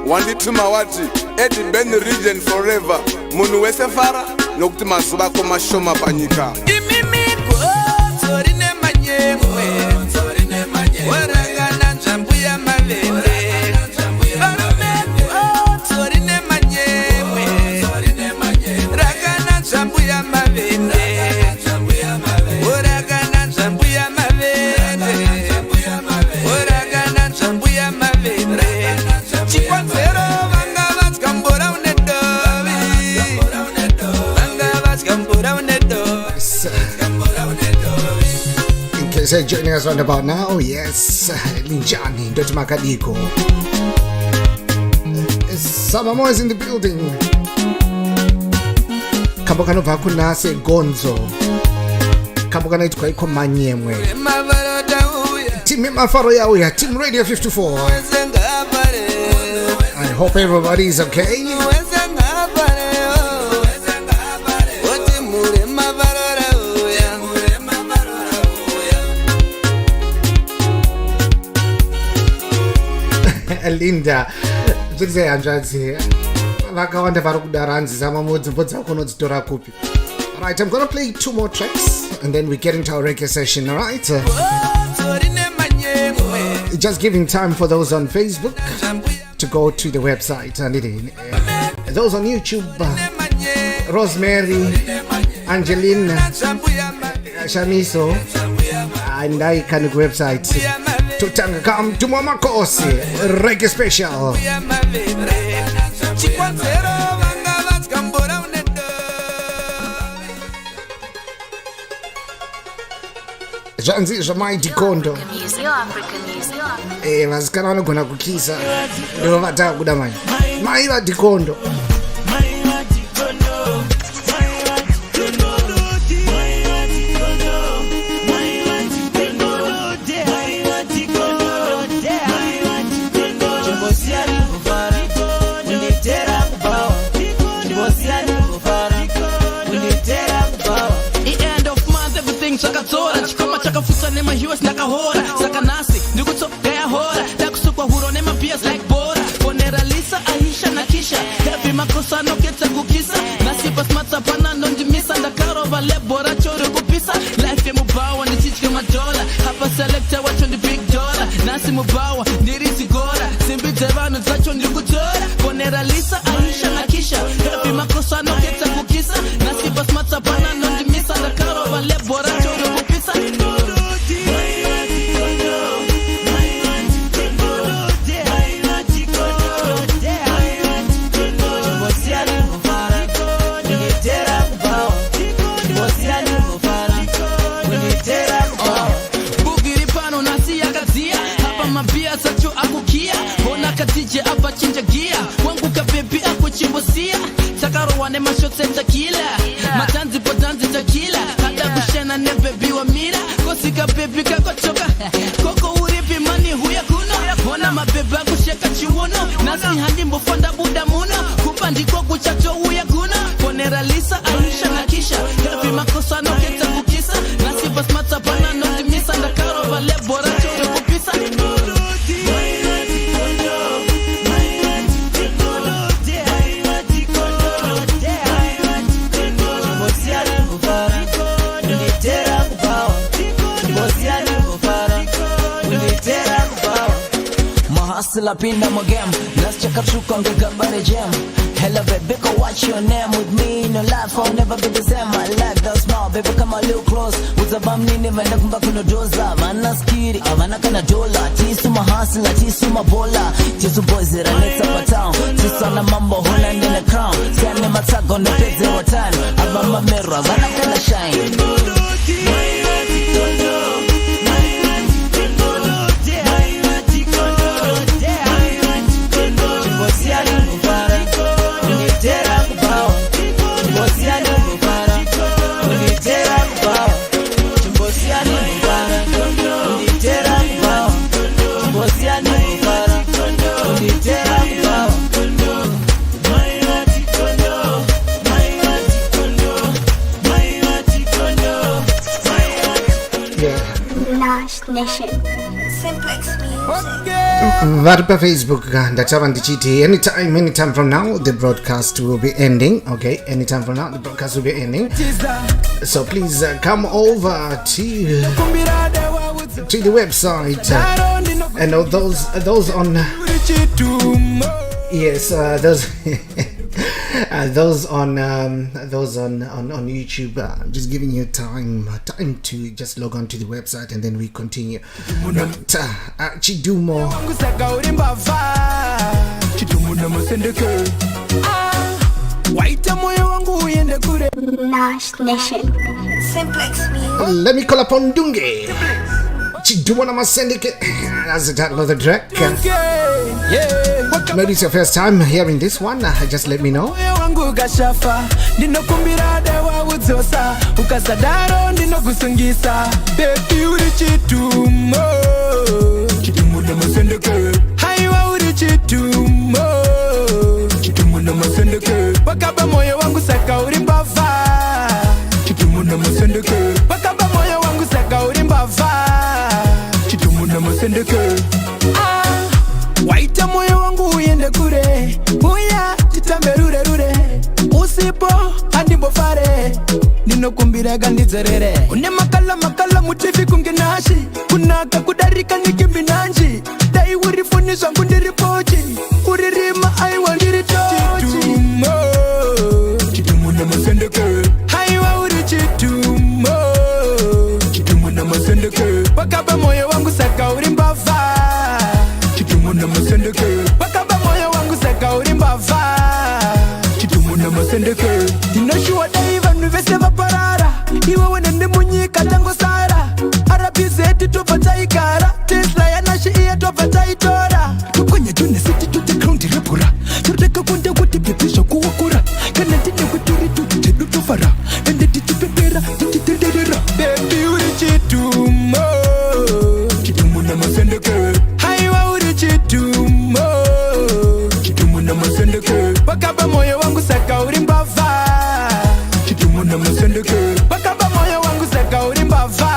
wandituma wati edi ben region forever munhu wese fara nokuti mazuva ako mashoma panyika imimiko torine manyemwe waragana njambu ya mavende barumeko torine manyemwe ragana njambu ya mavende waragana njambu ya mavende waragana njambu ya mavende chikwanzero vanga vatskambura unedovi vanga vatskambura unedovi. In case you're joining us right about now, yes, Linjani, Dr. Makadiko. Samamo is in the building. Kambokano vakuna se gonzo. Kambokano itwa iko manyemwe. Team Mafaro Yauya, Team Radio 54. I hope everybody is okay. Linda, zviri hanzvadzi vakawanda vari kudaranzisa mamodzimbo dzako unodzitora kupi. Alright, I'm gonna play 2 more tracks and then we get into our reggae session. Alright, just giving time for those on Facebook to go to the website and those on YouTube, Rosemary, Angelina, Shamiso, and I can website to come to Mama Kosi Reggae Special. Janzi Jamai Dikondo. Vasikana vanogona kukisa ndo vatava kuda manje maiva Dikondo. Chakatora chikoma chakafusa nema hiwas nakahora sakanasi ndikutsoya hora takusukwa huro nema beers like bora Poneralisa Aisha na Kisha heavy makosa no ketsa kukisa nasipa smarta pana no ndimisa ndakaro vale bora chori kupisa life ya mubawa ndichichike madola hapa selector wacho ndi big dollar nasi mubawa ndirisi gora simbidze vanhu dzacho ndikutora Poneralisa Aisha na Kisha heavy makosa no ketsa kukisa nasipa smarta pana no ndimisa ndakaro vale bora chori kupisa katije apa chinja gia wangu kabebi ako chimbosia takarowane mashotse takila matanzi potanzi takila hata kushana ne bebi wa mira kosika bebi kakochoka koko uripi mani huya kuno ona mabeba kusheka chiwono nasi handi mbofonda buda muno kupandiko kuchacho huya kuno Poneralisa Aisha na Kisha heavy makosa no keta kukisa nasi basmata pana no dimisa ndakaro vale bora chore kupisa hustle up in the game. Let's check a truck on the gabare jam. Hello baby, go watch your name with me. No life, I'll never be the same. My life that's small, baby, come a little close. With a bum nini, venda kumba kuno doza. Mana skiri, avana kana dola. Tisu ma hustler, tisu ma bola. Tisu boys that are next up a town. Tisu na mambo, Holland in the crown. Tiane matag on the bed, zero time. Abama mirror, avana kana shine. Nation. Simplex music. Varpa Facebook ndachava ndichiti anytime from now the broadcast will be ending. Okay, anytime from now the broadcast will be ending. So please come over to the website and those on yes those on YouTube. I'm just giving you time to just log on to the website and then we continue. Chidumo Nash Nation. Simplex music. Let me call upon Dunge. Chidumo na Masendeke. That's the title of the track. Maybe it's your first time hearing this one. Just let me know. Wakaba moyo wangu saka ulimbava. Chitumu na masendeke. Wakaba moyo wangu saka ulimbava. Chitumu na masendeke. Waita moyo wangu uende kure. Uya chitambe rure rure. Usipo andimbo fare. Nino kumbira gandi zerere. Une makala mutifi kunginashi. Kunaka kudarika nikimbinanji. Dai urifuniswa kundiri pochi. Uririma aiwa ndiri tochi. Chitumu na masendeke. Haiwa uri chitumu. Chitumu na masendeke. Wakaba moyo wangu saka ulimbava. Chitumu na masendeke. Wakaba moyo wangu saka ulimbava. Chitumu na masendeke. Dinoshua daiva nuveseva parara. Iwe wenende munyika tango sara. Arabizeti tupata ikara. Tesla ya nashi iya tupata itora. Tukonye june siti tute county repura. Tureka kunde wote pepisha kuwakura. Kanatine weturi tutute dutufara. Ende titupepera tutiterera. Baby uri chitumu. Chitumu na masendeke. Haiwa uri chitumu. Chitumu na masendeke. Wakaba moyo wangu saka ulimbava. Chitumu na masendeke. Wakaba moyo wangu saka ulimbava.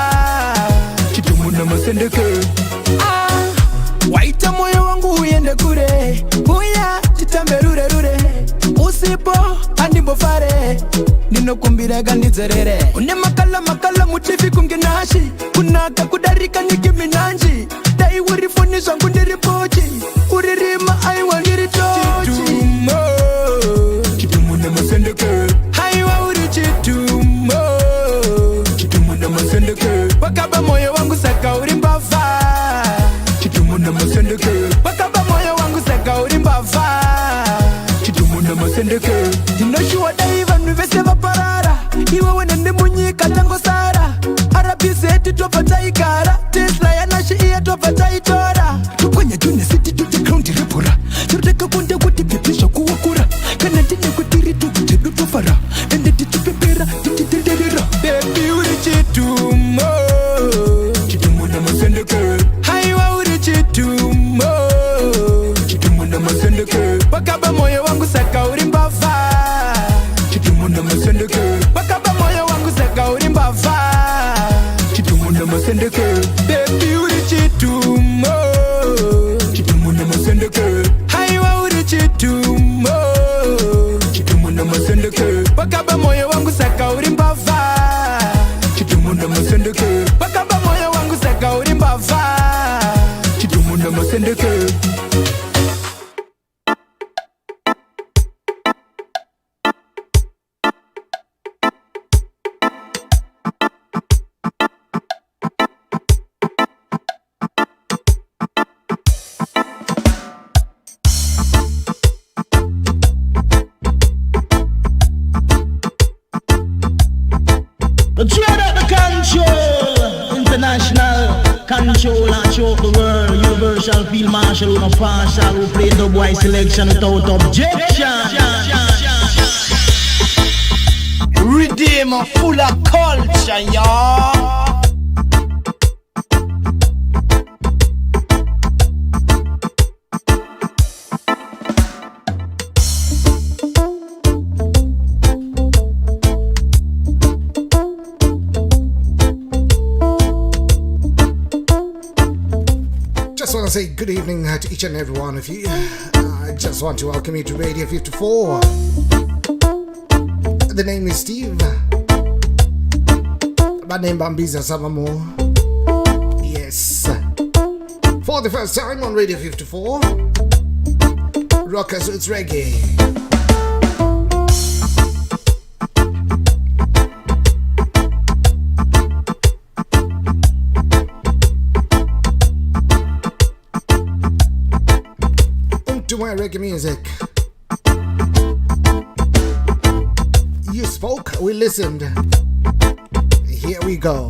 Chitumu na masendeke. Waita moyo wangu uende kure. Uya chitambe rure rure. Usipo andimbo fare. Nino kumbira gandi zerere. Une makala mutifi kunginashi. Kunaka kudarika nikiminanji. Dai urifuniswa kundiri pochi. Uririma aiwa ndiri tochi. Chitumu na masendeke. Haiwa uri chitumu. Chitumu na masendeke. Wakaba moyo wangu saka ulimbava. Chitumu na masendeke. Wakaba moyo wangu saka ulimbava. Chitumu na masendeke. Dinoshua daiva nuveseva parara. Iwe wenende munyika tango sara. Arabizeti tupata ikara. Tesla ya nashi iya tupata itora. Tukonye june siti tute county repura. Tureka kunde wote pepisha kuwakura. Kanatine kutiri tutute dutufara. Ende titupepera tutiterera. Baby uri chitumu. Chitumu na masendeke. Haiwa uri chitumu. Chitumu na masendeke. Wakaba moyo wangu saka ulimbava. Chitumu na masendeke. Wakaba moyo wangu saka ulimbava. Chitumu na masendeke. Baby uri chitumu. Chitumu na masendeke. Haiwa uri chitumu. Chitumu na masendeke. Wakaba moyo wangu saka ulimbava. Chitumu na masendeke. Wakaba moyo wangu saka ulimbava. Chitumu na masendeke. control and choke the world. Universal field marshal, no partial. Who play the boy selection without objection. Redeemer full of culture, y'all. Just want to say good evening to each and every one of you. I just want to welcome you to Radio 54. The name is Steve. My name Bambiza Samamo. Yes. For the first time on Radio 54. Rockers with reggae. To my reggae music. You spoke, we listened. Here we go.